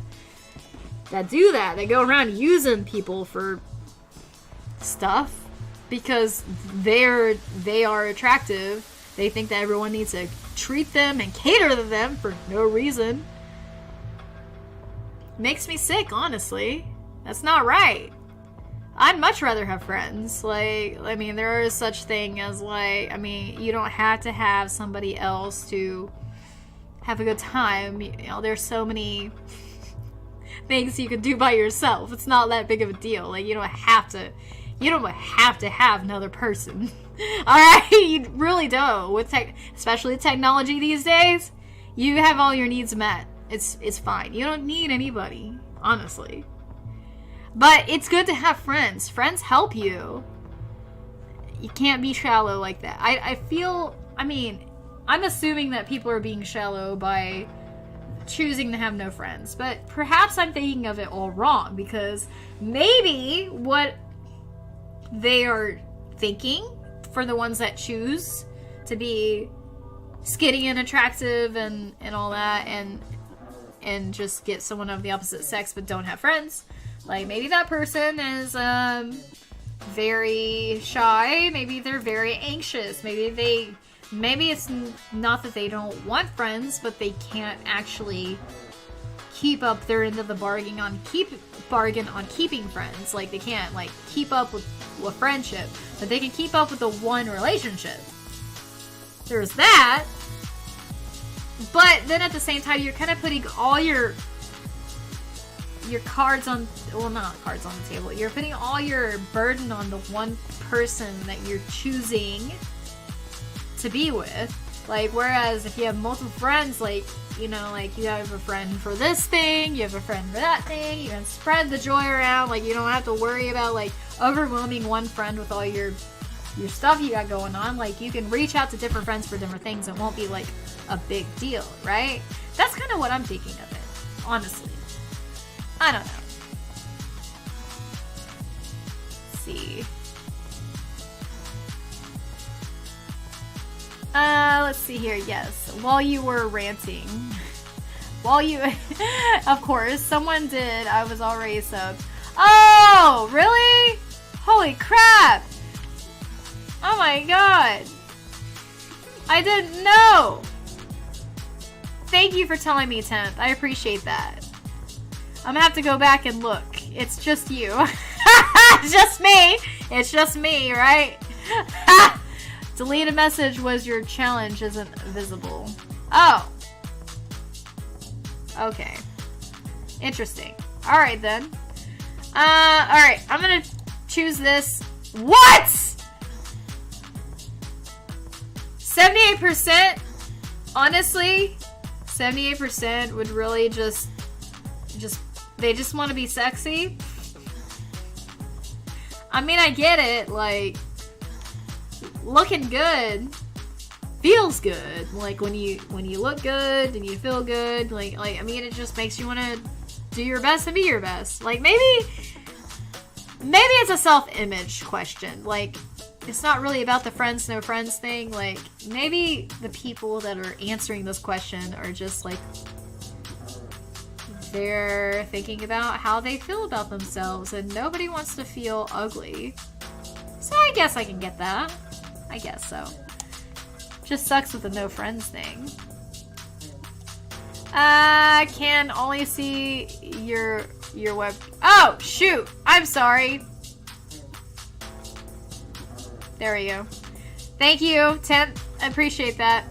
do that, they go around using people for stuff because they are attractive. They think that everyone needs to treat them and cater to them for no reason. Makes me sick, honestly. That's not right. I'd much rather have friends. Like, I mean, there is such thing as, like, I mean, you don't have to have somebody else to have a good time. You know, there's so many things you can do by yourself. It's not that big of a deal. Like, you don't have to have another person. Alright? You really don't. With especially technology these days, you have all your needs met. It's fine. You don't need anybody, honestly. But it's good to have friends. Friends help you. You can't be shallow like that. I'm assuming that people are being shallow by choosing to have no friends. But perhaps I'm thinking of it all wrong, because maybe what they are thinking for the ones that choose to be skinny and attractive and all that and just get someone of the opposite sex but don't have friends. Like, maybe that person is very shy. Maybe they're very anxious. Maybe it's not that they don't want friends, but they can't actually keep up their end of the bargain on keeping friends. Like, they can't, like, keep up with friendship, but they can keep up with the one relationship. There's that. But then at the same time, you're kind of putting all your cards on, well, not cards on the table. You're putting all your burden on the one person that you're choosing to be with. Like, whereas if you have multiple friends, like, you know, like, you have a friend for this thing, you have a friend for that thing, you can spread the joy around. Like, you don't have to worry about, like, overwhelming one friend with all your stuff you got going on. Like, you can reach out to different friends for different things. It won't be, like, a big deal, right? That's kind of what I'm thinking of it, honestly. I don't know. Let's see. Let's see here. Yes, while you were ranting, of course, someone did. I was already subbed. Oh, really? Holy crap! Oh my god! I didn't know. Thank you for telling me, 10th. I appreciate that. I'm gonna have to go back and look. It's just you. It's just me. It's just me, right? Delete a message was your challenge isn't visible. Oh. Okay. Interesting. Alright then. Alright. I'm gonna choose this. What?! 78%? Honestly, 78% would really just they just want to be sexy. I mean, I get it, like, looking good feels good. Like, when you look good and you feel good, like I mean, it just makes you want to do your best and be your best. Like, maybe it's a self-image question. Like, it's not really about the friends, no friends thing. Like, maybe the people that are answering this question are just, like, they're thinking about how they feel about themselves, and nobody wants to feel ugly. So I guess I can get that. I guess so. Just sucks with the no friends thing. I can only see your web. Oh, shoot! I'm sorry. There we go. Thank you, 10th. I appreciate that.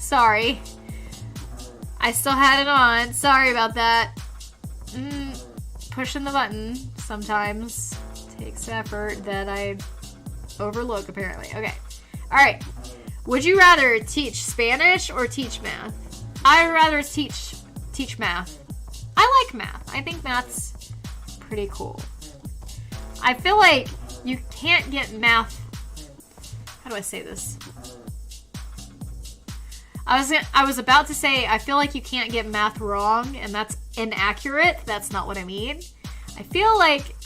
Sorry. I still had it on. Sorry about that. Pushing the button sometimes takes effort that I overlook, apparently. Okay. All right. Would you rather teach Spanish or teach math? I'd rather teach math. I like math. I think math's pretty cool. I feel like you can't get math. How do I say this? I was about to say I feel like you can't get math wrong, and that's inaccurate. That's not what I mean. I feel like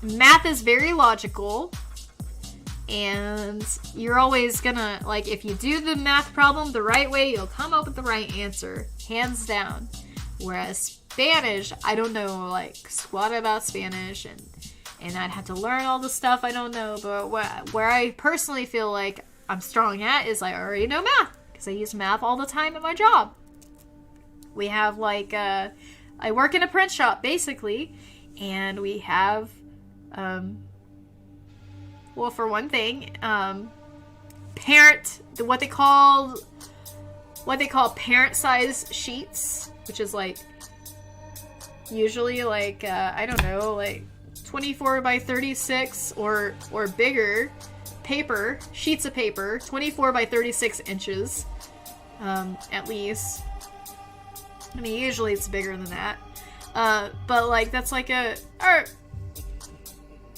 math is very logical, and you're always gonna, like, if you do the math problem the right way, you'll come up with the right answer, hands down. Whereas Spanish, I don't know, like, squat about Spanish, and I'd have to learn all the stuff I don't know, but where I personally feel like I'm strong at is I already know math, because I use math all the time at my job. We have, like, I work in a print shop, basically, and we have, well, for one thing, what they call parent size sheets, which is like usually like I don't know, like 24 by 36 or bigger sheets of paper, 24 by 36 inches, at least. I mean, usually it's bigger than that, but like that's like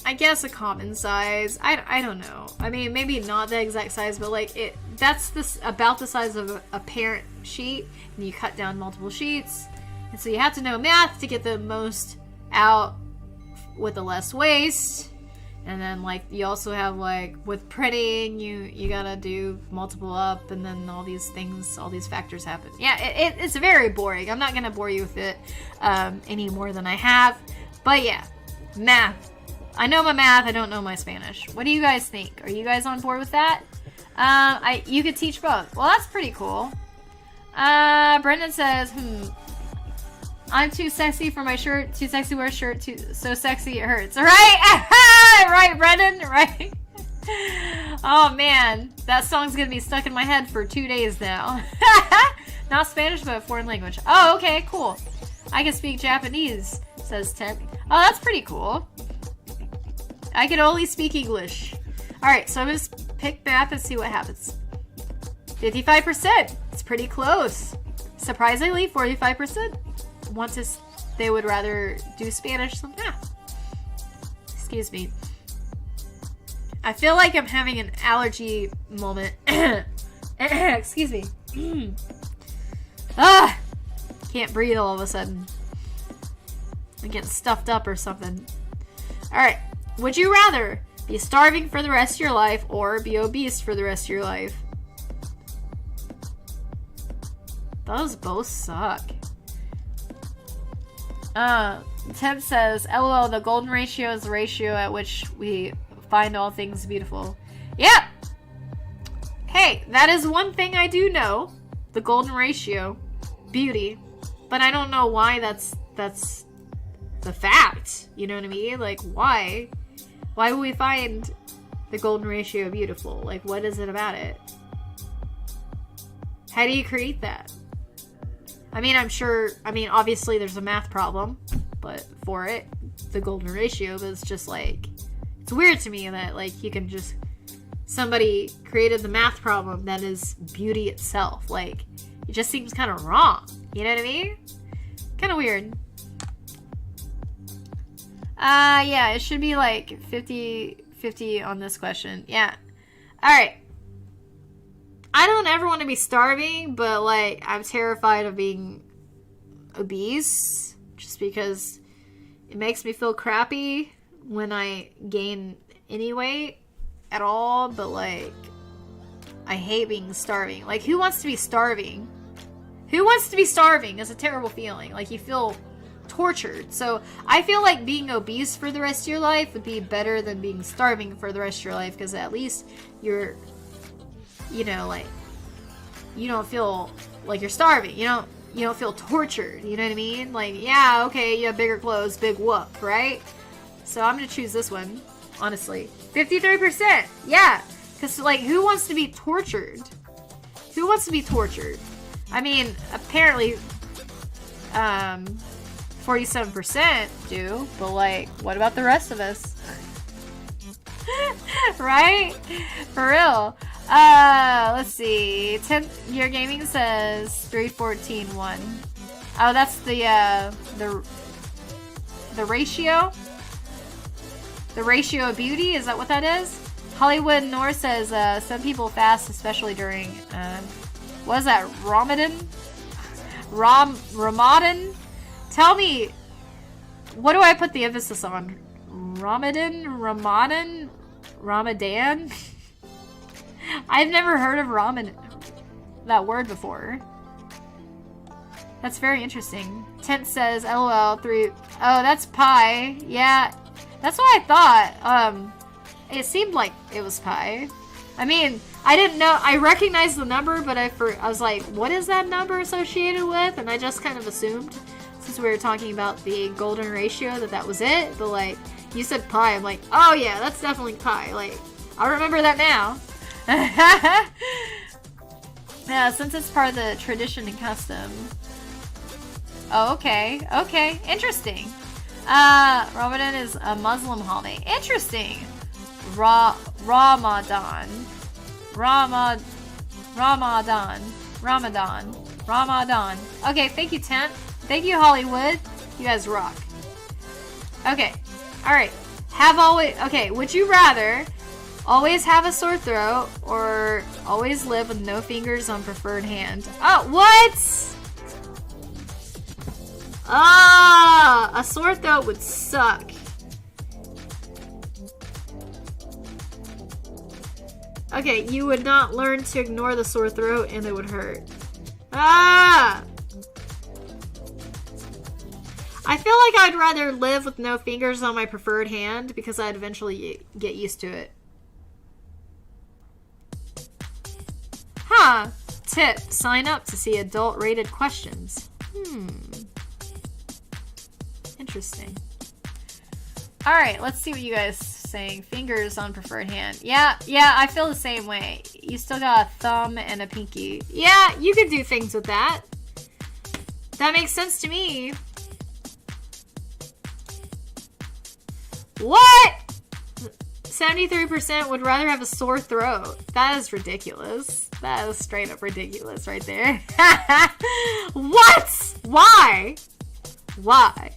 I guess a common size. I don't know. I mean, maybe not the exact size, but like that's about the size of a parent sheet, and you cut down multiple sheets, and so you have to know math to get the most out with the less waste. And then like you also have, like, with printing, you gotta do multiple up, and then all these things, all these factors happen. Yeah, it's very boring. I'm not gonna bore you with it any more than I have, but yeah, math. I know my math, I don't know my Spanish. What do you guys think? Are you guys on board with that? You could teach both. Well, that's pretty cool. Brendan says, I'm too sexy for my shirt, too sexy to wear a shirt, so sexy it hurts. Right? Right, Brendan? Right? Oh, man. That song's gonna be stuck in my head for 2 days now. Not Spanish, but a foreign language. Oh, okay, cool. I can speak Japanese, says Ted. Oh, that's pretty cool. I can only speak English. Alright, so I'm going to pick math and see what happens. 55%. It's pretty close. Surprisingly, 45% they would rather do Spanish than math. Excuse me. I feel like I'm having an allergy moment. Excuse me. Can't breathe all of a sudden. I'm getting stuffed up or something. Alright. Would you rather be starving for the rest of your life or be obese for the rest of your life? Those both suck. Tim says, LOL, the golden ratio is the ratio at which we find all things beautiful. Yeah! Hey, that is one thing I do know. The golden ratio. Beauty. But I don't know why that's the fact. You know what I mean? Like, why? Why would we find the golden ratio beautiful? Like, what is it about it? How do you create that? I mean, obviously there's a math problem, but for it, the golden ratio, but it's just like, it's weird to me that, like, you can just, somebody created the math problem that is beauty itself. Like, it just seems kind of wrong. You know what I mean? Kind of weird. Yeah, it should be like 50-50 on this question. Yeah. Alright. I don't ever want to be starving, but, like, I'm terrified of being obese, just because it makes me feel crappy when I gain any weight at all, but, like, I hate being starving. Like, who wants to be starving? Who wants to be starving? It's a terrible feeling. Like, you feel tortured. So I feel like being obese for the rest of your life would be better than being starving for the rest of your life, because at least you're, you know, like, you don't feel like you're starving. You don't feel tortured. You know what I mean? Like, yeah, okay, you have bigger clothes, big whoop, right? So I'm gonna choose this one, honestly. 53%. Yeah, because, like, who wants to be tortured? Who wants to be tortured? I mean, apparently, 47% do, but, like, what about the rest of us? Right? For real. Let's see. 10th Year Gaming says 314-1. Oh, that's the ratio? The ratio of beauty? Is that what that is? Hollywood North says some people fast, especially during what is that? Ramadan? Ramadan? Tell me, what do I put the emphasis on? Ramadan? Ramadan? I've never heard of that word before. That's very interesting. Tent says, LOL, 3. Oh, that's pi. Yeah, that's what I thought. It seemed like it was pi. I mean, I didn't know. I recognized the number, but I was like, what is that number associated with? And I just kind of assumed, since we were talking about the golden ratio, that was it. But like, you said pi. I'm like, oh yeah, that's definitely pi. Like, I remember that now. Yeah, since it's part of the tradition and custom. Oh, okay. Okay. Interesting. Ramadan is a Muslim holiday. Interesting. Ramadan. Okay, thank you, Tent. Thank you, Hollywood. You guys rock. Okay. Alright. Okay, would you rather always have a sore throat or always live with no fingers on preferred hand? Oh, what? A sore throat would suck. Okay, you would not learn to ignore the sore throat and it would hurt. I feel like I'd rather live with no fingers on my preferred hand because I'd eventually get used to it. Huh. Tip, sign up to see adult rated questions. Interesting. Alright, let's see what you guys saying. Fingers on preferred hand. Yeah, I feel the same way. You still got a thumb and a pinky. Yeah, you could do things with that. That makes sense to me. What? 73% would rather have a sore throat. That is ridiculous. That is straight up ridiculous right there. What? Why? Why?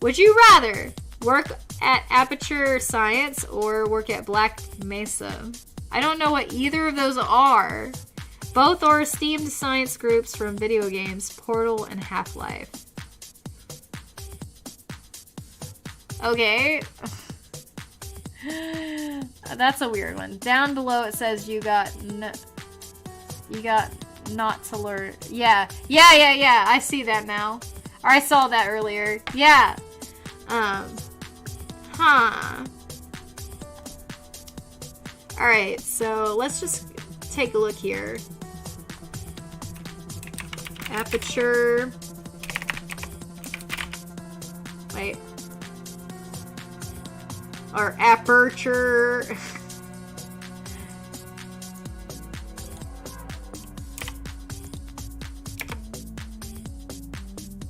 Would you rather work at Aperture Science or work at Black Mesa? I don't know what either of those are. Both are esteemed science groups from video games, Portal and Half-Life. Okay. That's a weird one. Down below it says you got not to learn. Yeah. I see that now. Or I saw that earlier. Yeah. Alright, so let's just take a look here. Aperture. Wait. Or aperture.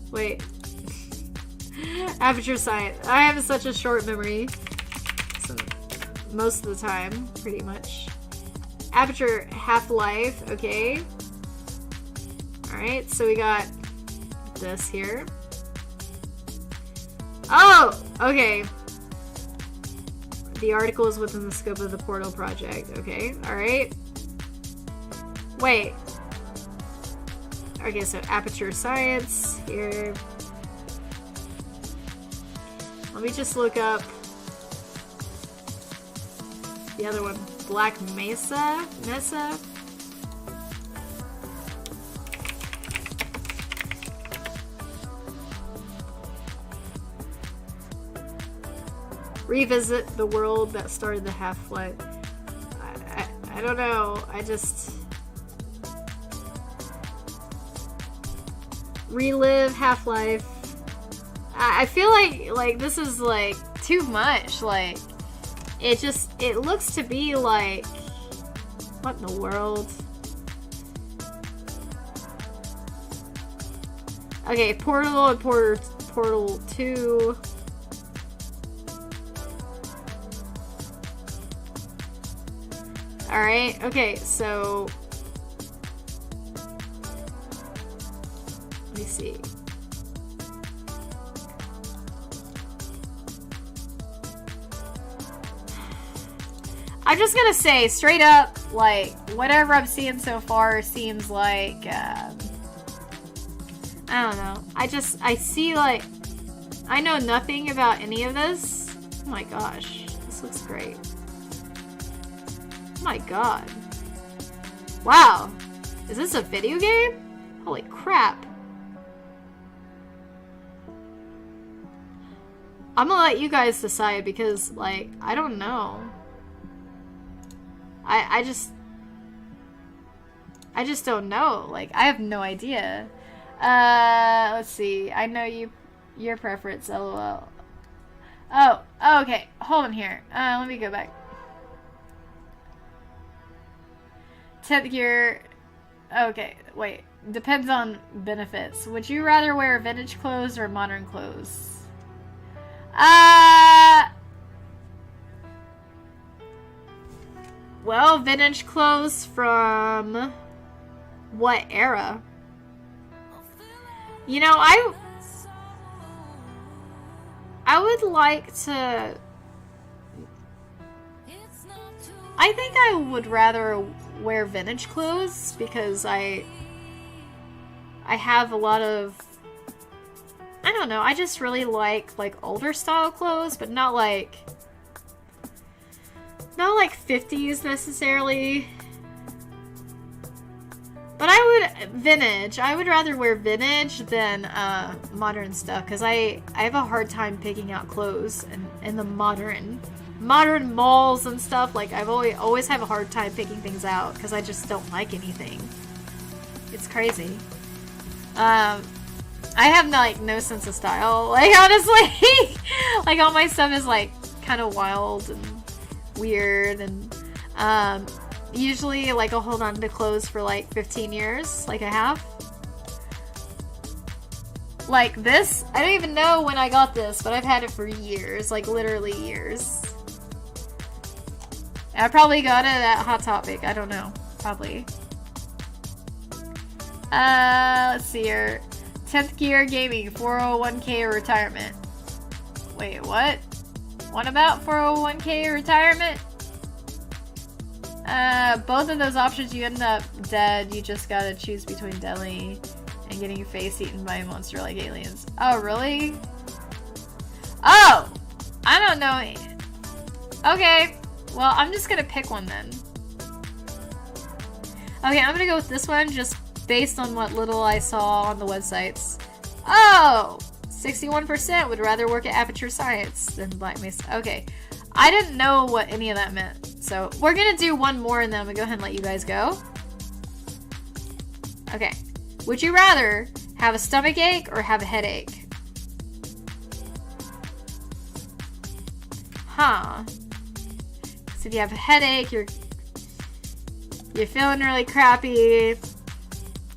Wait. Aperture Science. I have such a short memory. So, most of the time, pretty much. Aperture Half-Life. Okay. Alright, so we got this here. Oh! Okay. The article is within the scope of the Portal project. Okay, alright. Wait. Okay, so Aperture Science here. Let me just look up the other one. Black Mesa? Mesa? Revisit the world that started the Half-Life. I don't know. I just... Relive Half-Life. I feel like this is like too much. Like, it looks to be like, what in the world? Okay, Portal and Portal 2. Alright, okay, so... Let me see. I'm just gonna say, straight up, like, whatever I'm seeing so far seems like, I don't know. I see, like, I know nothing about any of this. Oh my gosh, this looks great. Oh my god. Wow. Is this a video game? Holy crap. I'm gonna let you guys decide because, like, I don't know. I just don't know. Like, I have no idea. Let's see. I know your preference, lol. Oh, okay. Hold on here. Let me go back. 10th gear. Okay, wait. Depends on benefits. Would you rather wear vintage clothes or modern clothes? Well, vintage clothes from what era? You know, I would like to... I think I would rather wear vintage clothes because I have a lot of... I don't know, I just really like older style clothes, but not like 50s necessarily. But vintage. I would rather wear vintage than modern stuff because I have a hard time picking out clothes in the modern malls and stuff. Like, I've always have a hard time picking things out because I just don't like anything. It's crazy. I have no sense of style. Like, honestly, like all my stuff is like kind of wild and weird, and usually like I'll hold on to clothes for like 15 years, like I have. Like this, I don't even know when I got this, but I've had it for years, like literally years. I probably got it at Hot Topic, I don't know, probably. Let's see here. 10th gear gaming, 401k or retirement. Wait, what? What about 401k or retirement? Both of those options you end up dead. You just gotta choose between deadly and getting your face eaten by a monster like aliens. Oh, really? Oh! I don't know. Okay. Well, I'm just gonna pick one then. Okay, I'm gonna go with this one just based on what little I saw on the websites. Oh! 61% would rather work at Aperture Science than Black Mesa. Okay. I didn't know what any of that meant. So, we're gonna do one more and then I'm gonna go ahead and let you guys go. Okay. Would you rather have a stomach ache or have a headache? Huh. So if you have a headache, you're feeling really crappy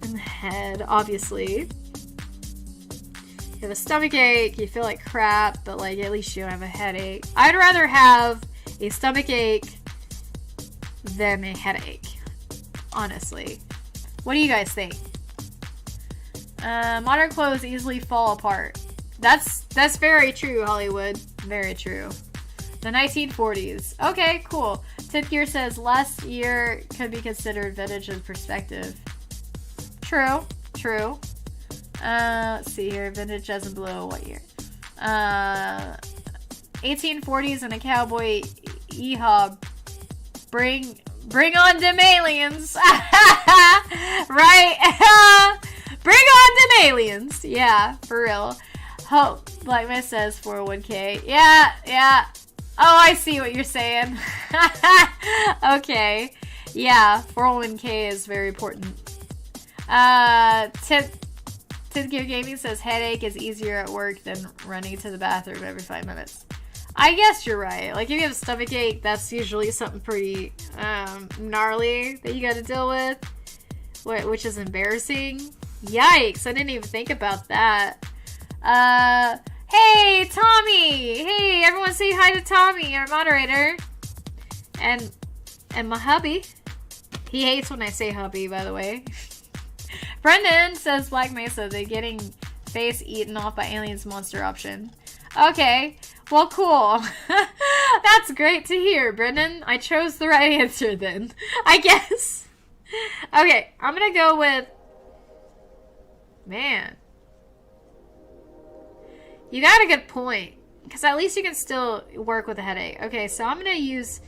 in the head, obviously. You have a stomach ache, you feel like crap, but like at least you don't have a headache. I'd rather have a stomach ache than a headache, honestly. What do you guys think? Modern clothes easily fall apart. That's very true, Hollywood. Very true. The 1940s. Okay, cool. Tip Gear says last year could be considered vintage in perspective. True. True. Let's see here. Vintage doesn't blow what year? 1840s and a cowboy yeehaw. Bring on them aliens. Right? Bring on them aliens. Yeah, for real. Hope, like my says, 401k. Yeah. Oh, I see what you're saying. Okay. Yeah, 401k is very important. 10th Gear Gaming says headache is easier at work than running to the bathroom every 5 minutes. I guess you're right. Like, if you have a stomach ache, that's usually something pretty gnarly that you gotta deal with, which is embarrassing. Yikes, I didn't even think about that. Hey, Tommy! Hey, everyone say hi to Tommy, our moderator. And And my hubby. He hates when I say hubby, by the way. Brendan says Black Mesa, they're getting face eaten off by aliens monster option. Okay, well, cool. That's great to hear, Brendan. I chose the right answer then, I guess. Okay, I'm gonna go with... Man. You got a good point. Because at least you can still work with a headache. Okay, so I'm gonna use...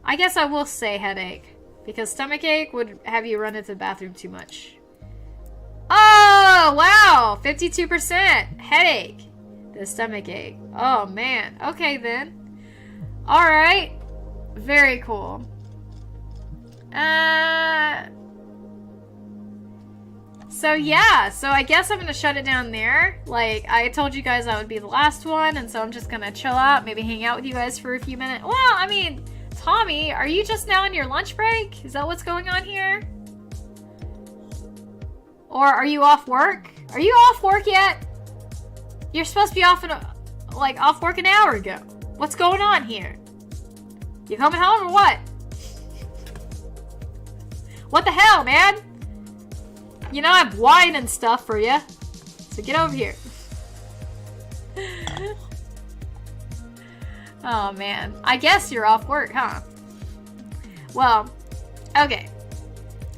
I guess I will say headache. Because stomachache would have you run into the bathroom too much. Oh, wow! 52% headache. The stomachache. Oh, man. Okay, then. Alright. Very cool. So, yeah. So, I guess I'm going to shut it down there. Like, I told you guys that would be the last one. And so, I'm just going to chill out. Maybe hang out with you guys for a few minutes. Well, I mean, Tommy, are you just now on your lunch break? Is that what's going on here? Or are you off work? Are you off work yet? You're supposed to be off off work an hour ago. What's going on here? You coming home or what? What the hell, man? You know I have wine and stuff for you. So get over here. Oh man. I guess you're off work, huh? Well, okay.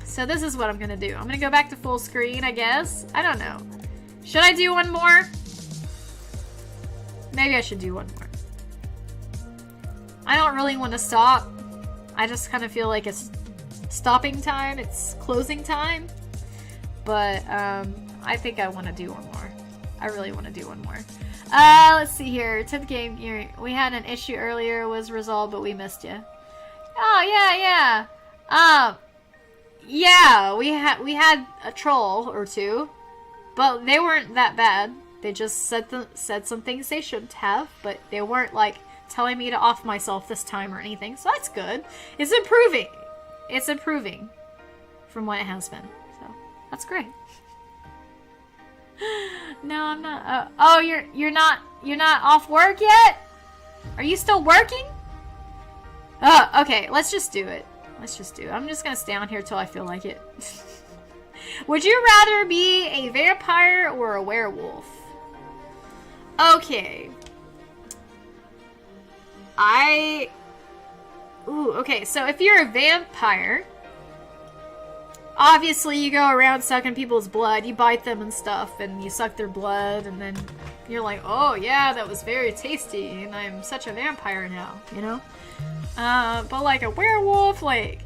So this is what I'm gonna do. I'm gonna go back to full screen, I guess. I don't know. Should I do one more? Maybe I should do one more. I don't really want to stop. I just kind of feel like it's stopping time. It's closing time. But I think I want to do one more. I really want to do one more. Let's see here. 10th game here. We had an issue earlier. It was resolved, but we missed you. Oh, yeah. Yeah, we had a troll or two, but they weren't that bad. They just said some things they shouldn't have, but they weren't like telling me to off myself this time or anything. So that's good. It's improving. It's improving from what it has been. So that's great. No, I'm not. Oh, you're not off work yet? Are you still working? Oh, okay. Let's just do it. I'm just gonna stay on here till I feel like it. Would you rather be a vampire or a werewolf? Okay. Okay, so if you're a vampire, obviously you go around sucking people's blood. You bite them and stuff, and you suck their blood, and then you're like, oh yeah, that was very tasty, and I'm such a vampire now, you know? But like a werewolf, like,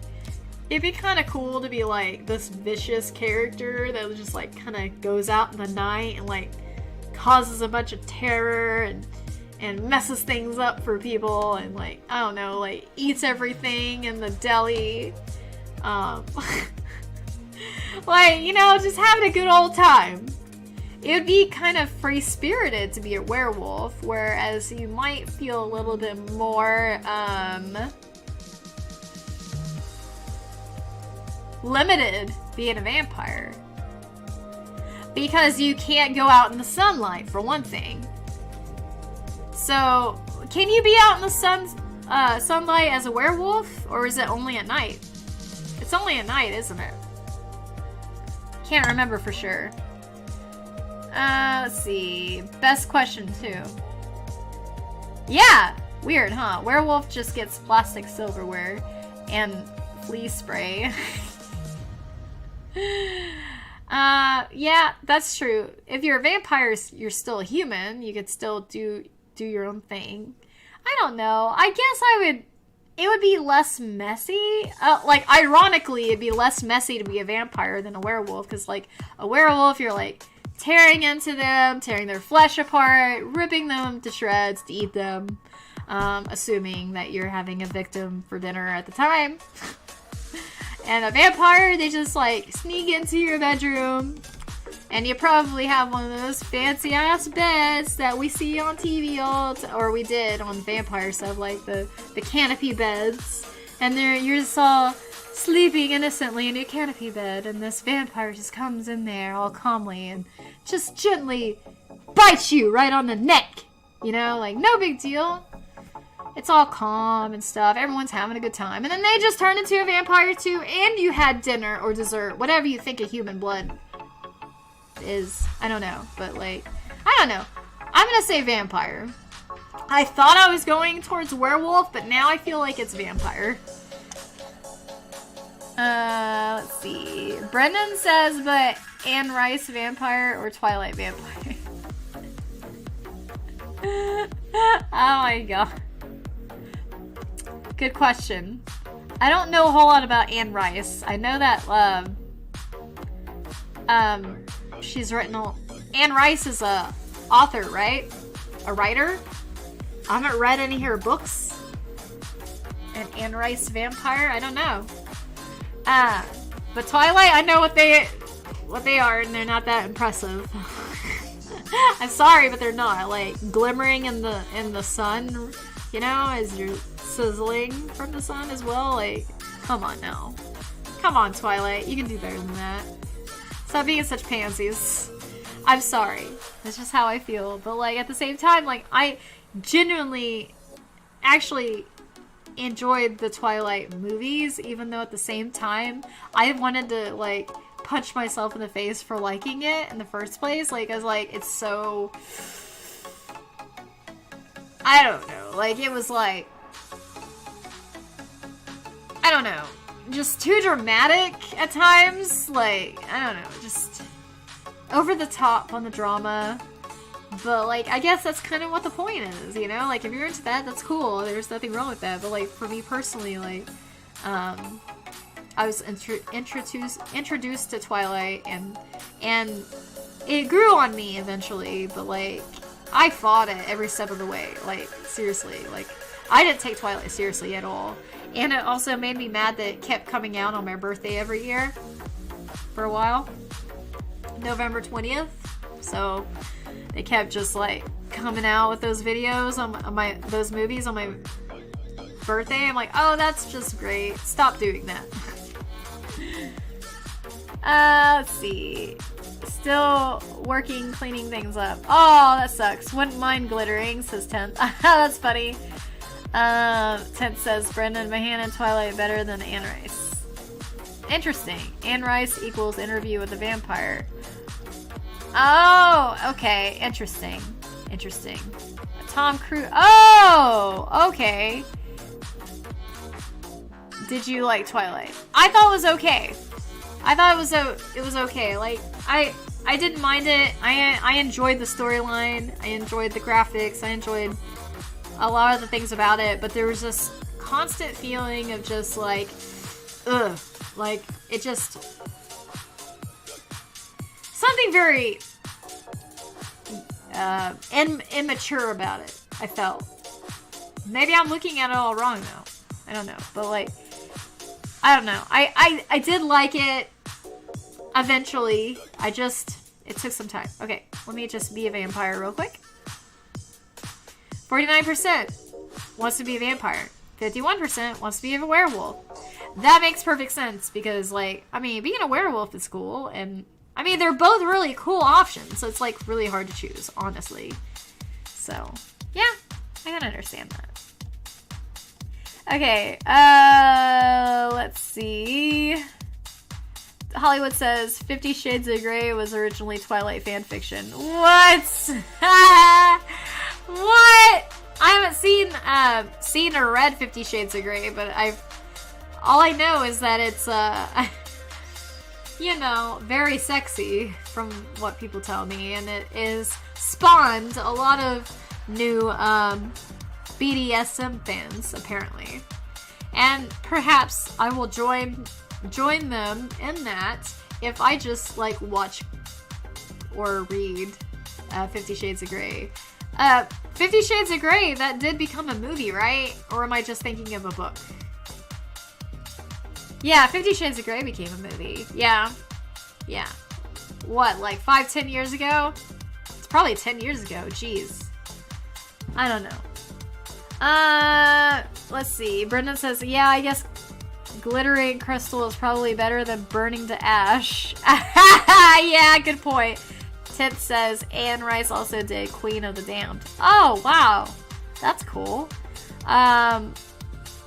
it'd be kind of cool to be like this vicious character that just like kind of goes out in the night and like causes a bunch of terror and messes things up for people and like, I don't know, like eats everything in the deli. Like, you know, just having a good old time. It would be kind of free-spirited to be a werewolf, whereas you might feel a little bit more, limited being a vampire. Because you can't go out in the sunlight, for one thing. So, can you be out in the sunlight as a werewolf, or is it only at night? It's only at night, isn't it? Can't remember for sure. Let's see. Best question, too. Yeah! Weird, huh? Werewolf just gets plastic silverware and flea spray. Yeah, that's true. If you're a vampire, you're still a human. You could still do your own thing. I don't know. I guess it would be less messy. Like, ironically, it'd be less messy to be a vampire than a werewolf. Because, like, a werewolf, you're, like, tearing into them, tearing their flesh apart, ripping them to shreds to eat them. Assuming that you're having a victim for dinner at the time. And a vampire, they just, like, sneak into your bedroom. And you probably have one of those fancy-ass beds that we see on TV or we did on vampire stuff, like the canopy beds. And you're just all sleeping innocently in your canopy bed, and this vampire just comes in there all calmly and just gently bites you right on the neck. You know, like, no big deal. It's all calm and stuff. Everyone's having a good time. And then they just turn into a vampire too, and you had dinner or dessert, whatever you think of human blood is. I don't know, but like, I don't know. I'm gonna say vampire. I thought I was going towards werewolf, but now I feel like it's vampire. Let's see. Brendan says, but Anne Rice vampire or Twilight vampire? Oh my god. Good question. I don't know a whole lot about Anne Rice. I know that she's written Anne Rice is a author, right? A writer? I haven't read any of her books. An Anne Rice vampire? I don't know. But Twilight, I know what they are, and they're not that impressive. I'm sorry, but they're not. Like, glimmering in the sun, you know, as you're sizzling from the sun as well. Like, come on now. Come on, Twilight. You can do better than that. Stop being such pansies. I'm sorry. That's just how I feel. But, like, at the same time, like, I genuinely actually enjoyed the Twilight movies, even though at the same time, I wanted to, like, punch myself in the face for liking it in the first place. Like, I was like, it's so... I don't know. Like, it was like... I don't know. Just too dramatic at times. Like, I don't know. Just over the top on the drama. But, like, I guess that's kind of what the point is, you know? Like, if you're into that, that's cool. There's nothing wrong with that. But, like, for me personally, like, I was introduced to Twilight, and it grew on me eventually, but, like, I fought it every step of the way. Like, seriously. Like, I didn't take Twilight seriously at all. And it also made me mad that it kept coming out on my birthday every year for a while. November 20th. So they kept just, like, coming out with those videos on those movies on my birthday. I'm like, oh, that's just great. Stop doing that. Let's see. Still working, cleaning things up. Oh, that sucks. Wouldn't mind glittering, says 10th. That's funny. 10th says, Brendan Mahan and Twilight better than Anne Rice. Interesting. Anne Rice equals Interview with a Vampire. Oh, okay. Interesting. Interesting. Tom Cruise. Oh, okay. Did you like Twilight? I thought it was okay. I thought it was okay. Like, I didn't mind it. I enjoyed the storyline. I enjoyed the graphics. I enjoyed a lot of the things about it, but there was this constant feeling of just like, ugh. Like, it just... something very immature about it, I felt. Maybe I'm looking at it all wrong, though. I don't know. But, like, I don't know. I did like it eventually. It took some time. Okay, let me just be a vampire real quick. 49% wants to be a vampire. 51% wants to be a werewolf. That makes perfect sense because, like, I mean, being a werewolf is cool, and I mean, they're both really cool options, so it's, like, really hard to choose, honestly. So, yeah, I can understand that. Okay, let's see. Hollywood says 50 Shades of Grey was originally Twilight fanfiction. What? What? I haven't seen or read 50 Shades of Grey, but all I know is that it's you know, very sexy from what people tell me, and it is spawned a lot of new BDSM fans, apparently. And perhaps I will join them in that if I just, like, watch or read 50 Shades of Grey. 50 Shades of Grey, that did become a movie, right? Or am I just thinking of a book? Yeah, 50 Shades of Grey became a movie. Yeah. Yeah. What, like 5-10 years ago? It's probably 10 years ago. Jeez. I don't know. Let's see. Brendan says, yeah, I guess glittering crystal is probably better than burning to ash. Yeah, good point. Tip says, Anne Rice also did Queen of the Damned. Oh, wow. That's cool.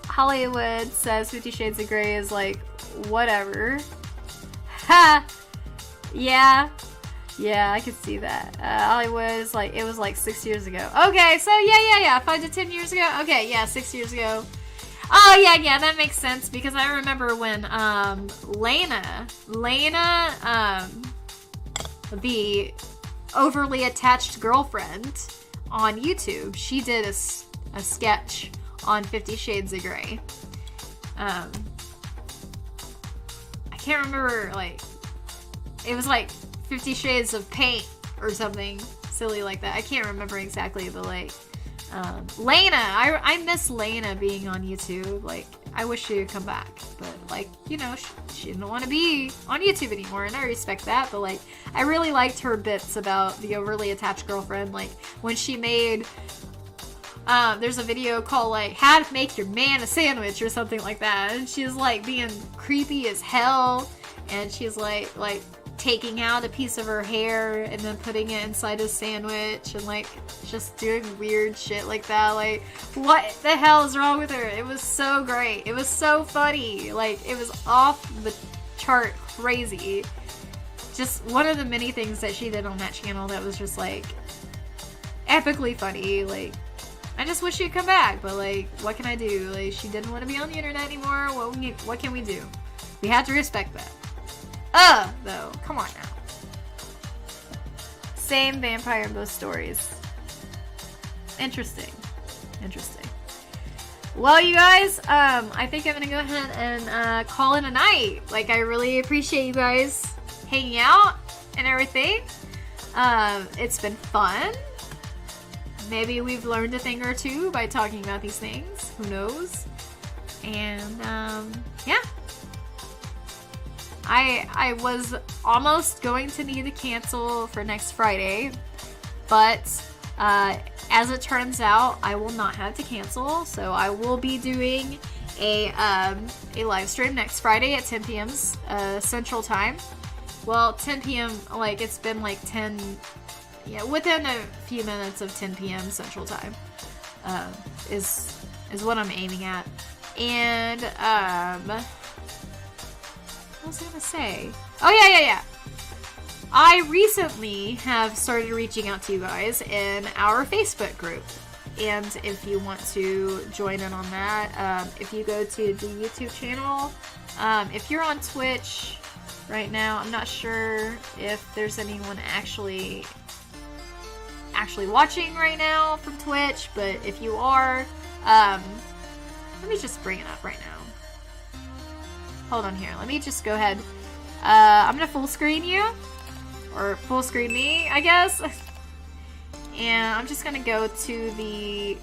Hollywood says 50 Shades of Grey is like, whatever. Ha! Yeah. Yeah, I could see that. Hollywood is like, it was like 6 years ago. Okay, so yeah. 5 to 10 years ago? Okay, yeah, 6 years ago. Oh, yeah, that makes sense because I remember when, Lena, the overly attached girlfriend on YouTube, she did a sketch on 50 Shades of Grey. I can't remember, like, it was like 50 Shades of Paint or something silly like that. I can't remember exactly, but like, Lena, I miss Lena being on YouTube. Like, I wish she would come back, but like, you know, she didn't want to be on YouTube anymore, and I respect that, but like, I really liked her bits about the overly attached girlfriend. Like, when she made, there's a video called like, how to make your man a sandwich or something like that, and she's like being creepy as hell, and she's like taking out a piece of her hair and then putting it inside a sandwich and like just doing weird shit like that. Like, what the hell is wrong with her? It was so great. It was so funny. Like, it was off the chart crazy. Just one of the many things that she did on that channel that was just like epically funny. Like, I just wish she'd come back, but like, what can I do? Like, she didn't want to be on the internet anymore. What can we do? We have to respect that. Though, come on now. Same vampire in both stories. Interesting. Well, you guys, I think I'm gonna go ahead and call it a night. Like, I really appreciate you guys hanging out and everything. It's been fun. Maybe we've learned a thing or two by talking about these things. Who knows? And, yeah. I was almost going to need to cancel for next Friday, but as it turns out, I will not have to cancel. So I will be doing a live stream next Friday at 10 p.m. Central Time. Well, 10 p.m. like it's been like 10, yeah, within a few minutes of 10 p.m. Central Time is what I'm aiming at, and what was I gonna say? Oh, yeah. I recently have started reaching out to you guys in our Facebook group. And if you want to join in on that, if you go to the YouTube channel, if you're on Twitch right now, I'm not sure if there's anyone actually watching right now from Twitch, but if you are, let me just bring it up right now. Hold on here. Let me just go ahead. I'm gonna full screen you, or full screen me, I guess. And I'm just gonna go to the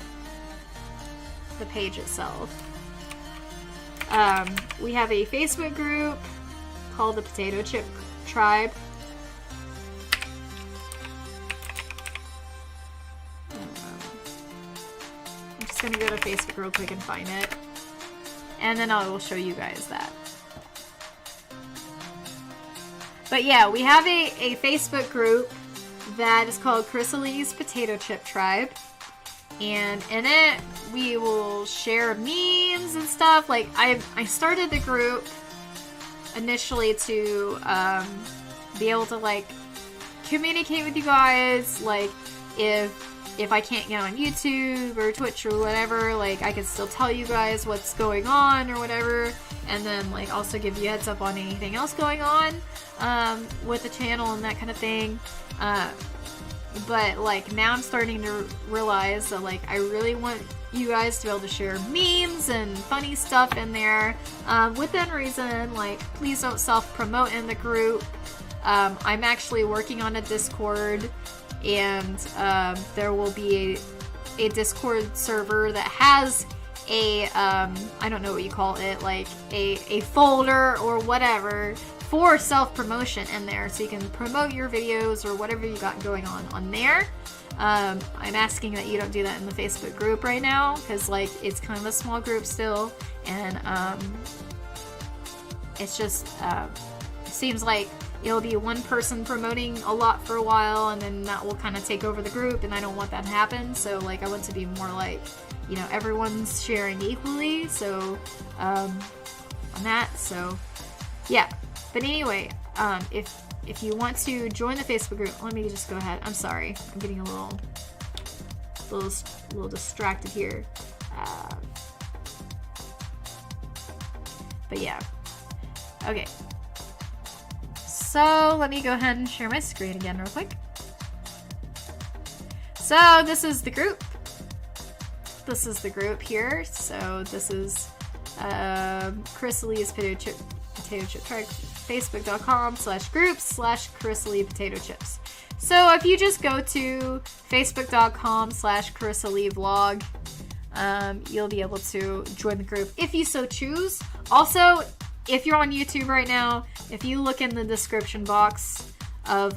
page itself. We have a Facebook group called the Potato Chip Tribe. I'm just gonna go to Facebook real quick and find it, and then I will show you guys that. But yeah, we have a Facebook group that is called CarissaLicious Potato Chip Tribe. And in it, we will share memes and stuff. Like, I started the group initially to be able to, like, communicate with you guys. Like, if I can't get on YouTube or Twitch or whatever, like, I can still tell you guys what's going on or whatever. And then, like, also give you a heads up on anything else going on with the channel and that kind of thing. But, like, now I'm starting to realize that, like, I really want you guys to be able to share memes and funny stuff in there within reason. Like, please don't self-promote in the group. I'm actually working on a Discord, and there will be a Discord server that has a, I don't know what you call it, like a folder or whatever for self-promotion in there, so you can promote your videos or whatever you got going on there. I'm asking that you don't do that in the Facebook group right now, because, like, it's kind of a small group still, and it's just, it seems like it'll be one person promoting a lot for a while, and then that will kind of take over the group, and I don't want that to happen. So like I want to be more like, you know, everyone's sharing equally. So on that, so yeah. But anyway, if you want to join the Facebook group, let me just go ahead. I'm sorry, I'm getting a little distracted here. But yeah, okay. So let me go ahead and share my screen again real quick. So this is the group. This is the group here. So this is CarissaLicious potato chip. Try facebook.com/groups/CarissaLicious potato chips. So if you just go to facebook.com/CarissaLivlog, you'll be able to join the group if you so choose. Also, if you're on YouTube right now, if you look in the description box of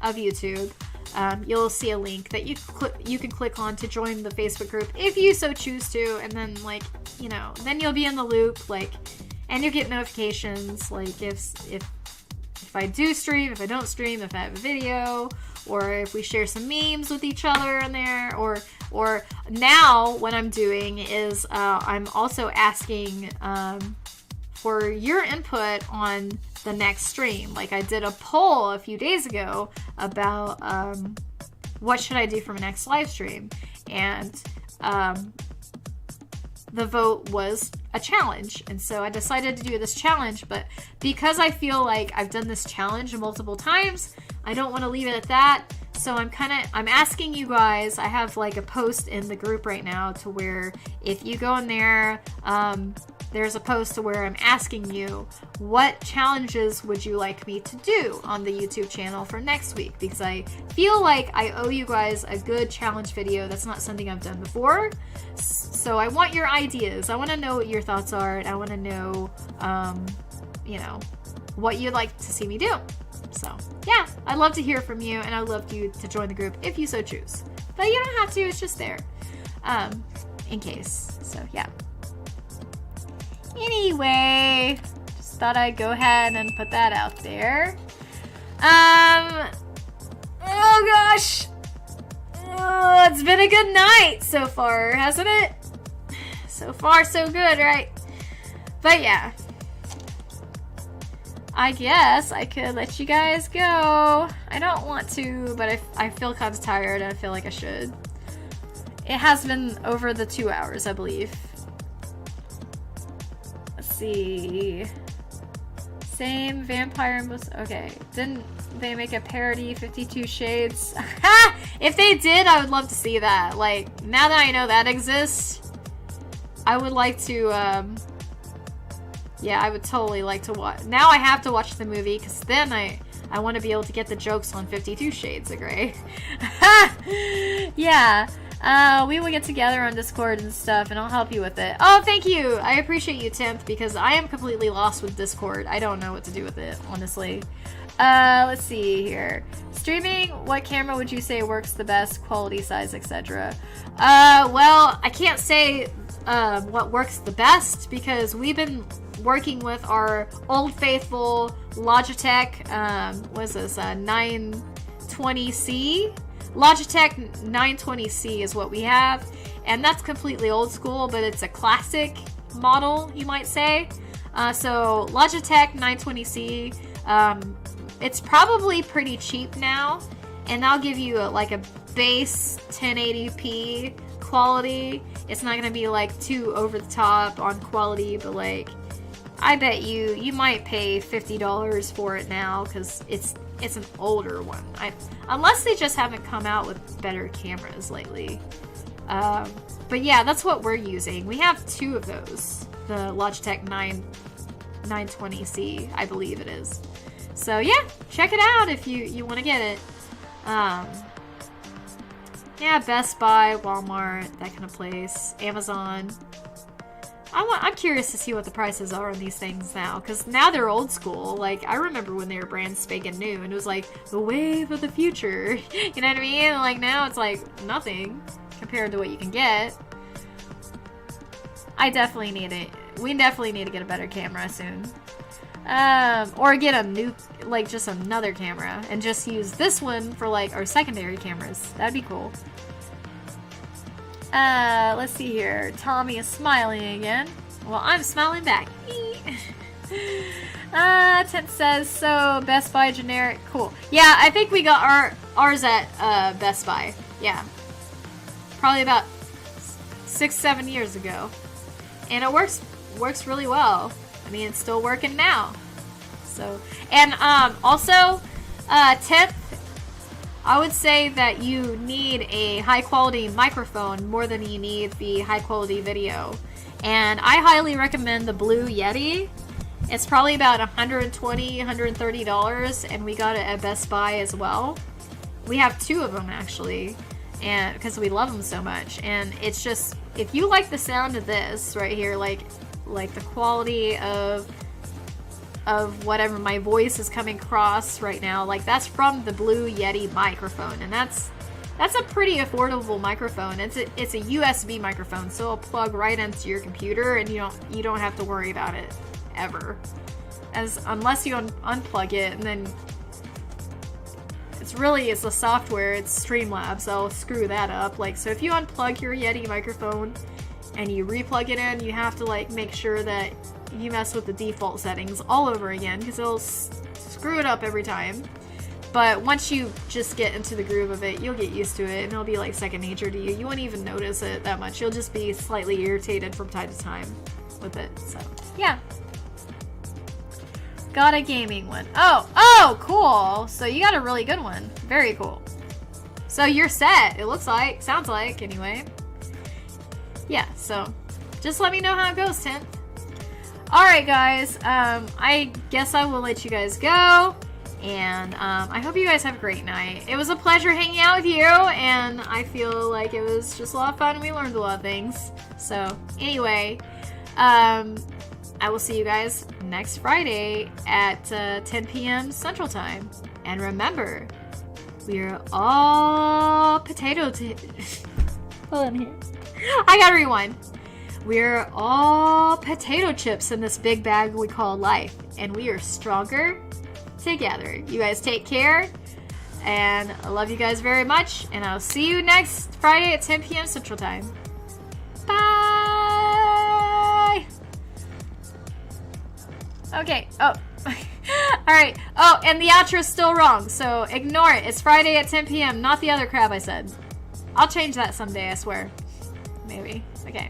YouTube, you'll see a link that you can click on to join the Facebook group if you so choose to, and then like, you know, then you'll be in the loop, like, and you'll get notifications, like if I do stream, if I don't stream, if I have a video, or if we share some memes with each other in there, or now what I'm doing is I'm also asking for your input on the next stream. Like I did a poll a few days ago about what should I do for my next live stream, and the vote was a challenge, and so I decided to do this challenge. But because I feel like I've done this challenge multiple times, I don't want to leave it at that. So I'm asking you guys. I have like a post in the group right now to where if you go in there, there's a post to where I'm asking you, what challenges would you like me to do on the YouTube channel for next week? Because I feel like I owe you guys a good challenge video. That's not something I've done before. So I want your ideas. I want to know what your thoughts are, and I want to know, you know, what you'd like to see me do. So yeah, I'd love to hear from you, and I'd love you to join the group if you so choose. But you don't have to, it's just there, in case. So yeah. Anyway, just thought I'd go ahead and put that out there. Oh gosh. Oh, it's been a good night so far, hasn't it? So far, so good, right? But yeah. I guess I could let you guys go. I don't want to, but I feel kind of tired, and I feel like I should. It has been over the 2 hours, I believe. See, same vampire and okay, didn't they make a parody 52 Shades? If they did, I would love to see that. Like, now that I know that exists, I would like to yeah, I would totally like to watch. Now I have to watch the movie, because then I want to be able to get the jokes on 52 Shades of Grey. Yeah. We will get together on Discord and stuff, and I'll help you with it. Oh, thank you! I appreciate you, Timp, because I am completely lost with Discord. I don't know what to do with it, honestly. Let's see here. Streaming, what camera would you say works the best, quality, size, etc.? Well, I can't say what works the best, because we've been working with our old faithful Logitech, what is this, 920C? Logitech 920C is what we have, and that's completely old school, but it's a classic model, you might say. So Logitech 920C, it's probably pretty cheap now, and that'll give you like a base 1080p quality. It's not gonna be like too over the top on quality, but like I bet you might pay $50 for it now, because it's an older one. Unless they just haven't come out with better cameras lately. But yeah, that's what we're using. We have two of those. The Logitech 920C, I believe it is. So yeah, check it out if you want to get it. Yeah, Best Buy, Walmart, that kind of place. Amazon. I'm curious to see what the prices are on these things now, because now they're old school. Like, I remember when they were brand spanking new, and it was like the wave of the future. You know what I mean? And like now it's like nothing compared to what you can get. We definitely need to get a better camera soon. Or get a new, like, just another camera and just use this one for, like, our secondary cameras. That'd be cool. Let's see here. Tommy is smiling again. Well, I'm smiling back. Tent says, so Best Buy generic. Cool. Yeah, I think we got ours at Best Buy. Yeah. Probably about 6-7 years ago. And it works really well. I mean, it's still working now. So, and also, 10th, I would say that you need a high quality microphone more than you need the high quality video. And I highly recommend the Blue Yeti. It's probably about $120, $130, and we got it at Best Buy as well. We have 2 of them actually, and because we love them so much. And it's just, if you like the sound of this right here, like the quality of whatever my voice is coming across right now, like that's from the Blue Yeti microphone, and that's a pretty affordable microphone. It's a USB microphone, so it'll plug right into your computer, and you don't have to worry about it ever, unless you unplug it, and then it's the software. It's Streamlabs. I'll screw that up. Like, so if you unplug your Yeti microphone and you replug it in, you have to like make sure that you mess with the default settings all over again, because it'll screw it up every time. But once you just get into the groove of it, you'll get used to it, and it'll be like second nature to you. You won't even notice it that much. You'll just be slightly irritated from time to time with it. So yeah, got a gaming one. Oh, cool. So you got a really good one. Very cool. So you're set. It looks like, sounds like, anyway. Yeah. So just let me know how it goes, 10th. Alright guys, I guess I will let you guys go, and I hope you guys have a great night. It was a pleasure hanging out with you, and I feel like it was just a lot of fun, and we learned a lot of things. So anyway, I will see you guys next Friday at 10 p.m. Central Time. And remember, we're all potato hold on here. I gotta rewind. We're all potato chips in this big bag we call life, and we are stronger together. You guys take care, and I love you guys very much, and I'll see you next Friday at 10 p.m. Central Time. Bye! Okay, oh. Alright, oh, and the outro's still wrong, so ignore it. It's Friday at 10 p.m., not the other crap I said. I'll change that someday, I swear. Maybe. Okay.